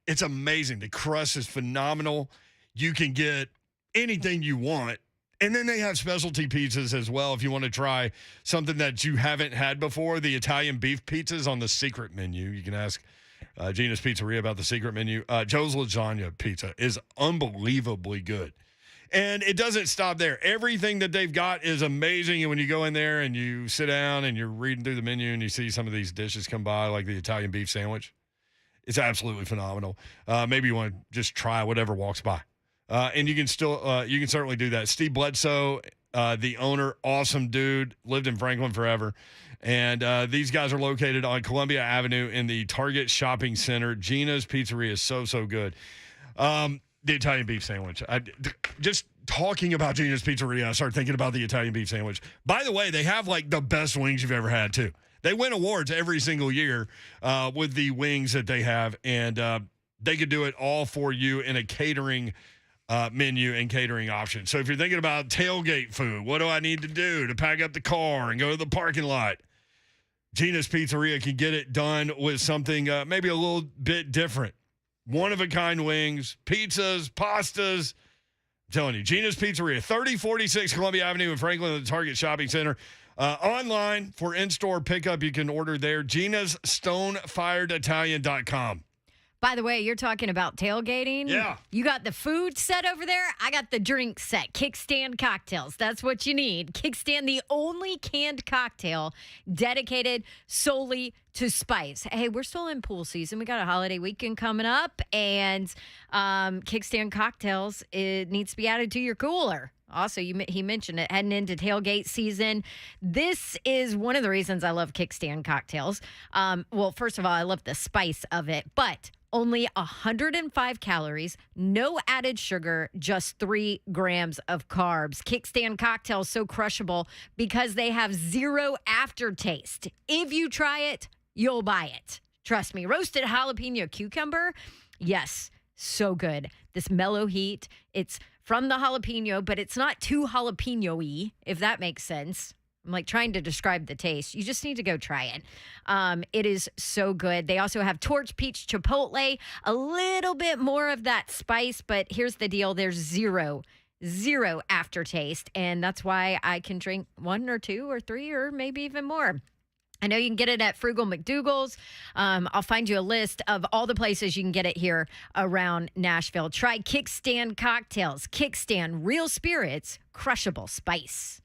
Speaker 2: it's amazing. The crust is phenomenal. You can get anything you want. And then they have specialty pizzas as well if you want to try something that you haven't had before. The Italian beef pizzas on the secret menu. You can ask Gina's Pizzeria about the secret menu. Joe's Lasagna pizza is unbelievably good. And it doesn't stop there. Everything that they've got is amazing. And when you go in there and you sit down and you're reading through the menu and you see some of these dishes come by, like the Italian beef sandwich, it's absolutely phenomenal. Maybe you want to just try whatever walks by. And you can certainly do that. Steve Bledsoe, the owner, awesome dude, lived in Franklin forever. And these guys are located on Columbia Avenue in the Target Shopping Center. Gina's Pizzeria is so good. The Italian beef sandwich. Just talking about Gina's Pizzeria, I started thinking about the Italian beef sandwich. By the way, they have like the best wings you've ever had too. They win awards every single year with the wings that they have. And they could do it all for you in a catering menu and catering option. So if you're thinking about tailgate food, what do I need to do to pack up the car and go to the parking lot? Gina's Pizzeria can get it done with something maybe a little bit different. One-of-a-kind wings, pizzas, pastas. I'm telling you, Gina's Pizzeria, 3046 Columbia Avenue in Franklin at the Target Shopping Center. Online for in-store pickup, you can order there, Gina'sStonefiredItalian.com.
Speaker 3: By the way, you're talking about tailgating.
Speaker 2: Yeah.
Speaker 3: You got the food set over there. I got the drink set. Kickstand Cocktails. That's what you need. Kickstand, the only canned cocktail dedicated solely to spice. Hey, we're still in pool season. We got a holiday weekend coming up, and Kickstand Cocktails, it needs to be added to your cooler. Also, he mentioned it, heading into tailgate season. This is one of the reasons I love Kickstand Cocktails. Well, first of all, I love the spice of it, but only 105 calories, no added sugar, just 3 grams of carbs. Kickstand Cocktails so crushable because they have zero aftertaste. If you try it, you'll buy it. Trust me. Roasted jalapeno cucumber, yes, so good. This mellow heat, it's from the jalapeno, but it's not too jalapeno-y, if that makes sense. I'm like trying to describe the taste. You just need to go try it. It is so good. They also have torch peach chipotle, a little bit more of that spice, but here's the deal. There's zero aftertaste, and that's why I can drink 1 or 2 or 3 or maybe even more. I know you can get it at Frugal McDougal's. I'll find you a list of all the places you can get it here around Nashville. Try Kickstand Cocktails. Kickstand, real spirits, crushable spice.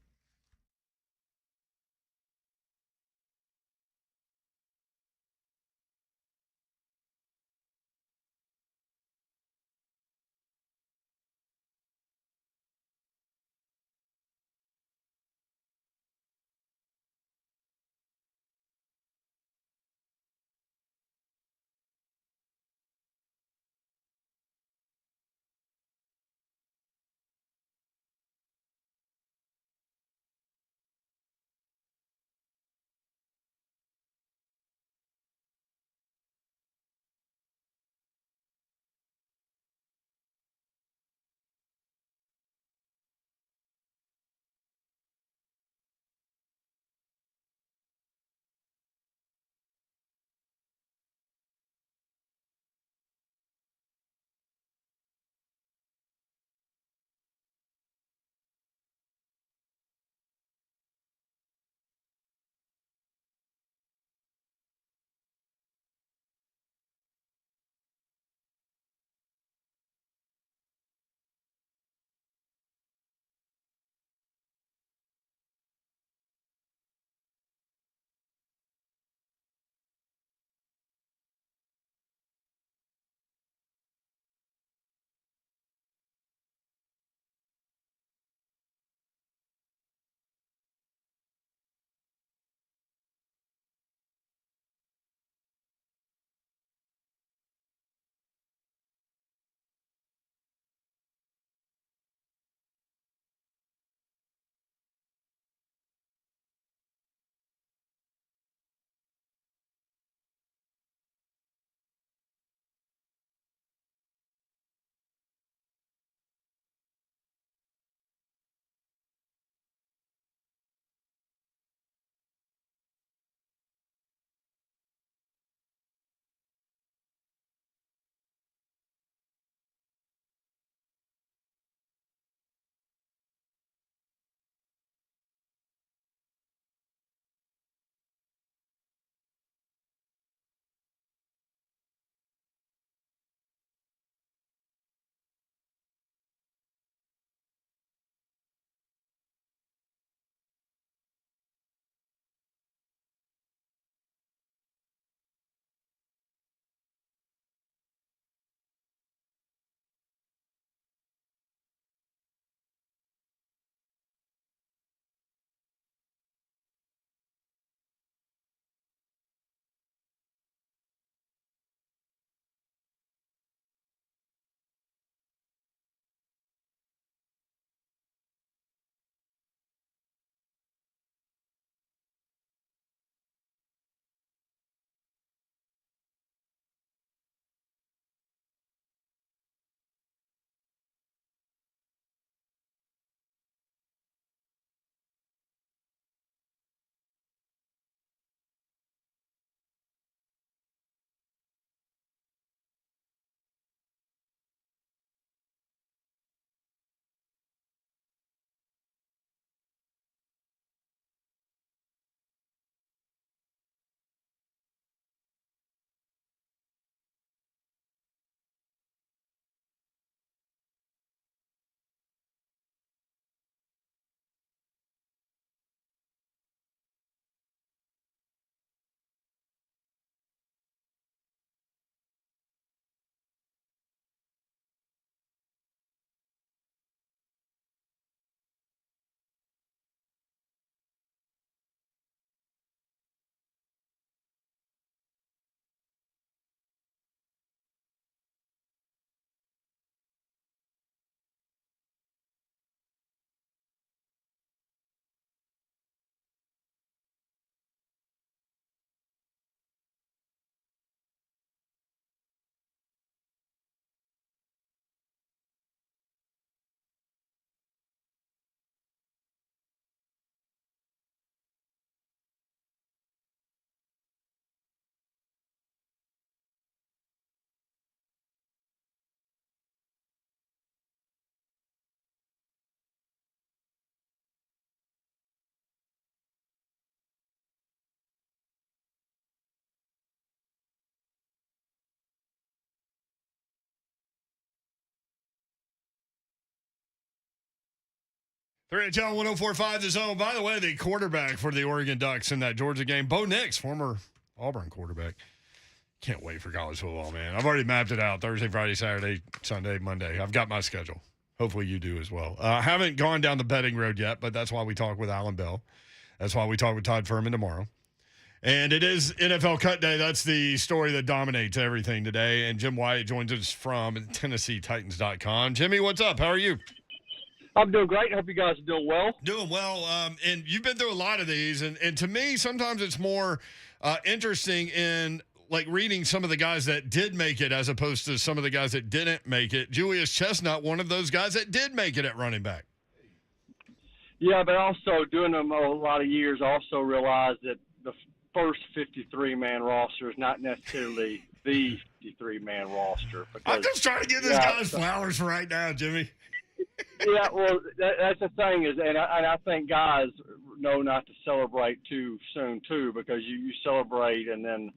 Speaker 2: 3HL 104.5 The Zone. By the way, the quarterback for the Oregon Ducks in that Georgia game, Bo Nix, former Auburn quarterback. Can't wait for college football, man. I've already mapped it out. Thursday, Friday, Saturday, Sunday, Monday. I've got my schedule. Hopefully you do as well. Haven't gone down the betting road yet, but that's why we talk with Allan Bell. That's why we talk with Todd Furman tomorrow. And it is NFL Cut Day. That's the story that dominates everything today. And Jim Wyatt joins us from TennesseeTitans.com. Jimmy, what's up? How are you?
Speaker 11: I'm doing great. I hope you guys are doing well.
Speaker 2: Doing well. And you've been through a lot of these. And to me, sometimes it's more interesting in like reading some of the guys that did make it as opposed to some of the guys that didn't make it. Julius Chestnut, one of those guys that did make it at running back.
Speaker 11: Yeah, but also doing them a lot of years, I also realized that the first 53-man roster is not necessarily the 53-man roster.
Speaker 2: I'm just trying to get this guy's flowers for right now, Jimmy.
Speaker 11: Yeah, well, that's the thing is, and I think guys know not to celebrate too soon too, because you celebrate and then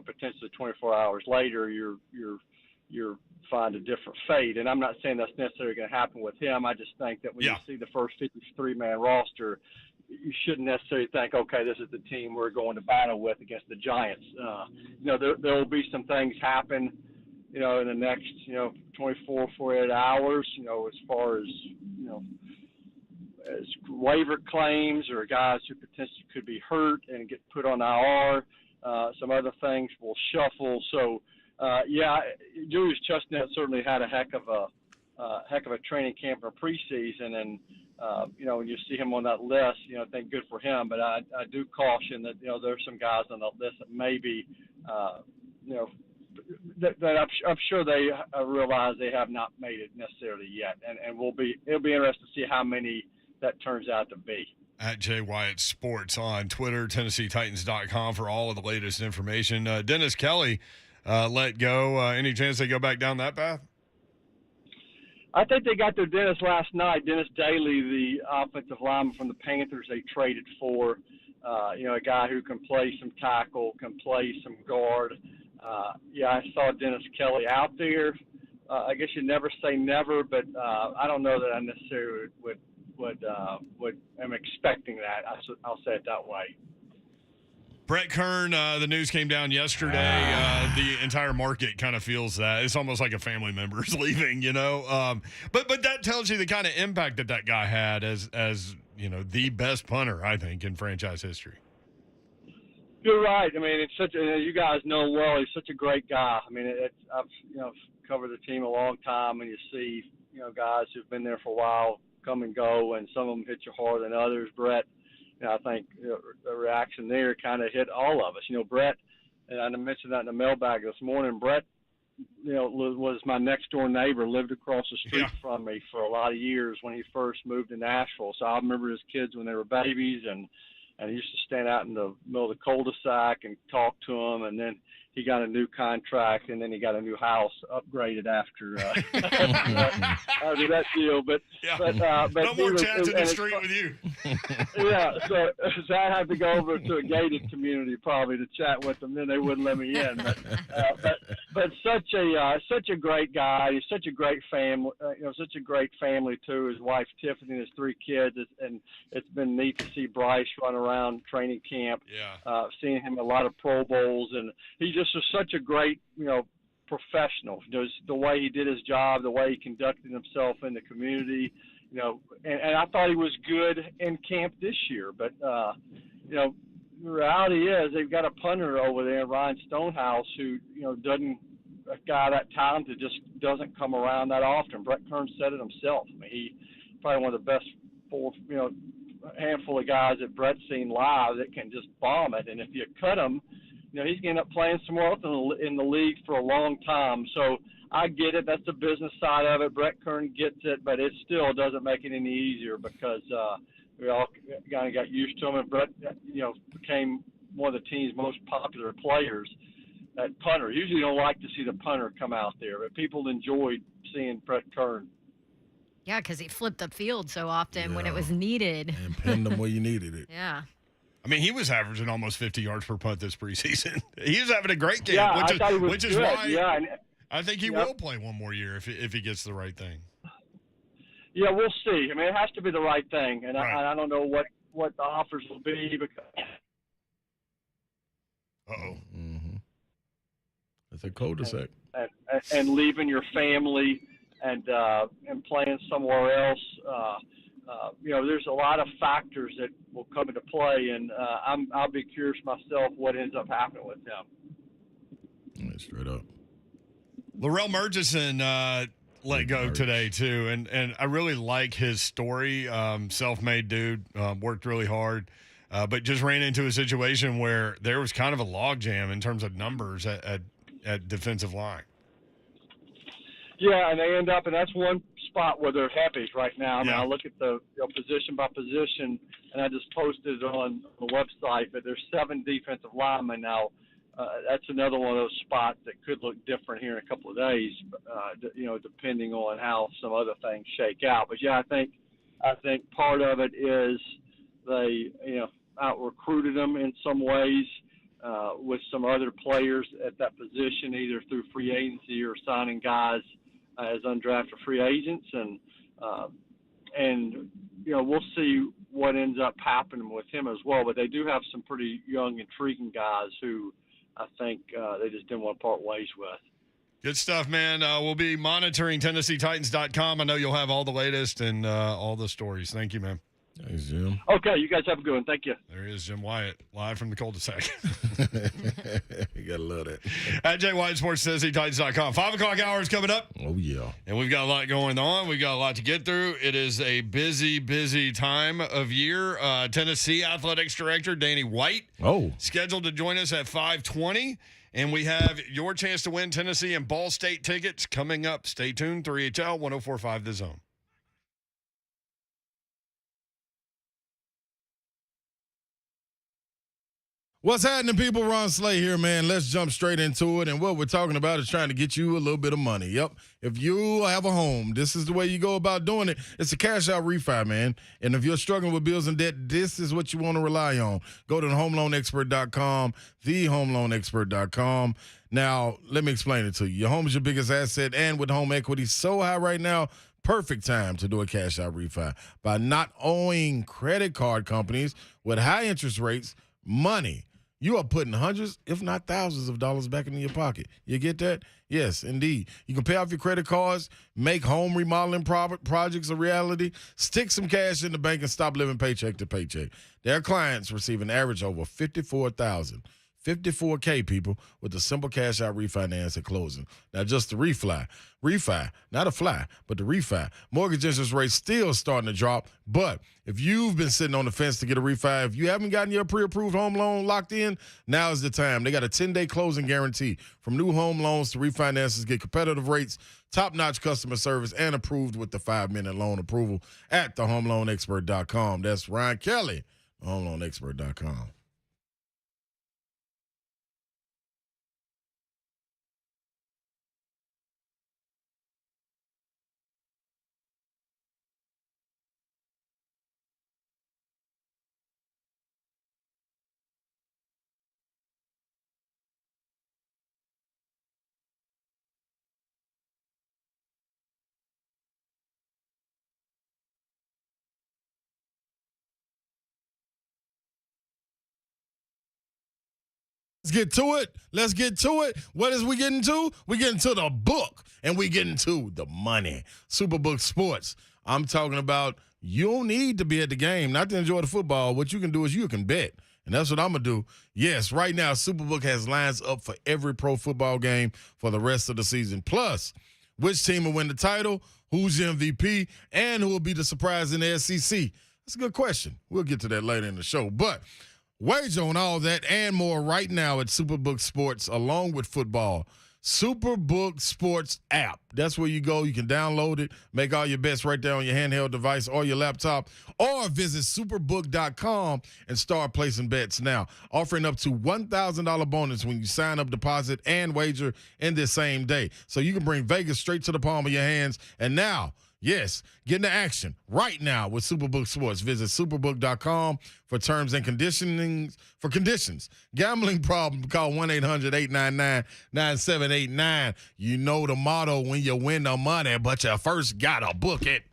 Speaker 11: potentially 24 hours later you're find a different fate. And I'm not saying that's necessarily going to happen with him. I just think that when you see the first 53-man roster, you shouldn't necessarily think, okay, this is the team we're going to battle with against the Giants. There will be some things happen, in the next, 24, 48 hours, as far as, as waiver claims or guys who potentially could be hurt and get put on IR. Some other things will shuffle. So, Julius Chestnut certainly had a heck of a training camp or preseason, and when you see him on that list, think good for him. But I do caution that there's some guys on that list that maybe that I'm sure they realize they have not made it necessarily yet, and it'll be interesting to see how many that turns out to be.
Speaker 2: At Jay Wyatt Sports on Twitter, TennesseeTitans.com for all of the latest information. Dennis Kelly let go. Any chance they go back down that path?
Speaker 11: I think they got their Dennis last night. Dennis Daly, the offensive lineman from the Panthers, they traded for. A guy who can play some tackle, can play some guard. I saw Dennis Kelly out there. I guess you never say never, but I don't know that I necessarily would am expecting that. I'll say it that way.
Speaker 2: Brett Kern, the news came down yesterday. The entire market kind of feels that. It's almost like a family member is leaving, But that tells you the kind of impact that guy had as the best punter, I think, in franchise history.
Speaker 11: You're right. I mean, it's you guys know well, he's such a great guy. I mean, I've covered the team a long time, and you see, guys who've been there for a while come and go, and some of them hit you harder than others. Brett, I think the reaction there kind of hit all of us. Brett, and I mentioned that in the mailbag this morning, Brett, was my next door neighbor, lived across the street from me for a lot of years when he first moved to Nashville. So I remember his kids when they were babies, and he used to stand out in the middle of the cul-de-sac and talk to them, and then he got a new contract, and then he got a new house upgraded after that deal. But
Speaker 2: no more chats in the street with you.
Speaker 11: So I had to go over to a gated community probably to chat with them. Then they wouldn't let me in. But such a great guy. He's such a great family. Such a great family too. His wife Tiffany and his 3 kids. And it's been neat to see Bryce run around training camp. Seeing him a lot of Pro Bowls, and he just was such a great, professional. Just the way he did his job, the way he conducted himself in the community, and I thought he was good in camp this year. But, the reality is they've got a punter over there, Ryan Stonehouse, who, a guy that talented just doesn't come around that often. Brett Kern said it himself. I mean, he's probably one of the best handful of guys that Brett's seen live that can just bomb it. And if you cut him, he's going to end up playing somewhere else in the league for a long time. So I get it. That's the business side of it. Brett Kern gets it, but it still doesn't make it any easier because we all kind of got used to him. And Brett, became one of the team's most popular players at punter. Usually you don't like to see the punter come out there, but people enjoyed seeing Brett Kern.
Speaker 3: Yeah, because he flipped the field so often when it was needed.
Speaker 4: And pinned them where you needed it.
Speaker 3: Yeah.
Speaker 2: I mean, he was averaging almost 50 yards per punt this preseason. He was having a great game, which is why I think he will play one more year if he gets the right thing.
Speaker 11: yeah, we'll see. I mean, it has to be the right thing, and
Speaker 2: Right.
Speaker 11: I don't know what the offers will be because.
Speaker 2: Uh-oh.
Speaker 4: Mm-hmm. It's a cul-de-sac.
Speaker 11: And leaving your family and playing somewhere else. There's a lot of factors that will come into play, and I'll be curious myself what ends up happening with them.
Speaker 4: Straight up.
Speaker 2: Laurel Murchison let go today too, and I really like his story. Self-made dude, worked really hard, but just ran into a situation where there was kind of a logjam in terms of numbers at defensive line.
Speaker 11: Yeah, and they end up, and that's one spot where they're happy right now. I mean,
Speaker 2: Yeah.
Speaker 11: I look at the position by position, and I just posted it on the website, but there's 7 defensive linemen now. That's another one of those spots that could look different here in a couple of days, depending on how some other things shake out. But yeah, I think part of it is they, out recruited them in some ways with some other players at that position, either through free agency or signing guys as undrafted free agents, and we'll see what ends up happening with him as well. But they do have some pretty young, intriguing guys who I think they just didn't want to part ways with.
Speaker 2: Good stuff, man. We'll be monitoring TennesseeTitans.com. I know you'll have all the latest and all the stories. Thank you, man.
Speaker 4: Thanks, Jim.
Speaker 11: Okay, you guys have a good one. Thank you.
Speaker 2: There is Jim Wyatt, live from the cul-de-sac.
Speaker 4: You got to love that.
Speaker 2: At Jay Wyatt Sports, TennesseeTitans.com. 5 o'clock hour is coming up.
Speaker 4: Oh, yeah.
Speaker 2: And we've got a lot going on. We've got a lot to get through. It is a busy, busy time of year. Tennessee Athletics Director Danny White scheduled to join us at 5:20. And we have your chance to win Tennessee and Ball State tickets coming up. Stay tuned. 3HL 104.5 The Zone.
Speaker 4: What's happening, people? Ron Slay here, man. Let's jump straight into it. And what we're talking about is trying to get you a little bit of money. Yep. If you have a home, this is the way you go about doing it. It's a cash out refi, man. And if you're struggling with bills and debt, this is what you want to rely on. Go to thehomeloanexpert.com, thehomeloanexpert.com. Now, let me explain it to you. Your home is your biggest asset, and with home equity so high right now, perfect time to do a cash out refi. By not owing credit card companies with high interest rates, money, you are putting hundreds, if not thousands of dollars back into your pocket. You get that? Yes, indeed. You can pay off your credit cards, make home remodeling projects a reality, stick some cash in the bank, and stop living paycheck to paycheck. Their clients receive an average over $54K, people, with a simple cash out refinance at closing. Now, just the refi, not a fly, but the refi. Mortgage interest rates still starting to drop, but if you've been sitting on the fence to get a refi, if you haven't gotten your pre-approved home loan locked in, now is the time. They got a 10-day closing guarantee. From new home loans to refinances, get competitive rates, top-notch customer service, and approved with the 5-minute loan approval at thehomeloanexpert.com. That's Ryan Kelly, thehomeloanexpert.com. Let's get to it. What is we getting to? We getting to the book, and we getting to the money. Superbook Sports. I'm talking about you don't need to be at the game, not to enjoy the football. What you can do is you can bet, and that's what I'm going to do. Yes, right now, Superbook has lines up for every pro football game for the rest of the season. Plus, which team will win the title, who's the MVP, and who will be the surprise in the SEC? That's a good question. We'll get to that later in the show, but wager on all that and more right now at Superbook Sports, along with football. Superbook Sports app. That's where you go. You can download it, make all your bets right there on your handheld device or your laptop, or visit superbook.com and start placing bets now. Offering up to $1,000 bonus when you sign up, deposit, and wager in this same day. So you can bring Vegas straight to the palm of your hands. And now, yes, get into action right now with Superbook Sports. Visit superbook.com for terms and conditions. Gambling problem, call 1-800-899-9789. You know the motto when you win the money, but you first got to book it.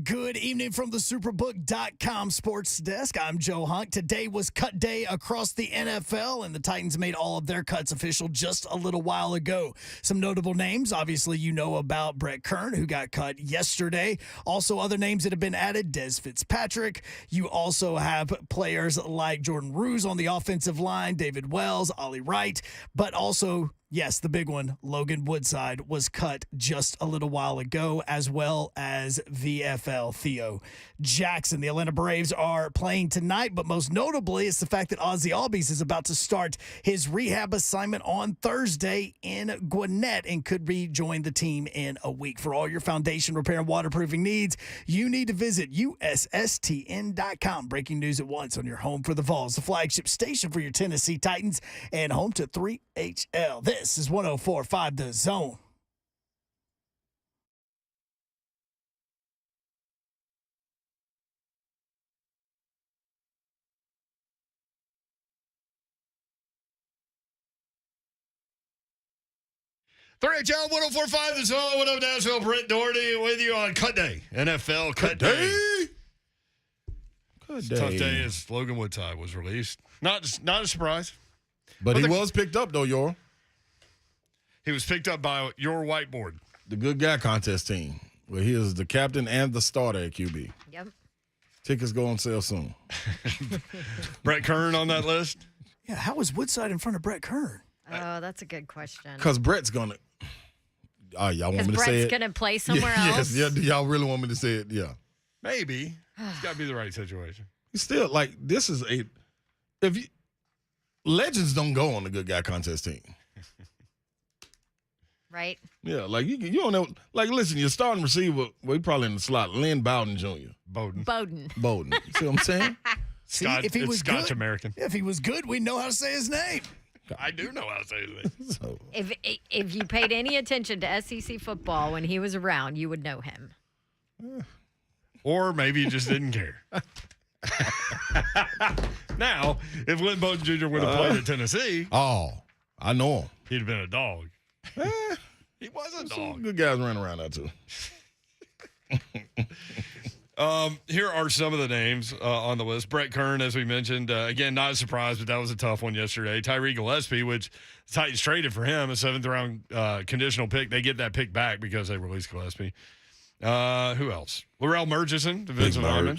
Speaker 1: Good evening from the Superbook.com sports desk. I'm Joe Hunk. Today was cut day across the NFL, and the Titans made all of their cuts official just a little while ago. Some notable names, obviously, you know about Brett Kern, who got cut yesterday. Also, other names that have been added, Des Fitzpatrick. You also have players like Jordan Roos on the offensive line, David Wells, Ollie Wright, but also, yes, the big one, Logan Woodside, was cut just a little while ago, as well as VFL Theo Jackson. The Atlanta Braves are playing tonight, but most notably is the fact that Ozzie Albies is about to start his rehab assignment on Thursday in Gwinnett and could rejoin the team in a week. For all your foundation repair and waterproofing needs, you need to visit USSTN.com. Breaking news at once on your home for the Vols, the flagship station for your Tennessee Titans, and home to 3HL. This is 104.5 The Zone.
Speaker 2: HL 104.5 The Zone. What up, Nashville? Brent Doherty with you on Cut Day. NFL Cut Day.
Speaker 4: Good
Speaker 2: Tough
Speaker 4: day.
Speaker 2: day as Logan Woodside was released. Not a surprise.
Speaker 4: But he was picked up, though, y'all.
Speaker 2: He was picked up by your Whiteboard.
Speaker 4: The good guy contest team, where he is the captain and the starter at QB.
Speaker 3: Yep.
Speaker 4: Tickets go on sale soon.
Speaker 2: Brett Kern on that list?
Speaker 1: Yeah, how was Woodside in front of Brett Kern?
Speaker 3: Oh, that's a good question.
Speaker 4: Because Brett's going to. Y'all want me to say
Speaker 3: Brett's
Speaker 4: it?
Speaker 3: going to play somewhere else?
Speaker 4: Yes. Yeah, do y'all really want me to say it? Yeah.
Speaker 2: Maybe. It's got to be the right situation.
Speaker 4: He's still, like, this is a. If you. Legends don't go on the good guy contest team.
Speaker 3: Right?
Speaker 4: Yeah, like you don't know. Like, listen, your starting receiver, well, he probably in the slot. Lynn Bowden Jr.
Speaker 2: Bowden.
Speaker 4: See what I'm saying?
Speaker 2: Scott,
Speaker 1: if he was
Speaker 2: Scotch
Speaker 1: good,
Speaker 2: American.
Speaker 1: If he was good, we know how to say his name.
Speaker 2: I do know how to say his name.
Speaker 4: So,
Speaker 3: If you paid any attention to SEC football when he was around, you would know him.
Speaker 2: Or maybe you just didn't care. Now, if Lynn Bowden Jr. would have played at Tennessee,
Speaker 4: I know him.
Speaker 2: he'd have been a dog. He was a dog.
Speaker 4: Good guys running around out too.
Speaker 2: Here are some of the names on the list. Brett Kern, as we mentioned, again, not a surprise, but that was a tough one yesterday. Tyree Gillespie, which the Titans traded for him, a seventh-round conditional pick. They get that pick back because they released Gillespie. Who else? Laurel Murchison, defensive lineman.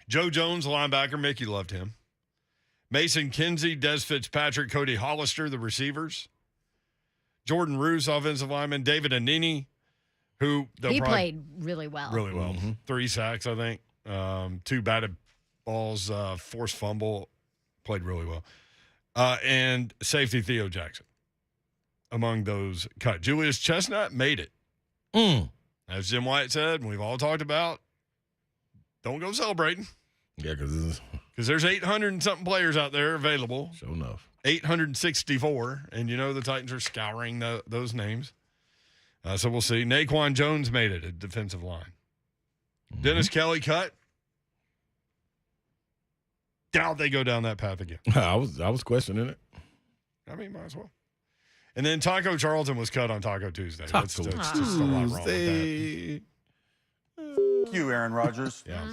Speaker 2: Joe Jones, linebacker. Mickey loved him. Mason Kinsey, Des Fitzpatrick, Cody Hollister, the receivers. Jordan Roos, offensive lineman. David Anini, who
Speaker 3: he played really well.
Speaker 2: Really well. Mm-hmm. 3 sacks, I think. 2 batted balls, forced fumble. Played really well. And safety Theo Jackson among those cut. Julius Chestnut made it. As Jim Wyatt said, and we've all talked about, don't go celebrating.
Speaker 4: Yeah, because
Speaker 2: there's 800 and something players out there available.
Speaker 4: Sure enough.
Speaker 2: 864, and you know the Titans are scouring those names. So we'll see. Naquan Jones made it at defensive line. Mm-hmm. Dennis Kelly cut. Doubt they go down that path again.
Speaker 4: I was questioning it.
Speaker 2: I mean, might as well. And then Taco Charlton was cut on Taco Tuesday. That's just a lot wrong with that.
Speaker 12: Thank you, Aaron Rodgers.
Speaker 2: Yeah.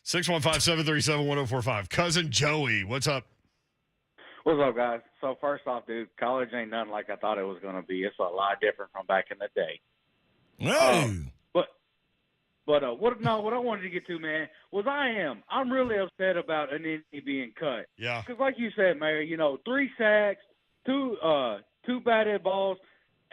Speaker 2: 615-737-1045. Cousin Joey, what's up?
Speaker 13: What's up, guys? So first off, dude, college ain't nothing like I thought it was going to be. It's a lot different from back in the day. But what I wanted to get to, man, was I'm really upset about Anini being cut.
Speaker 2: Yeah.
Speaker 13: Because like you said, Mayor, 3 sacks, two batted balls.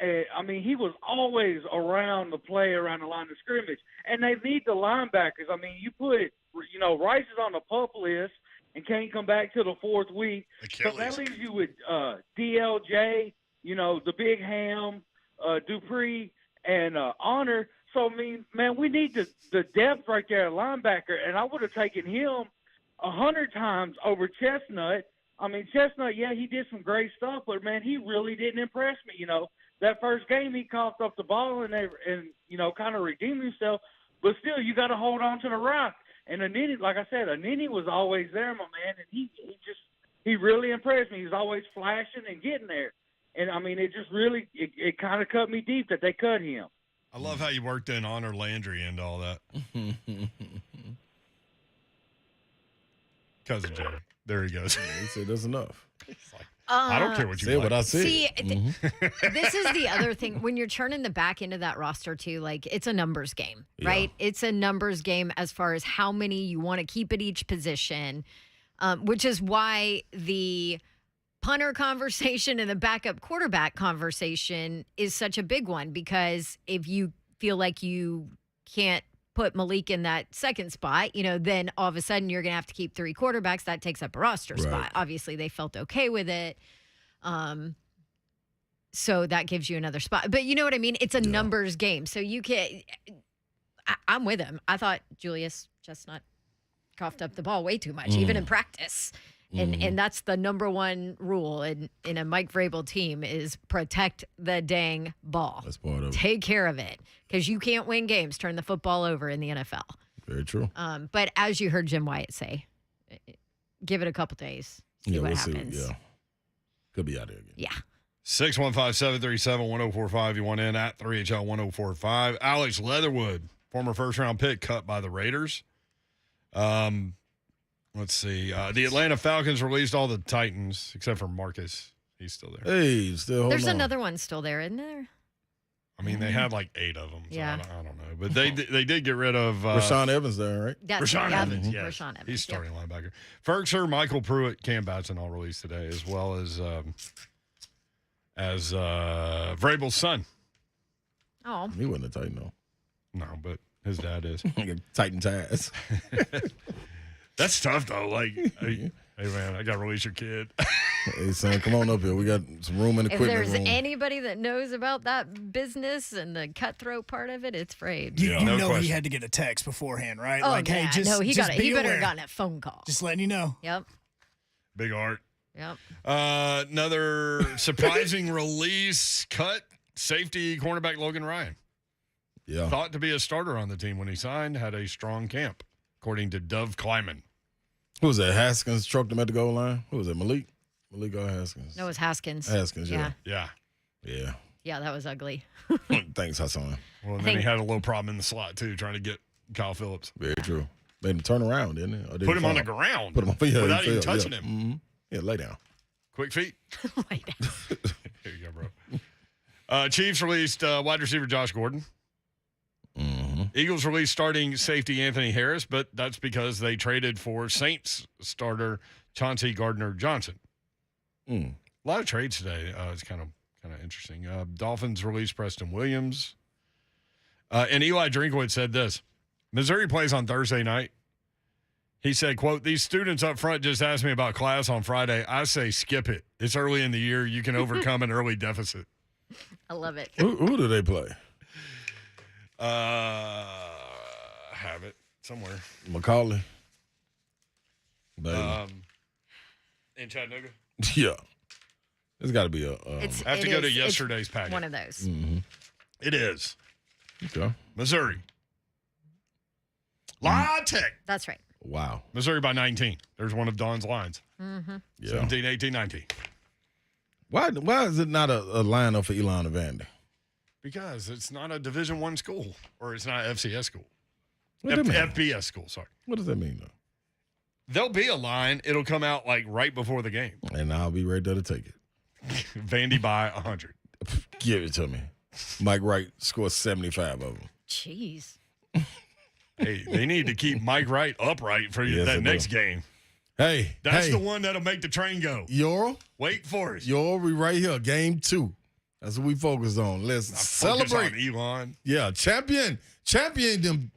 Speaker 13: I mean, he was always around the play, around the line of scrimmage. And they need the linebackers. I mean, you put, Rice is on the PUP list and can't come back till the 4th week.
Speaker 2: Achilles.
Speaker 13: So that leaves you with DLJ, the big ham, Dupree, and Honor. So, I mean, man, we need the depth right there at linebacker. And I would have taken him 100 times over Chestnut. I mean, Chestnut, yeah, he did some great stuff, but, man, he really didn't impress me. That first game he coughed up the ball and kind of redeemed himself. But still, you got to hold on to the rock. And Anini, like I said, Anini was always there, my man, and he really impressed me. He was always flashing and getting there. And, I mean, it just really – it kind of cut me deep that they cut him.
Speaker 2: I love how you worked in Honor Landry into all that. Cousin Jerry. There he goes.
Speaker 4: He said that's enough.
Speaker 2: I don't care what you
Speaker 4: said.
Speaker 2: like.
Speaker 4: What I said.
Speaker 3: See, this is the other thing. When you're churning the back end of that roster, too, like it's a numbers game, right? It's a numbers game as far as how many you want to keep at each position, which is why the punter conversation and the backup quarterback conversation is such a big one, because if you feel like you can't put Malik in that second spot, then all of a sudden you're going to have to keep 3 quarterbacks. That takes up a roster spot. Obviously, they felt okay with it. So that gives you another spot. But you know what I mean? It's a numbers game. So you can – I'm with him. I thought Julius Chestnut coughed up the ball way too much, even in practice. And that's the number one rule in a Mike Vrabel team is protect the dang ball.
Speaker 4: That's part of it.
Speaker 3: Take care of it, because you can't win games, turn the football over in the NFL.
Speaker 4: Very true.
Speaker 3: But as you heard Jim Wyatt say, give it a couple days, see what happens.
Speaker 4: Yeah. Could be out there again.
Speaker 3: Yeah.
Speaker 2: 615-737-1045. You want in at 3HL1045. Alex Leatherwood, former first-round pick, cut by the Raiders. Let's see. The Atlanta Falcons released all the Titans except for Marcus. He's still there.
Speaker 4: Hey, still
Speaker 3: There's another one still there, isn't there?
Speaker 2: I mean, they had like 8 of them. So
Speaker 3: Yeah.
Speaker 2: I don't know. But they did get rid of
Speaker 4: Rashawn Evans there, right?
Speaker 2: Rashawn Evans. Yes.
Speaker 3: Rashawn Evans.
Speaker 2: He's starting linebacker. Ferguson, Michael Pruitt, Cam Batson all released today, as well as Vrabel's son.
Speaker 3: Oh.
Speaker 4: He wasn't a Titan, though.
Speaker 2: No, but his dad is.
Speaker 4: Titan ties.
Speaker 2: That's tough, though. Like, hey, man, I got to release your kid.
Speaker 4: Hey, son, come on up here. We got some room in the
Speaker 3: If
Speaker 4: equipment
Speaker 3: there's
Speaker 4: room.
Speaker 3: anybody that knows about that business and the cutthroat part of it, it's Frabe.
Speaker 1: You know he had to get a text beforehand, right?
Speaker 3: Oh,
Speaker 1: like,
Speaker 3: yeah.
Speaker 1: hey, just
Speaker 3: he
Speaker 1: just be
Speaker 3: better
Speaker 1: aware.
Speaker 3: have gotten a phone call.
Speaker 1: Just letting you know.
Speaker 3: Yep.
Speaker 2: Big Art.
Speaker 3: Yep.
Speaker 2: Another surprising release cut, safety cornerback Logan Ryan.
Speaker 4: Yeah.
Speaker 2: Thought to be a starter on the team when he signed, had a strong camp, according to Dove Kleiman.
Speaker 4: Who was that? Haskins choked him at the goal line? Who was that? Malik or Haskins?
Speaker 3: No, it was Haskins.
Speaker 4: Haskins, yeah.
Speaker 2: Yeah.
Speaker 3: Yeah, that was ugly.
Speaker 4: Thanks, Hassan.
Speaker 2: Well, and then he had a little problem in the slot, too, trying to get Kyle Phillips.
Speaker 4: Very true. Made him turn around, didn't it? Or did
Speaker 2: Put
Speaker 4: he
Speaker 2: him on
Speaker 4: fall?
Speaker 2: the ground.
Speaker 4: Put him on, yeah,
Speaker 2: without
Speaker 4: he
Speaker 2: even
Speaker 4: fell,
Speaker 2: touching
Speaker 4: yeah.
Speaker 2: him.
Speaker 4: Mm-hmm. Yeah, lay down.
Speaker 2: Quick feet.
Speaker 3: Lay down.
Speaker 2: Here you go, bro. Chiefs released wide receiver Josh Gordon.
Speaker 4: Mm-hmm.
Speaker 2: Eagles released starting safety Anthony Harris, but that's because they traded for Saints starter Chauncey Gardner-Johnson. A lot of trades today. It's kind of interesting. Dolphins released Preston Williams. And Eli Drinkwood said this. Missouri plays on Thursday night. He said, quote, "These students up front just asked me about class on Friday. I say skip it. It's early in the year. You can overcome an early deficit."
Speaker 3: I love it.
Speaker 4: Who do they play?
Speaker 2: Have it somewhere.
Speaker 4: Macaulay.
Speaker 2: In Chattanooga.
Speaker 4: Yeah. There's got to be a.
Speaker 2: I have to go to yesterday's packet.
Speaker 3: One of those.
Speaker 4: Mm-hmm.
Speaker 2: It is.
Speaker 4: Okay.
Speaker 2: Missouri. La Tech.
Speaker 3: That's right.
Speaker 4: Wow.
Speaker 2: Missouri by 19. There's one of Don's lines.
Speaker 3: Mm-hmm.
Speaker 4: Yeah.
Speaker 2: 17, 18, 19.
Speaker 4: Why is it not a lineup for Elon Evander?
Speaker 2: Because it's not a Division I school, or it's not an FCS school.
Speaker 4: What does that mean?
Speaker 2: FBS school, sorry.
Speaker 4: What does that mean, though?
Speaker 2: There'll be a line. It'll come out like right before the game.
Speaker 4: And I'll be right there to take it.
Speaker 2: Vandy by 100.
Speaker 4: Give it to me. Mike Wright scored 75 of them.
Speaker 3: Jeez.
Speaker 2: Hey, they need to keep Mike Wright upright for
Speaker 4: Yes,
Speaker 2: that
Speaker 4: they
Speaker 2: next
Speaker 4: do.
Speaker 2: game.
Speaker 4: Hey.
Speaker 2: That's the one that'll make the train go.
Speaker 4: Yoral?
Speaker 2: Wake Forest.
Speaker 4: Yoral, we right here. Game 2. That's what we focus on. Let's celebrate.
Speaker 2: Focus on Elon.
Speaker 4: Yeah, champion them.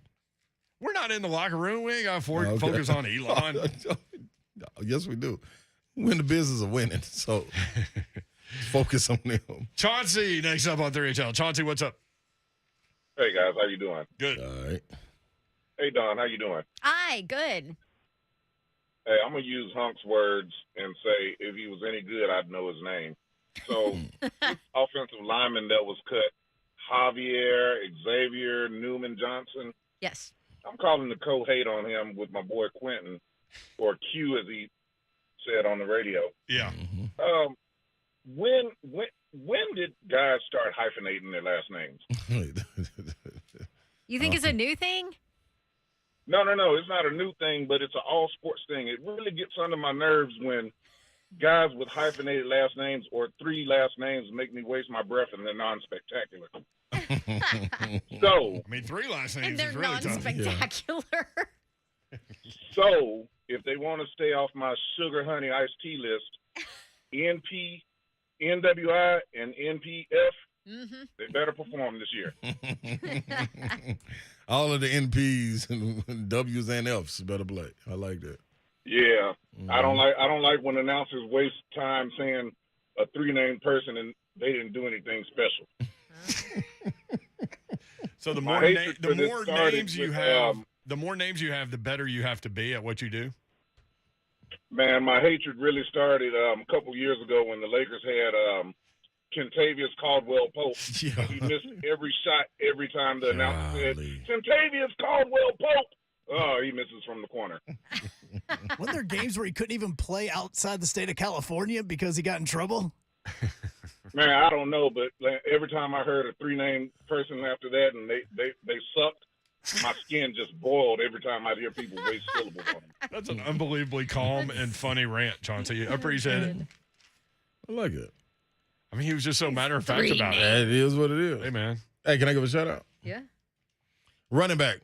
Speaker 2: We're not in the locker room. We ain't got to focus on Elon.
Speaker 4: Yes, we do. We're in the business of winning, so focus on them.
Speaker 2: Chauncey, next up on 3HL. Chauncey, what's up?
Speaker 14: Hey, guys. How you doing?
Speaker 2: Good.
Speaker 4: All right.
Speaker 14: Hey, Don. How you doing?
Speaker 3: Hi, good.
Speaker 14: Hey, I'm going to use Hunk's words and say if he was any good, I'd know his name. So, this offensive lineman that was cut, Javier, Xavier, Newman Johnson.
Speaker 3: Yes.
Speaker 14: I'm calling the co-hate on him with my boy Quentin, or Q as he said on the radio.
Speaker 2: Yeah.
Speaker 14: When did guys start hyphenating their last names?
Speaker 3: You think it's a new thing?
Speaker 14: No. It's not a new thing, but it's an all sports thing. It really gets under my nerves when guys with hyphenated last names or 3 last names make me waste my breath and they're non-spectacular. So,
Speaker 2: 3 last names
Speaker 3: And they're
Speaker 2: is really tough.
Speaker 3: non-spectacular.
Speaker 14: So, if they want to stay off my sugar honey iced tea list, NP, NWI, and NPF, they better perform this year.
Speaker 4: All of the NPs and W's and F's better play. I like that.
Speaker 14: Yeah, I don't like when announcers waste time saying a 3-name person and they didn't do anything special.
Speaker 2: So the more names you have, the better you have to be at what you do.
Speaker 14: Man, my hatred really started a couple years ago when the Lakers had Kentavious Caldwell Pope.
Speaker 4: Yeah.
Speaker 14: He missed every shot every time the announcer said, Kentavious Caldwell Pope. Oh, he misses from the corner.
Speaker 1: Weren't there games where he couldn't even play outside the state of California because he got in trouble?
Speaker 14: Man, I don't know, but every time I heard a 3-name person after that and they sucked, my skin just boiled every time I'd hear people waste syllables on them.
Speaker 2: That's an unbelievably calm and funny rant, Chauncey. I appreciate it.
Speaker 4: I like it.
Speaker 2: I mean, he was just so matter-of-fact about it.
Speaker 4: It is what it is.
Speaker 2: Hey, man.
Speaker 4: Hey, can I give a shout-out?
Speaker 3: Yeah.
Speaker 4: Running back,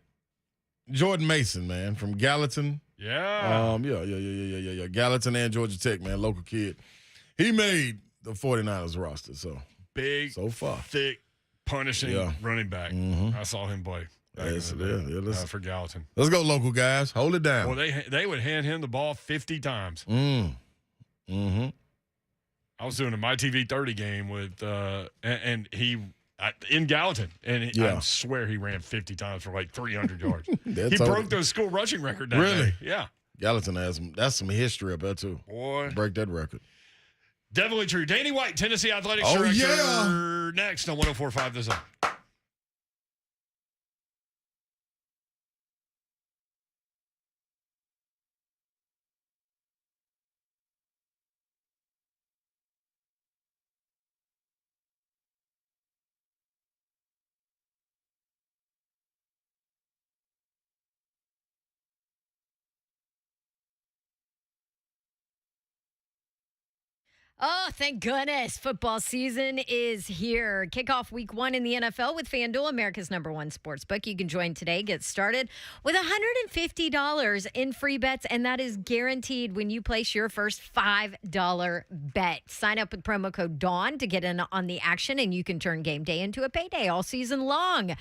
Speaker 4: Jordan Mason, man, from Gallatin.
Speaker 2: Yeah.
Speaker 4: Yeah. Gallatin and Georgia Tech, man, local kid. He made the 49ers roster, so
Speaker 2: big,
Speaker 4: so far,
Speaker 2: thick, punishing running back. I saw him play.
Speaker 4: For
Speaker 2: Gallatin.
Speaker 4: Let's go, local guys. Hold it down.
Speaker 2: Well, they would hand him the ball 50 times. I was doing a My TV 30 game with, and he in Gallatin, and I swear he ran 50 times for like 300 yards. He broke the school rushing record that day. Yeah.
Speaker 4: Gallatin that's some history up there, too.
Speaker 2: Boy.
Speaker 4: Break that record.
Speaker 2: Definitely true. Danny White, Tennessee Athletics Director, next on 104.5 The Zone.
Speaker 3: Oh, thank goodness. Football season is here. Kickoff week 1 in the NFL with FanDuel, America's #1 sports book. You can join today. Get started with $150 in free bets, and that is guaranteed when you place your first $5 bet. Sign up with promo code DAWN to get in on the action, and you can turn game day into a payday all season long.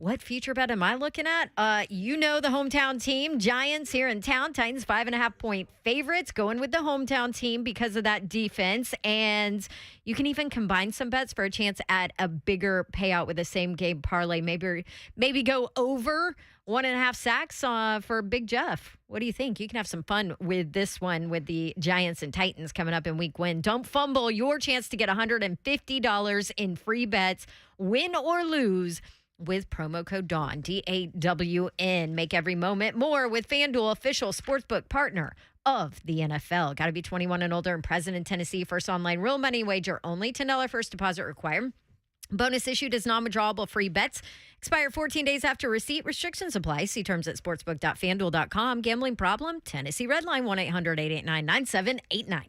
Speaker 3: What future bet am I looking at? You know the hometown team, Giants here in town. Titans 5.5-point favorites, going with the hometown team because of that defense. And you can even combine some bets for a chance at a bigger payout with the same game parlay. Maybe go over 1.5 sacks for Big Jeff. What do you think? You can have some fun with this one with the Giants and Titans coming up in week 1. Don't fumble your chance to get $150 in free bets, win or lose, with promo code DAWN, DAWN. Make every moment more with FanDuel, official sportsbook partner of the NFL. Got to be 21 and older and present in Tennessee. First online real money wager only. $10 first deposit required. Bonus issued as non-withdrawable free bets. Expire 14 days after receipt. Restrictions apply. See terms at sportsbook.fanduel.com. Gambling problem? Tennessee Redline 1-800-889-9789.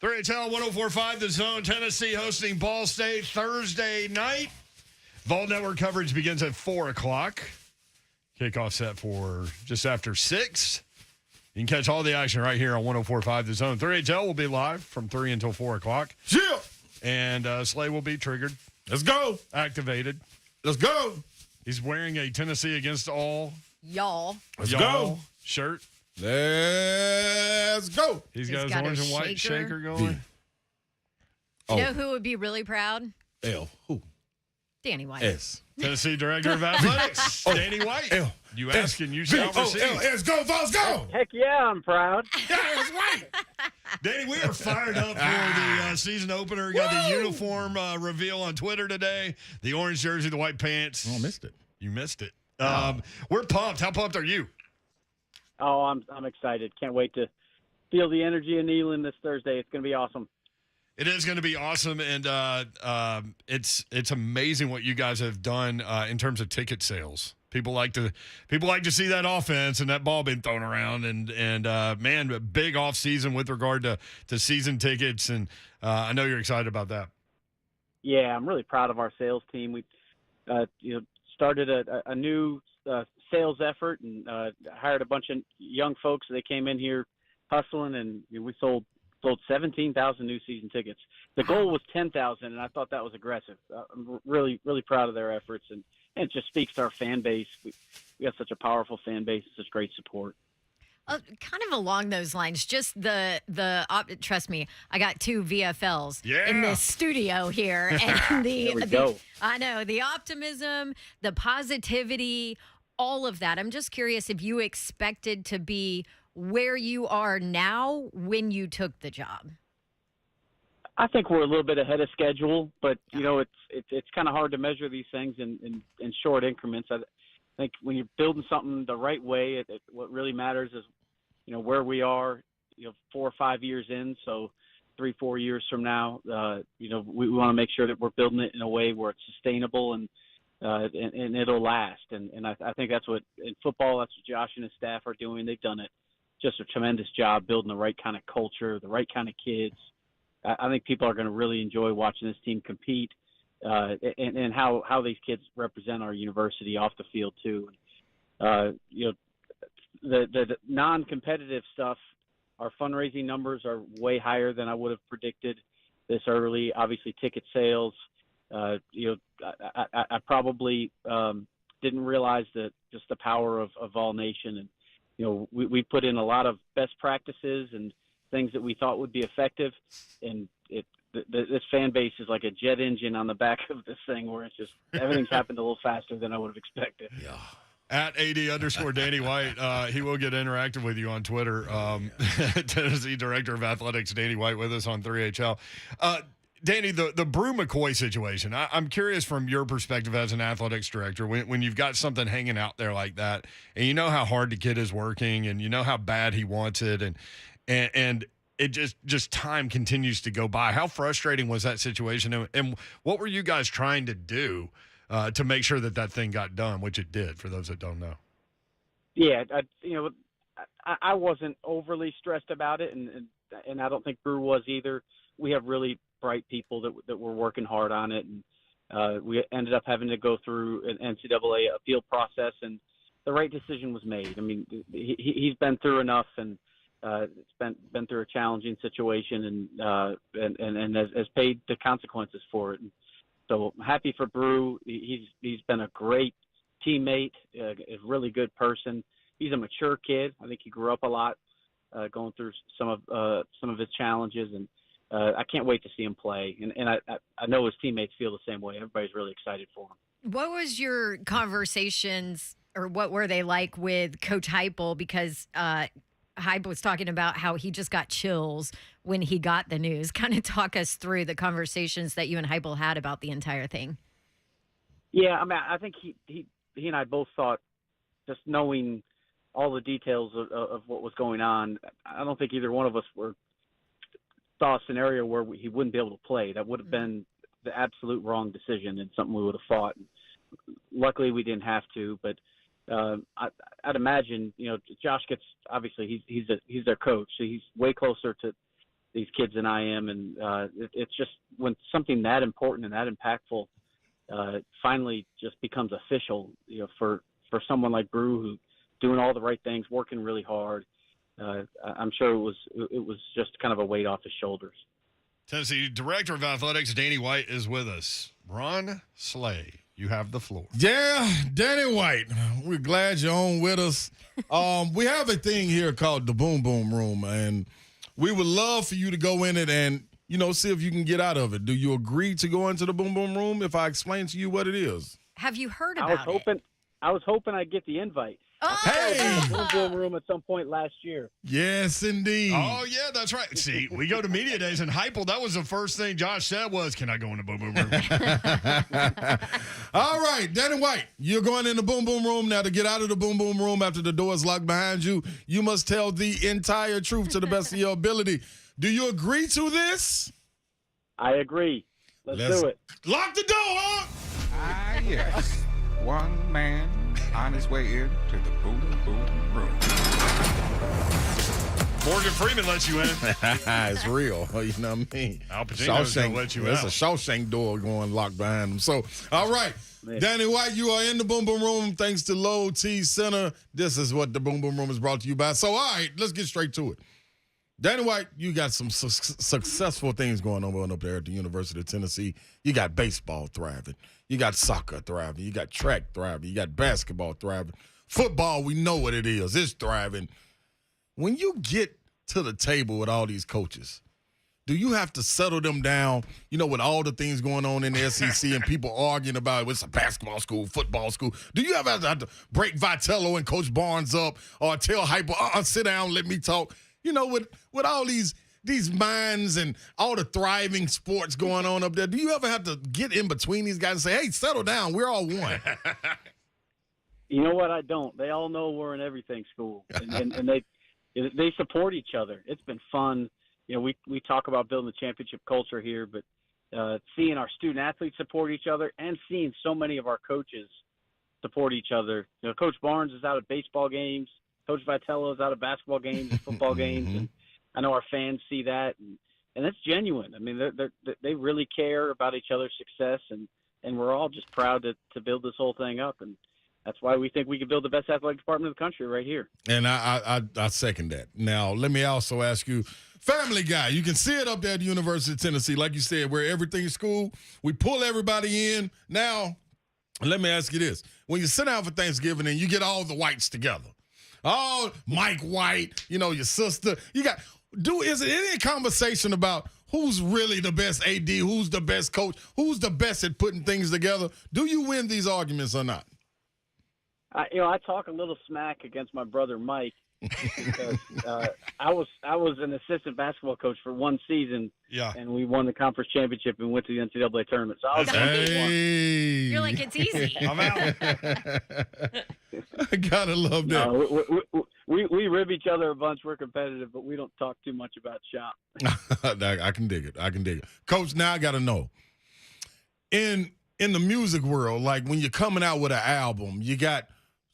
Speaker 2: 3HL 104.5 The Zone. Tennessee hosting Ball State Thursday night. Vol Network coverage begins at 4 o'clock. Kickoff set for just after 6. You can catch all the action right here on 104.5 The Zone. 3HL will be live from 3 until 4 o'clock.
Speaker 4: Yeah.
Speaker 2: And Slay will be triggered.
Speaker 4: Let's go.
Speaker 2: Activated.
Speaker 4: Let's go.
Speaker 2: He's wearing a Tennessee Against All
Speaker 3: Y'all
Speaker 4: Let's go.
Speaker 2: shirt.
Speaker 4: Let's go.
Speaker 2: He's got his orange and white shaker going.
Speaker 3: You know who would be really proud?
Speaker 4: L. Who?
Speaker 3: Danny White.
Speaker 4: S.
Speaker 2: Tennessee Director of Athletics, Danny White.
Speaker 4: L.
Speaker 2: You ask and you shall receive.
Speaker 4: Let's go, Vols, go.
Speaker 11: Heck yeah, I'm proud.
Speaker 4: That's right.
Speaker 2: Danny, we are fired up for the season opener. Got the uniform reveal on Twitter today. The orange jersey, the white pants.
Speaker 4: Oh, I missed it.
Speaker 2: You missed it. We're pumped. How pumped are you?
Speaker 11: Oh, I'm excited. Can't wait to feel the energy in Neyland this Thursday. It's going to be awesome.
Speaker 2: It is going to be awesome, and it's amazing what you guys have done in terms of ticket sales. People like to see that offense and that ball being thrown around, and man, a big off season with regard to season tickets, and I know you're excited about that.
Speaker 11: Yeah, I'm really proud of our sales team. We started a new sales effort and hired a bunch of young folks. They came in here hustling, and we sold 17,000 new season tickets. The goal was 10,000, and I thought that was aggressive. I'm really, really proud of their efforts, and it just speaks to our fan base. We have such a powerful fan base, such great support.
Speaker 3: Kind of along those lines, just trust me, I got 2 VFLs in this studio here, and I know the optimism, the positivity, all of that. I'm just curious if you expected to be where you are now when you took the job.
Speaker 11: I think we're a little bit ahead of schedule, but it's kind of hard to measure these things in short increments. I think when you're building something the right way, what really matters is where we are 4 or 5 years in. So 3-4 years from now, we want to make sure that we're building it in a way where it's sustainable and it'll last. And I think that's what in football, that's what Josh and his staff are doing. They've done it just a tremendous job building the right kind of culture, the right kind of kids. I think people are going to really enjoy watching this team compete and how these kids represent our university off the field too. The non-competitive stuff, our fundraising numbers are way higher than I would have predicted this early. Obviously, ticket sales. I probably didn't realize that just the power of Vol Nation, and we put in a lot of best practices and things that we thought would be effective, and this fan base is like a jet engine on the back of this thing, where it's just everything's happened a little faster than I would have expected.
Speaker 2: Yeah. At @AD_Danny White. He will get interactive with you on Twitter. Tennessee Director of Athletics, Danny White, with us on 3HL. Danny, the Brew McCoy situation, I'm curious from your perspective as an athletics director, when you've got something hanging out there like that, and you know how hard the kid is working, and you know how bad he wants it, and it just time continues to go by. How frustrating was that situation, and what were you guys trying to do to make sure that thing got done, which it did, for those that don't know?
Speaker 11: Yeah, I wasn't overly stressed about it, and I don't think Brew was either. We have really bright people that were working hard on it, and we ended up having to go through an NCAA appeal process, and the right decision was made. I mean, he's been through enough, and it's been through a challenging situation, and has paid the consequences for it. And so I'm happy for Brew. He's been a great teammate, a really good person. He's a mature kid. I think he grew up a lot, going through some of his challenges, and I can't wait to see him play. And I know his teammates feel the same way. Everybody's really excited for him.
Speaker 3: What was your conversations, or what were they like with Coach Heupel? Because Hype was talking about how he just got chills when he got the news. Kind of talk us through the conversations that you and Heupel had about the entire thing.
Speaker 11: Yeah, I mean, I think he and I both thought, just knowing all the details of what was going on, I don't think either one of us saw a scenario where he wouldn't be able to play. That would have been the absolute wrong decision and something we would have fought. Luckily, we didn't have to, but I'd imagine, Josh gets, obviously he's their coach, so he's way closer to kids than I am, and it's just when something that important and that impactful finally just becomes official, for someone like Brew, who doing all the right things, working really hard. I'm sure it was just kind of a weight off his shoulders.
Speaker 2: Tennessee Director of Athletics Danny White is with us. Ron Slay, you have the floor.
Speaker 4: Yeah, Danny White, we're glad you're on with us. We have a thing here called the Boom Boom Room, and we would love for you to go in it and, see if you can get out of it. Do you agree to go into the Boom Boom Room if I explain to you what it is?
Speaker 3: Have you heard about it?
Speaker 11: I was hoping I'd get the invite.
Speaker 4: Hey!
Speaker 11: Boom Boom Room at some point last year.
Speaker 4: Yes, indeed.
Speaker 2: Oh, yeah, that's right. See, we go to media days in Hypel. That was the first thing Josh said was, can I go in the Boom Boom Room?
Speaker 4: All right, Danny White, you're going in the Boom Boom Room. Now, to get out of the Boom Boom Room after the door is locked behind you, you must tell the entire truth to the best of your ability. Do you agree to this?
Speaker 11: I agree. Let's do it.
Speaker 4: Lock the door, huh?
Speaker 15: Ah, yes. One man on his way in to the Boom Boom Room.
Speaker 2: Morgan Freeman lets you in.
Speaker 4: It's real. You know what I mean?
Speaker 2: Al Pacino's going to let you out.
Speaker 4: There's a Shawshank door going locked behind him. So, all right. Danny White, you are in the Boom Boom Room thanks to Low T Center. This is what the Boom Boom Room is brought to you by. So, all right, let's get straight to it. Danny White, you got some successful things going on up there at the University of Tennessee. You got baseball thriving. You got soccer thriving. You got track thriving. You got basketball thriving. Football, we know what it is. It's thriving. When you get to the table with all these coaches, do you have to settle them down, with all the things going on in the SEC and people arguing about it's a basketball school, football school? Do you ever have to break Vitello and Coach Barnes up or tell Hyper, sit down, let me talk? With all these minds and all the thriving sports going on up there, do you ever have to get in between these guys and say, hey, settle down, we're all one?
Speaker 11: You know what? I don't. They all know we're an everything school, and they support each other. It's been fun. We talk about building the championship culture here, but seeing our student athletes support each other and seeing so many of our coaches support each other. Coach Barnes is out at baseball games. Coach Vitello is out of basketball games and football games, and I know our fans see that, and that's genuine. I mean, they really care about each other's success, and we're all just proud to build this whole thing up, and that's why we think we can build the best athletic department in the country right here.
Speaker 4: And I second that. Now, let me also ask you, Family Guy, you can see it up there at the University of Tennessee. Like you said, we're everything school. We pull everybody in. Now, let me ask you this. When you sit down for Thanksgiving and you get all the whites together, Mike White, your sister. Is there any conversation about who's really the best AD, who's the best coach, who's the best at putting things together? Do you win these arguments or not?
Speaker 11: I talk a little smack against my brother Mike because I was an assistant basketball coach for one season, and we won the conference championship and went to the NCAA tournament. So I was
Speaker 3: You're like, it's easy.
Speaker 2: I'm out.
Speaker 4: I gotta love that.
Speaker 11: No, we rib each other a bunch. We're competitive, but we don't talk too much about shop.
Speaker 4: I can dig it. Coach, now I gotta know. In the music world, like when you're coming out with an album, you got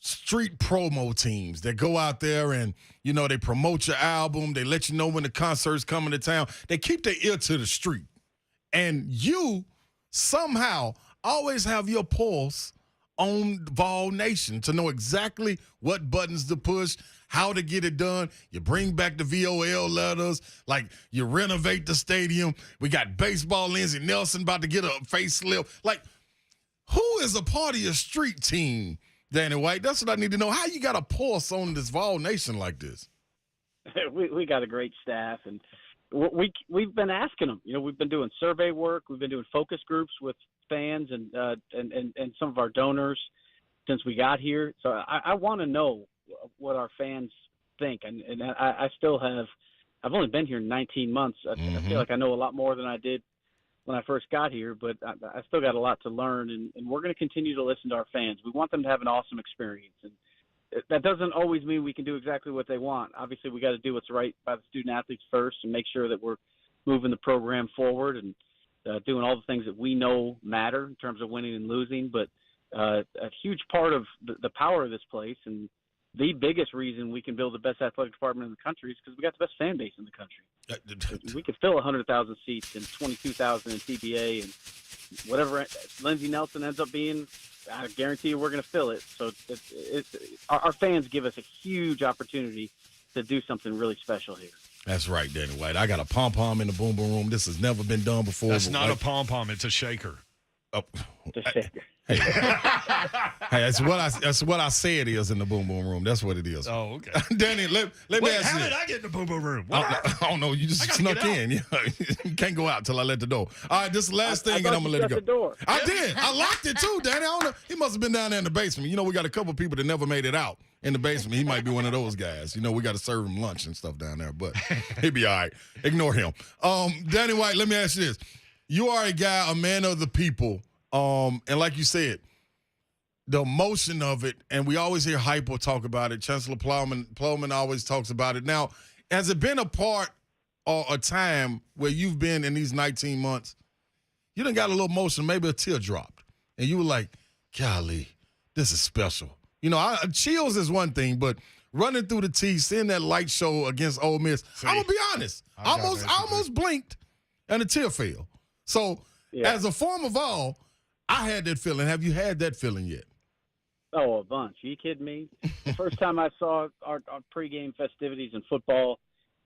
Speaker 4: street promo teams that go out there and, they promote your album. They let you know when the concert's coming to town. They keep their ear to the street. And you somehow always have your pulse on Vol Nation to know exactly what buttons to push, how to get it done. You bring back the VOL letters, like you renovate the stadium. We got baseball, Lindsey Nelson about to get a facelift. Like, who is a part of your street team, Danny White? That's what I need to know. How you got a pulse on this Vol Nation like this?
Speaker 11: We got a great staff, and we've been asking them. We've been doing survey work. We've been doing focus groups with fans and some of our donors since we got here. So I want to know what our fans think, and I still have. I've only been here 19 months. I feel like I know a lot more than I did when I first got here, but I still got a lot to learn, and we're going to continue to listen to our fans. We want them to have an awesome experience, and that doesn't always mean we can do exactly what they want. Obviously, we got to do what's right by the student athletes first and make sure that we're moving the program forward and doing all the things that we know matter in terms of winning and losing. But a huge part of the power of this place and
Speaker 16: the biggest reason we can build the best athletic department in the country is because we got the best fan base in the country. We could fill 100,000 seats and 22,000 in TBA and whatever Lindsey Nelson ends up being. I guarantee you we're going to fill it. So our fans give us a huge opportunity to do something really special here.
Speaker 4: That's right, Danny White. I got a pom-pom in the boom boom room. This has never been done before.
Speaker 2: That's not a pom-pom. It's a shaker.
Speaker 4: Oh.
Speaker 16: It's a shaker.
Speaker 4: Hey, that's what I say it is in the boom boom room. That's what it is.
Speaker 2: Oh, okay.
Speaker 4: Danny, let me
Speaker 2: Wait,
Speaker 4: ask
Speaker 2: how
Speaker 4: you.
Speaker 2: did I get in the boom boom room?
Speaker 4: I don't know. You just snuck in. You can't go out until I let the door. All right, this is the last thing, and I'm gonna let it go.
Speaker 16: The door.
Speaker 4: I did. I locked it too, Danny. I don't know. He must have been down there in the basement. You know, we got a couple people that never made it out in the basement. He might be one of those guys. You know, we got to serve him lunch and stuff down there, but he'll be all right. Ignore him. Danny White, let me ask you this: you are a guy, a man of the people, and like you said, the emotion of it, and we always hear Hypo talk about it. Chancellor Plowman always talks about it. Now, has it been a part or a time where you've been in these 19 months, you done got a little emotion, maybe a tear dropped, and you were like, golly, this is special. You know, chills is one thing, but running through the T, seeing that light show against Ole Miss, I'm going to be honest, I almost blinked and a tear fell. So, as a former Vol, I had that feeling. Have you had that feeling yet?
Speaker 16: Oh, a bunch. Are you kidding me? The first time I saw our pregame festivities in football,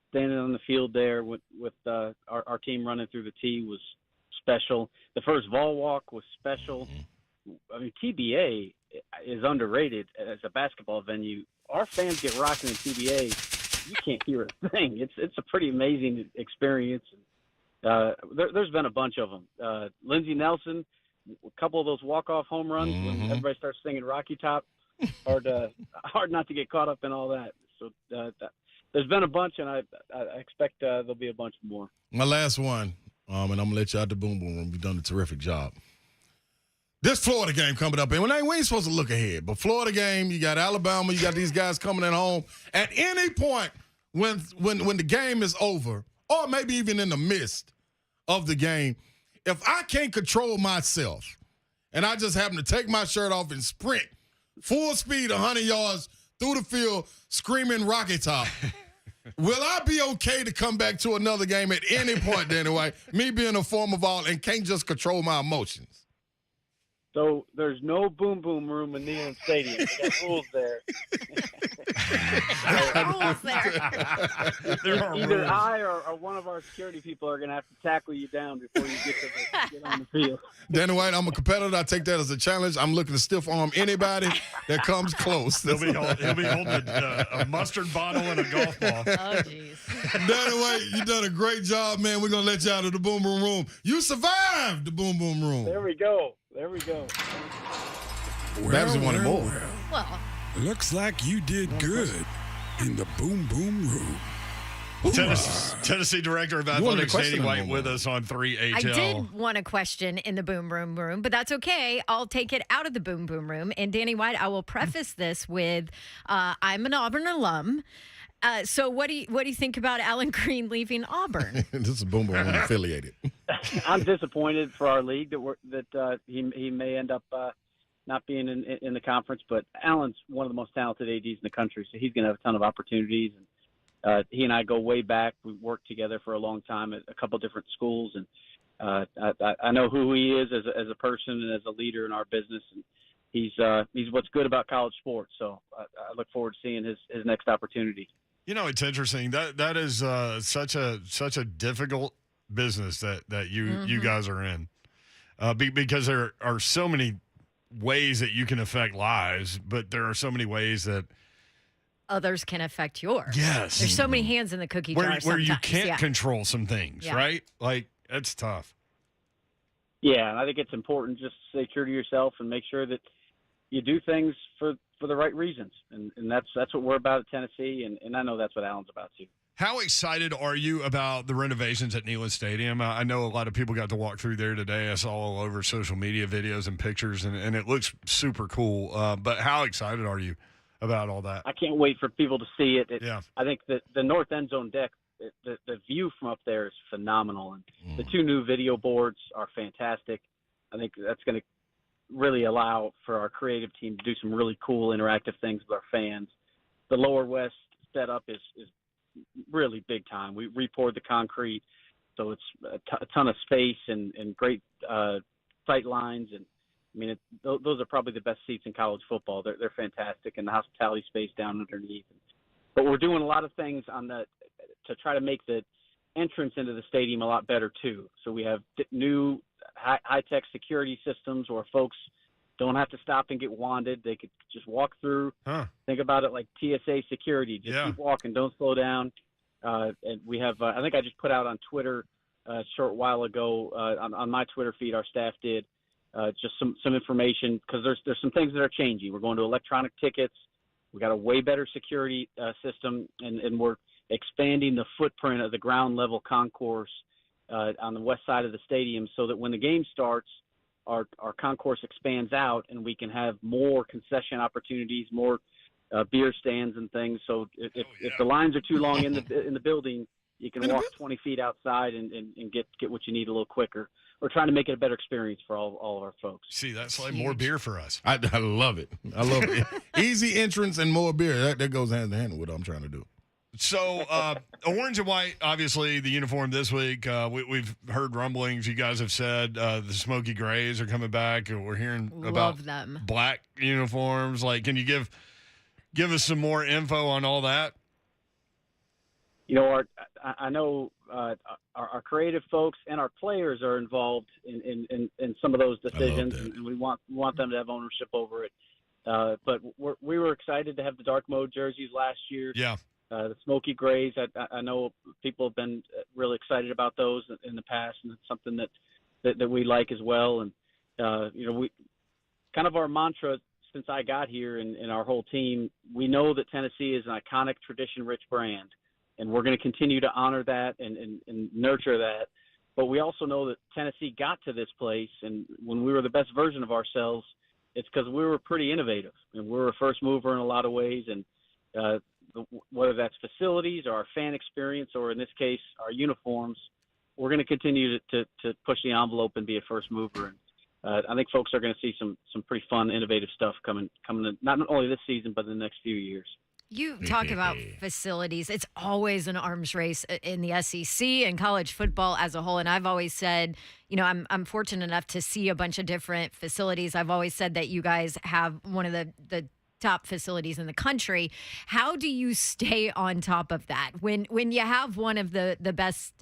Speaker 16: standing on the field there with our team running through the tee was special. The first Vol walk was special. I mean, TBA is underrated as a basketball venue. Our fans get rocking in TBA. You can't hear a thing. It's a pretty amazing experience. There's been a bunch of them. Lindsey Nelson, a couple of those walk-off home runs when everybody starts singing Rocky Top. Hard not to get caught up in all that. So there's been a bunch, and I expect there'll be a bunch more.
Speaker 4: My last one, and I'm going to let you out the boom boom room. You've done a terrific job. This Florida game coming up, and we ain't supposed to look ahead, but Florida game, you got Alabama, you got these guys coming at home. At any point when the game is over, or maybe even in the midst of the game, if I can't control myself and I just happen to take my shirt off and sprint full speed 100 yards through the field screaming Rocky Top, will I be okay to come back to another game at any point, Danny White, me being a former Vol and can't just control my emotions?
Speaker 16: So there's no boom boom room in Neyland Stadium. They got rules there. Either I or one of our security people are going to have to tackle you down before you get on the field.
Speaker 4: Danny White, I'm a competitor. I take that as a challenge. I'm looking to stiff arm anybody that comes close.
Speaker 2: He'll be holding a mustard bottle and a golf ball.
Speaker 3: Oh, jeez.
Speaker 4: Danny White, you done a great job, man. We're going to let you out of the boom boom room. You survived the boom boom room.
Speaker 16: There we go.
Speaker 4: Babs wanted more.
Speaker 3: Well,
Speaker 17: looks like you did good in the boom boom room.
Speaker 2: Tennessee Director of Athletics, Danny White, with us on 3HL.
Speaker 3: I did want a question in the boom boom room, but that's okay. I'll take it out of the boom boom room. And Danny White, I will preface this with, I'm an Auburn alum. So what do you think about Allen Green leaving Auburn?
Speaker 4: This is boom boom room affiliated.
Speaker 16: I'm disappointed for our league that he may end up not being in the conference, but Allen's one of the most talented ADs in the country, so he's going to have a ton of opportunities. And he and I go way back. We've worked together for a long time at a couple different schools, and I know who he is as a person and as a leader in our business. And he's what's good about college sports. So I look forward to seeing his next opportunity.
Speaker 2: You know, it's interesting that is such a difficult business that you guys are in, because there are so many ways that you can affect lives, but there are so many ways that
Speaker 3: others can affect yours.
Speaker 2: Yes,
Speaker 3: there's so many hands in the cookie jar
Speaker 2: where you can't control some things, right? Like that's tough.
Speaker 16: Yeah, and I think it's important just to stay true to yourself and make sure that you do things for the right reasons, and that's what we're about at Tennessee, and I know that's what Allen's about too.
Speaker 2: How excited are you about the renovations at Neyland Stadium? I know a lot of people got to walk through there today. I saw all over social media videos and pictures, and it looks super cool. But how excited are you about all that?
Speaker 16: I can't wait for people to see it.
Speaker 2: Yeah.
Speaker 16: I think that the north end zone deck, the view from up there is phenomenal, and the two new video boards are fantastic. I think that's going to really allow for our creative team to do some really cool interactive things with our fans. the Lower West setup is really big time. We re-poured the concrete, so it's a ton of space and great sight lines. And I mean, those are probably the best seats in college football. They're fantastic, and the hospitality space down underneath. But we're doing a lot of things to try to make the entrance into the stadium a lot better too. So we have new high-tech security systems where folks don't have to stop and get wanded. They could just walk through. Think about it like TSA security. Just keep walking. Don't slow down. And we have, I think I just put out on Twitter a short while ago, on my Twitter feed, our staff did, just some information, because there's some things that are changing. We're going to electronic tickets. We got a way better security system, and we're expanding the footprint of the ground level concourse on the west side of the stadium, so that when the game starts, our concourse expands out, and we can have more concession opportunities, more beer stands and things. So if the lines are too long in the building, you can walk 20 feet outside and get what you need a little quicker. We're trying to make it a better experience for all of our folks.
Speaker 2: See, that's like more beer for us.
Speaker 4: I love it. I love it. Easy entrance and more beer. That goes hand in hand with what I'm trying to do.
Speaker 2: So, orange and white, obviously, the uniform this week. We've heard rumblings. You guys have said the Smoky Grays are coming back. We're hearing about
Speaker 3: them.
Speaker 2: Black uniforms. Like, can you give us some more info on all that?
Speaker 16: You know, I know our creative folks and our players are involved in some of those decisions, and we want them to have ownership over it. But we were excited to have the dark mode jerseys last year.
Speaker 2: Yeah.
Speaker 16: The Smoky Grays, I know people have been really excited about those in the past, and it's something that we like as well. And we kind of our mantra since I got here and our whole team, we know that Tennessee is an iconic, tradition-rich brand, and we're going to continue to honor that and nurture that. But we also know that Tennessee got to this place, and when we were the best version of ourselves, it's because we were pretty innovative, and we were a first mover in a lot of ways. And whether that's facilities or our fan experience, or in this case, our uniforms, we're going to continue to push the envelope and be a first mover. And I think folks are going to see some pretty fun, innovative stuff coming in, not only this season, but in the next few years.
Speaker 3: You talk about facilities. It's always an arms race in the SEC and college football as a whole. And I've always said, I'm fortunate enough to see a bunch of different facilities. I've always said that you guys have one of the top facilities in the country. How do you stay on top of that when you have one of the best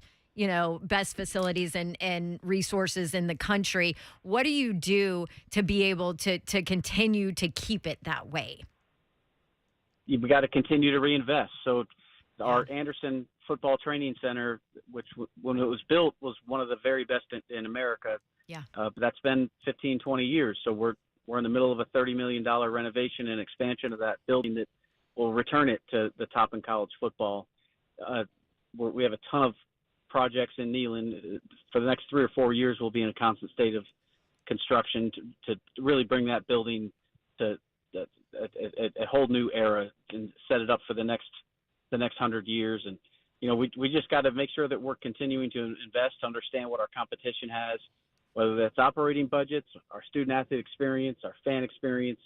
Speaker 3: facilities and resources in the country? What do you do to be able to continue to keep it that way?
Speaker 16: You've got to continue to reinvest. So our Anderson Football Training Center, which when it was built was one of the very best in America.
Speaker 3: Yeah.
Speaker 16: But that's been 15, 20 years. So we're in the middle of a $30 million renovation and expansion of that building that will return it to the top in college football. We have a ton of projects in Neyland. For the next 3 or 4 years, we'll be in a constant state of construction to really bring that building to a whole new era and set it up for the next 100 years. And we just got to make sure that we're continuing to invest, to understand what our competition has, whether that's operating budgets, our student athlete experience, our fan experience,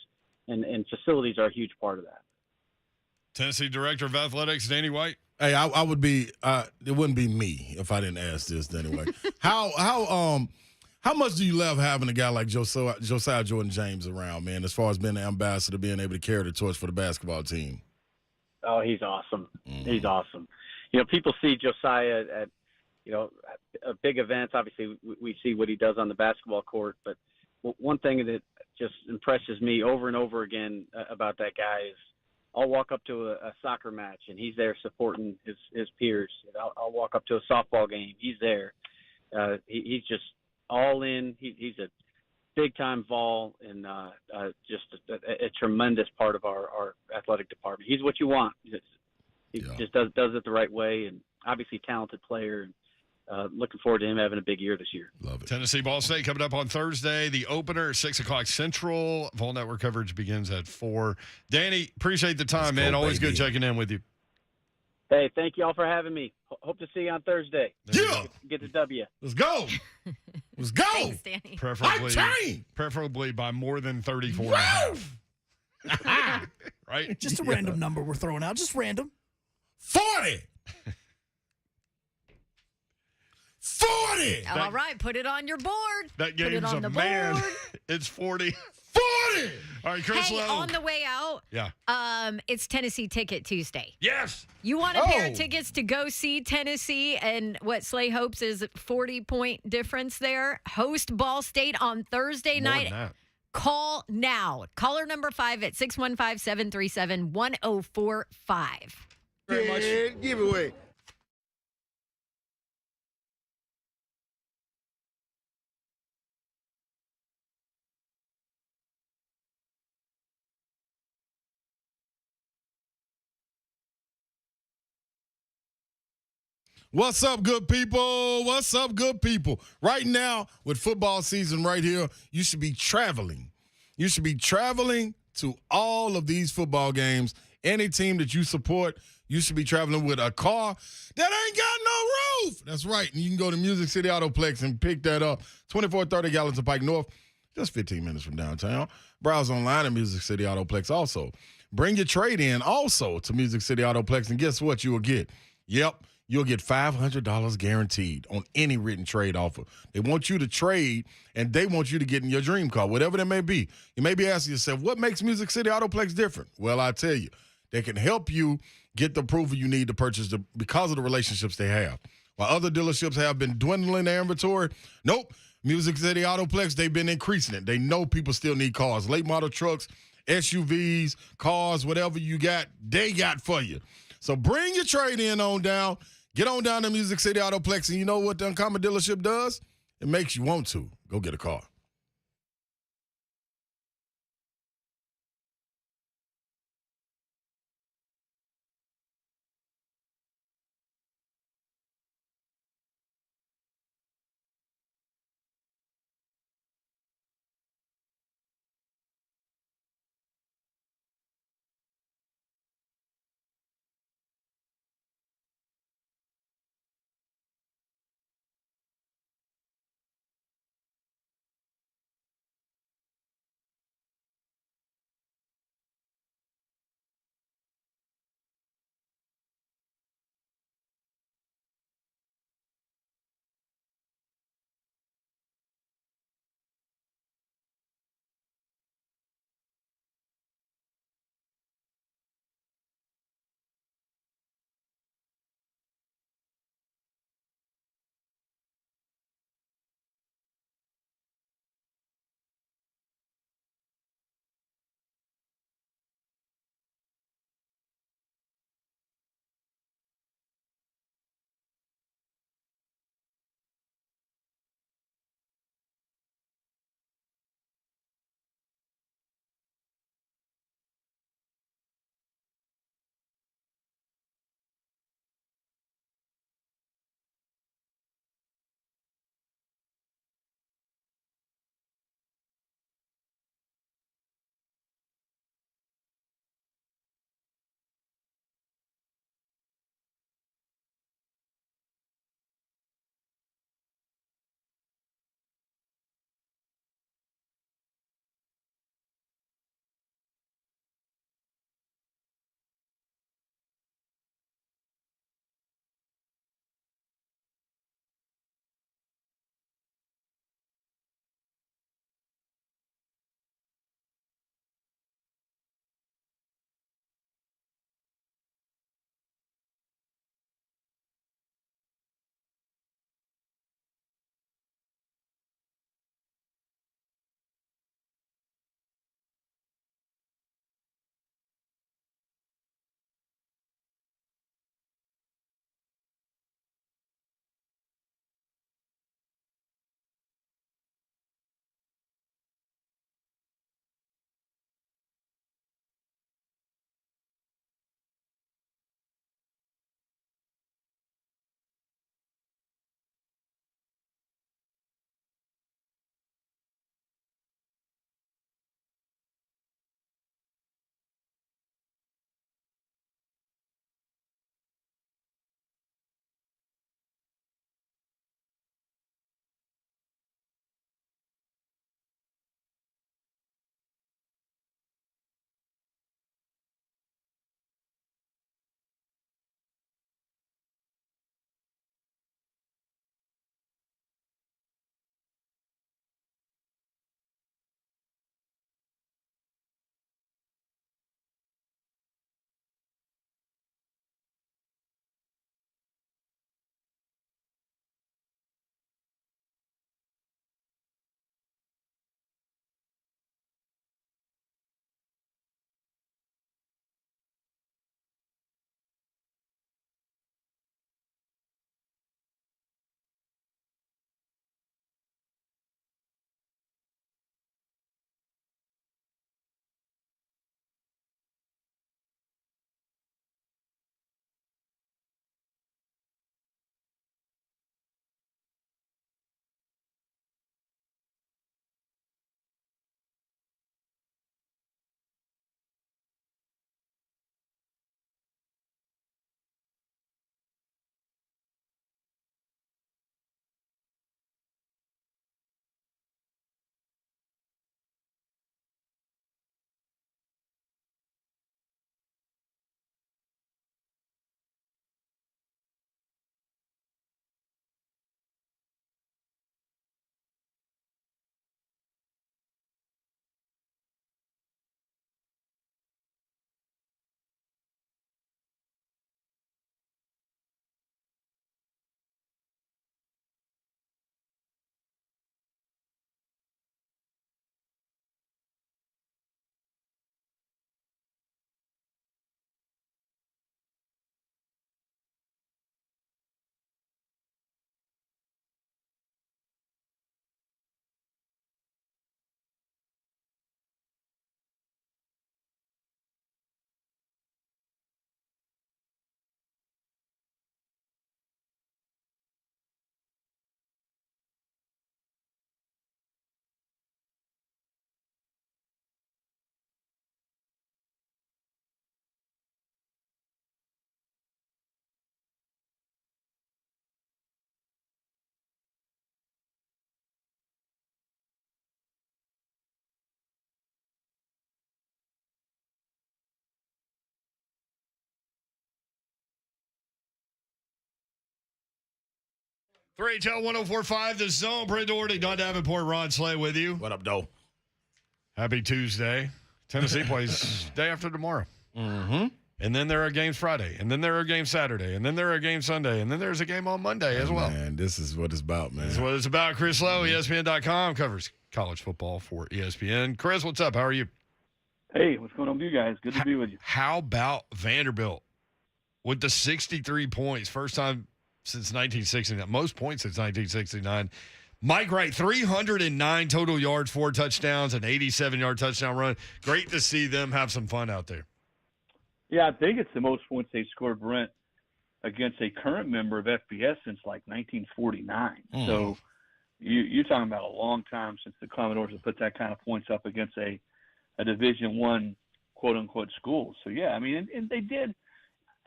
Speaker 16: and facilities are a huge part of that.
Speaker 2: Tennessee Director of Athletics, Danny White.
Speaker 4: Hey, I would be. It wouldn't be me if I didn't ask this anyway. How much do you love having a guy like Josiah Jordan James around, man? As far as being the ambassador, being able to carry the torch for the basketball team.
Speaker 16: Oh, he's awesome. Mm-hmm. He's awesome. People see Josiah at big events. Obviously, we see what he does on the basketball court. But one thing that just impresses me over and over again about that guy is I'll walk up to a soccer match, and he's there supporting his peers. I'll walk up to a softball game. He's there. He's just all in. He's a big-time Vol and just a tremendous part of our athletic department. He's what you want. He just does it the right way, and obviously talented player. Looking forward to him having a big year this year.
Speaker 4: Love it.
Speaker 2: Tennessee Ball State coming up on Thursday. The opener, 6 o'clock Central. Vol Network coverage begins at 4. Danny, appreciate the time, man. Always good checking in with you.
Speaker 16: Hey, thank you all for having me. Hope to see you on Thursday.
Speaker 4: Yeah.
Speaker 16: Get the W.
Speaker 4: Let's go. Let's go.
Speaker 3: Thanks, Danny.
Speaker 2: Preferably by more than 34 and a half. Right?
Speaker 1: Just a random number we're throwing out. Just random.
Speaker 4: 40. 40.
Speaker 3: All right, put it on your board.
Speaker 2: That
Speaker 3: Put it
Speaker 2: game's
Speaker 3: on
Speaker 2: a
Speaker 3: the
Speaker 2: man.
Speaker 3: board.
Speaker 2: It's 40.
Speaker 4: 40.
Speaker 2: All right, Chris
Speaker 3: Hey,
Speaker 2: Lowe.
Speaker 3: on the way out,
Speaker 2: Yeah.
Speaker 3: it's Tennessee Ticket Tuesday.
Speaker 2: Yes.
Speaker 3: You want a pair of tickets to go see Tennessee and what Slay hopes is a 40-point difference there. Host Ball State on Thursday
Speaker 2: More
Speaker 3: night.
Speaker 2: than that.
Speaker 3: Call now. Caller number 5 at 615-737-1045.
Speaker 18: Very much. Giveaway.
Speaker 4: What's up, good people? What's up, good people? Right now, with football season right here, you should be traveling. You should be traveling to all of these football games. Any team that you support, you should be traveling with a car that ain't got no roof. That's right. And you can go to Music City Autoplex and pick that up. 2430 Gallons of Pike North, just 15 minutes from downtown. Browse online at Music City Autoplex also. Bring your trade in also to Music City Autoplex, and guess what you will get? Yep. You'll get $500 guaranteed on any written trade offer. They want you to trade, and they want you to get in your dream car, whatever that may be. You may be asking yourself, what makes Music City Autoplex different? Well, I tell you, they can help you get the approval you need to purchase because of the relationships they have. While other dealerships have been dwindling their inventory, nope, Music City Autoplex, they've been increasing it. They know people still need cars, late model trucks, SUVs, cars, whatever you got, they got for you. So bring your trade in on down. Get on down to Music City Autoplex, and you know what the Uncommon dealership does? It makes you want to go get a car.
Speaker 2: 3HL 1045, The Zone. Brent Doherty, Don Davenport, Ron Slay with you.
Speaker 4: What up, Doe?
Speaker 2: Happy Tuesday. Tennessee plays day after tomorrow.
Speaker 4: Mm-hmm.
Speaker 2: And then there are games Friday. And then there are games Saturday. And then there are games Sunday. And then there's a game on Monday as well.
Speaker 4: Man, this is what it's about, man.
Speaker 2: This is what it's about. Chris Lowe, ESPN.com, covers college football for ESPN. Chris, what's up? How are you?
Speaker 19: Hey, what's going on with you guys? Good to be with you.
Speaker 2: How about Vanderbilt with the 63 points? First time since 1969. Most points since 1969. Mike Wright, 309 total yards, 4 touchdowns, an 87-yard touchdown run. Great to see them have some fun out there.
Speaker 19: Yeah, I think it's the most points they've scored, Brent, against a current member of FBS since like 1949. So you're talking about a long time since the Commodores have put that kind of points up against a Division I, quote-unquote, school. So, yeah, I mean, and they did.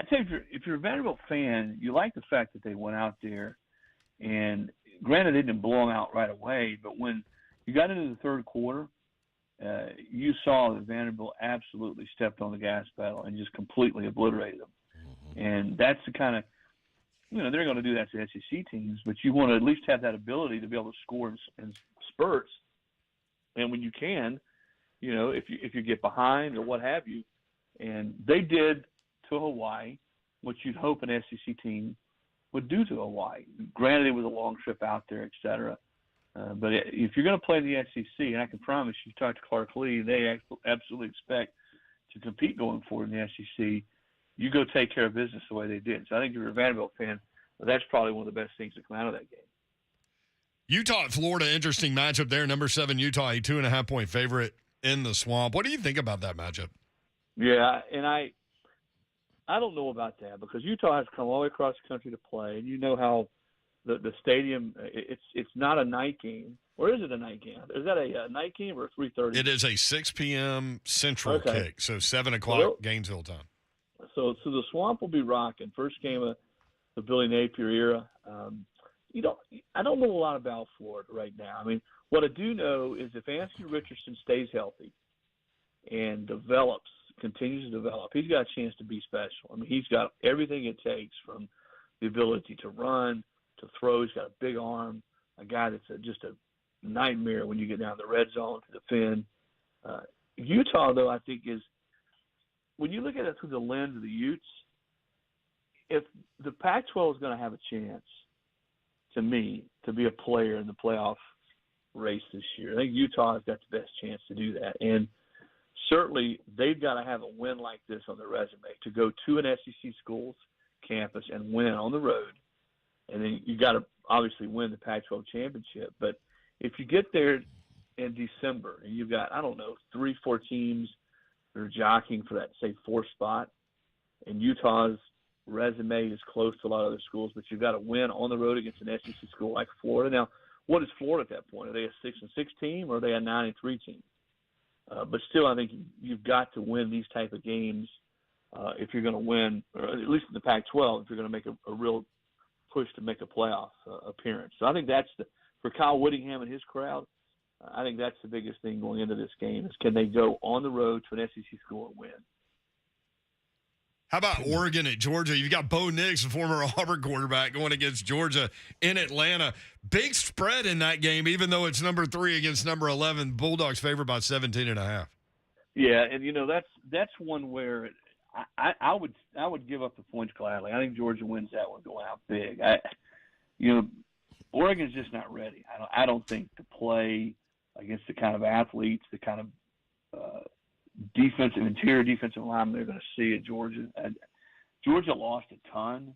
Speaker 19: I tell you, if you're a Vanderbilt fan, you like the fact that they went out there and granted, they didn't blow them out right away, but when you got into the third quarter, you saw that Vanderbilt absolutely stepped on the gas pedal and just completely obliterated them. And that's the kind of, they're going to do that to SEC teams, but you want to at least have that ability to be able to score in spurts. And when you can, if you get behind or what have you, and they did to Hawaii what you'd hope an SEC team would do to Hawaii. Granted, it was a long trip out there, et cetera. But if you're going to play the SEC, and I can promise you, talk to Clark Lee, they absolutely expect to compete going forward in the SEC. You go take care of business the way they did. So I think if you're a Vanderbilt fan, that's probably one of the best things to come out of that game.
Speaker 2: Utah at Florida, interesting matchup there. Number 7 Utah, a 2.5-point favorite in the Swamp. What do you think about that matchup?
Speaker 19: Yeah, and I don't know about that because Utah has come all the way across the country to play, and you know how the stadium it's not a night game, or is it a night game? Is that a night game or a 3:30?
Speaker 2: It is a 6 p.m. Central kick, so 7 o'clock Gainesville time.
Speaker 19: So the Swamp will be rocking. First game of the Billy Napier era. I don't know a lot about Florida right now. I mean, what I do know is if Anthony Richardson stays healthy and continues to develop, he's got a chance to be special. I mean, he's got everything it takes from the ability to run, to throw. He's got a big arm, a guy that's just a nightmare when you get down the red zone to defend. Utah, though, I think is, when you look at it through the lens of the Utes, if the Pac-12 is going to have a chance, to me, to be a player in the playoff race this year, I think Utah has got the best chance to do that. And certainly they've got to have a win like this on their resume to go to an SEC school's campus and win on the road. And then you got to obviously win the Pac-12 championship. But if you get there in December and you've got, 3-4 teams that are jockeying for that, say, 4th spot, and Utah's resume is close to a lot of other schools, but you've got to win on the road against an SEC school like Florida. Now, what is Florida at that point? Are they a 6-6 team or are they a 9-3 team? But still, I think you've got to win these type of games if you're going to win, or at least in the Pac-12, if you're going to make a real push to make a playoff appearance. So I think that's for Kyle Whittingham and his crowd, I think that's the biggest thing going into this game is can they go on the road to an SEC school and win?
Speaker 2: How about Oregon at Georgia? You've got Bo Nix, the former Auburn quarterback, going against Georgia in Atlanta. Big spread in that game, even though it's number 3 against number 11. Bulldogs favored by 17.5.
Speaker 19: Yeah, and that's one where I would give up the points gladly. I think Georgia wins that one going out big. Oregon's just not ready. I don't think to play against the kind of athletes, the kind of interior defensive linemen they're going to see at Georgia. Georgia lost a ton,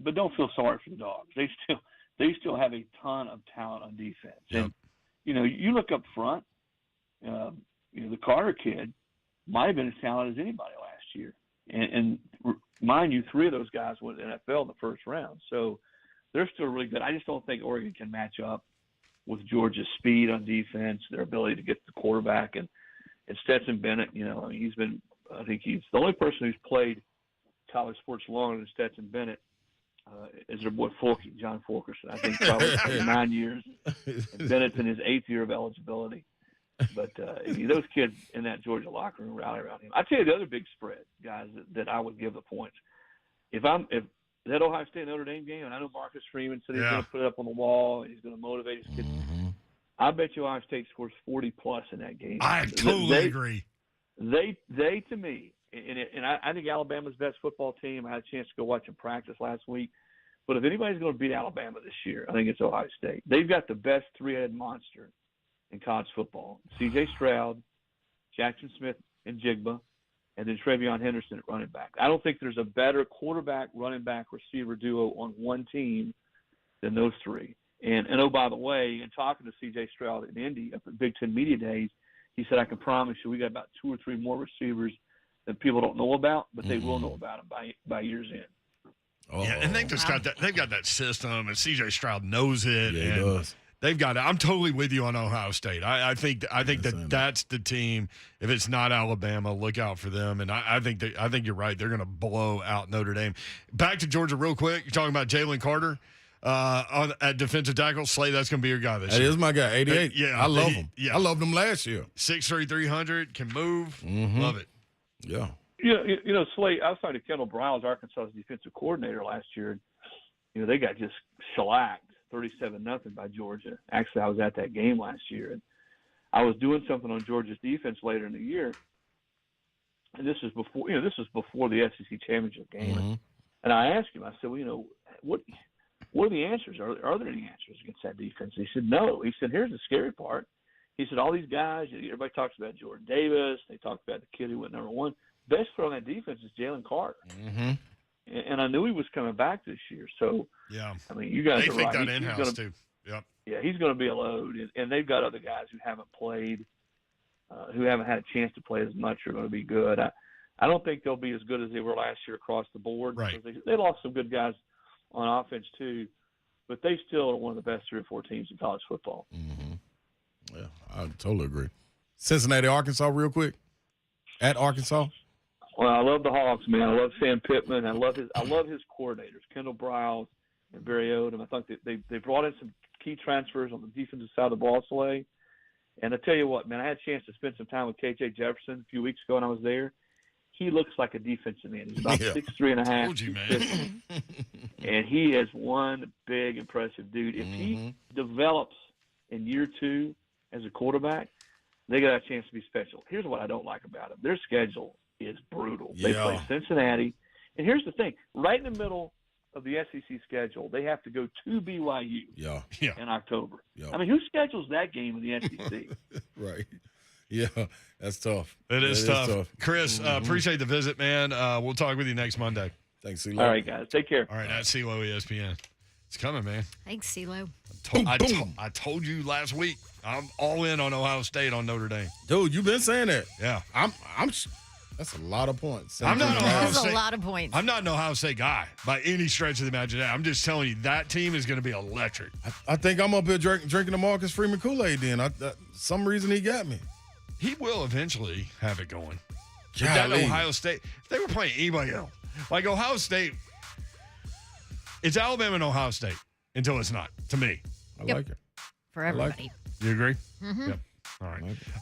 Speaker 19: but don't feel sorry for the Dogs. They still have a ton of talent on defense.
Speaker 2: Yep.
Speaker 19: And you look up front. The Carter kid might have been as talented as anybody last year, and mind you, 3 of those guys went to the NFL in the first round. So they're still really good. I just don't think Oregon can match up with Georgia's speed on defense, their ability to get the quarterback, and Stetson Bennett. I think he's the only person who's played college sports longer than Stetson Bennett is their boy John Fulkerson. I think probably 9 years. And Bennett's in his 8th year of eligibility. But those kids in that Georgia locker room rally around him. I tell you the other big spread, guys, that I would give the points. If that Ohio State Notre Dame game, and I know Marcus Freeman said he's going to put it up on the wall and he's going to motivate his kids. I bet you Ohio State scores 40+ in that game.
Speaker 2: I totally agree.
Speaker 19: They to me, and I think Alabama's best football team. I had a chance to go watch them practice last week. But if anybody's going to beat Alabama this year, I think it's Ohio State. They've got the best three-headed monster in college football. C.J. Stroud, Jackson Smith, and Jigba, and then Trevion Henderson at running back. I don't think there's a better quarterback, running back, receiver duo on one team than those three. And oh, by the way, in talking to C.J. Stroud in Indy at the Big Ten Media Days, he said, I can promise you we got about 2 or 3 more receivers that people don't know about, but they will know about them by year's end.
Speaker 2: Yeah, and they've just got that. They've got that system, and C.J. Stroud knows it.
Speaker 4: Yeah,
Speaker 2: and
Speaker 4: he does.
Speaker 2: They've got it. I'm totally with you on Ohio State. I think that's the team. If it's not Alabama, look out for them. And I think you're right. They're going to blow out Notre Dame. Back to Georgia real quick. You're talking about Jalen Carter at defensive tackle. Slay, that's going to be your guy this year.
Speaker 4: That is my guy, 88.
Speaker 2: Yeah,
Speaker 4: I love him.
Speaker 2: Yeah.
Speaker 4: I loved him last year.
Speaker 2: 6'3", 300, can move. Love it.
Speaker 4: Yeah.
Speaker 19: You know, Slate, outside of Kendall Briles, Arkansas's defensive coordinator last year, you know, they got just shellacked 37-0 by Georgia. Actually, I was at that game last year, and I was doing something on Georgia's defense later in the year, and this is before the SEC championship game. And I asked him, I said, well, you know, what are the answers? Are there any answers against that defense? He said, no. He said, here's the scary part. He said, all these guys, everybody talks about Jordan Davis. They talked about the kid who went number 1. Best player on that defense is Jalen Carter. And I knew he was coming back this year. So,
Speaker 2: yeah,
Speaker 19: I mean, you guys
Speaker 2: they
Speaker 19: are
Speaker 2: think
Speaker 19: right.
Speaker 2: that in-house too. Yep.
Speaker 19: Yeah, he's going to be a load. And they've got other guys who haven't played, who haven't had a chance to play as much, are going to be good. I don't think they'll be as good as they were last year across the board.
Speaker 2: Right.
Speaker 19: They lost some good guys on offense too, but they still are one of the best 3 or 4 teams in college football.
Speaker 4: Yeah, I totally agree. Cincinnati, Arkansas, real quick. At Arkansas.
Speaker 19: Well, I love the Hawks, man. I love Sam Pittman. I love his coordinators, Kendall Briles and Barry Odom. I think they brought in some key transfers on the defensive side of the ball, Slay. And I tell you what, man, I had a chance to spend some time with KJ Jefferson a few weeks ago when I was there. He looks like a defensive man. He's about 6'3" and a half.
Speaker 2: Told you, man.
Speaker 19: And he is one big, impressive dude. If he develops in year 2 as a quarterback, they got a chance to be special. Here's what I don't like about him. Their schedule is brutal. They play Cincinnati. And here's the thing. Right in the middle of the SEC schedule, they have to go to BYU in October. I mean, who schedules that game in the SEC?
Speaker 4: Right. Yeah, that's tough.
Speaker 2: It is tough. Chris, appreciate the visit, man. We'll talk with you next Monday.
Speaker 4: Thanks, CeeLo.
Speaker 19: All right, guys. Take care.
Speaker 2: All right, that's CeeLo ESPN. It's coming, man.
Speaker 3: Thanks, CeeLo.
Speaker 2: I told you last week, I'm all in on Ohio State on Notre Dame.
Speaker 4: Dude, you've been saying that.
Speaker 2: Yeah.
Speaker 4: That's a lot of points.
Speaker 2: I'm not Ohio State.
Speaker 3: That's a lot of points.
Speaker 2: I'm not an Ohio State guy by any stretch of the imagination. I'm just telling you, that team is going to be electric.
Speaker 4: I think I'm up here drinking the Marcus Freeman Kool-Aid then. Some reason he got me.
Speaker 2: He will eventually have it going. If
Speaker 4: Golly.
Speaker 2: that Ohio State, if they were playing anybody else, like Ohio State, it's Alabama and Ohio State until it's not, to me.
Speaker 4: I like it.
Speaker 3: For everybody.
Speaker 2: You agree?
Speaker 3: Mm-hmm.
Speaker 2: Yep. All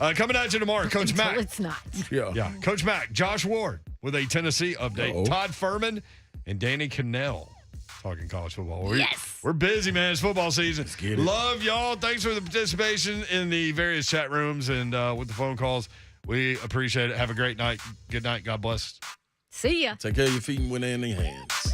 Speaker 2: right. Coming at you tomorrow, Coach Mack.
Speaker 3: It's not.
Speaker 2: Yeah. Coach Mack, Josh Ward with a Tennessee update. Todd Furman and Danny Cannell talking college football. We're busy, man. It's football season. Love y'all. Thanks for the participation in the various chat rooms and with the phone calls. We appreciate it. Have a great night. Good night. God bless.
Speaker 3: See ya.
Speaker 4: Take care of your feet when they're in their hands.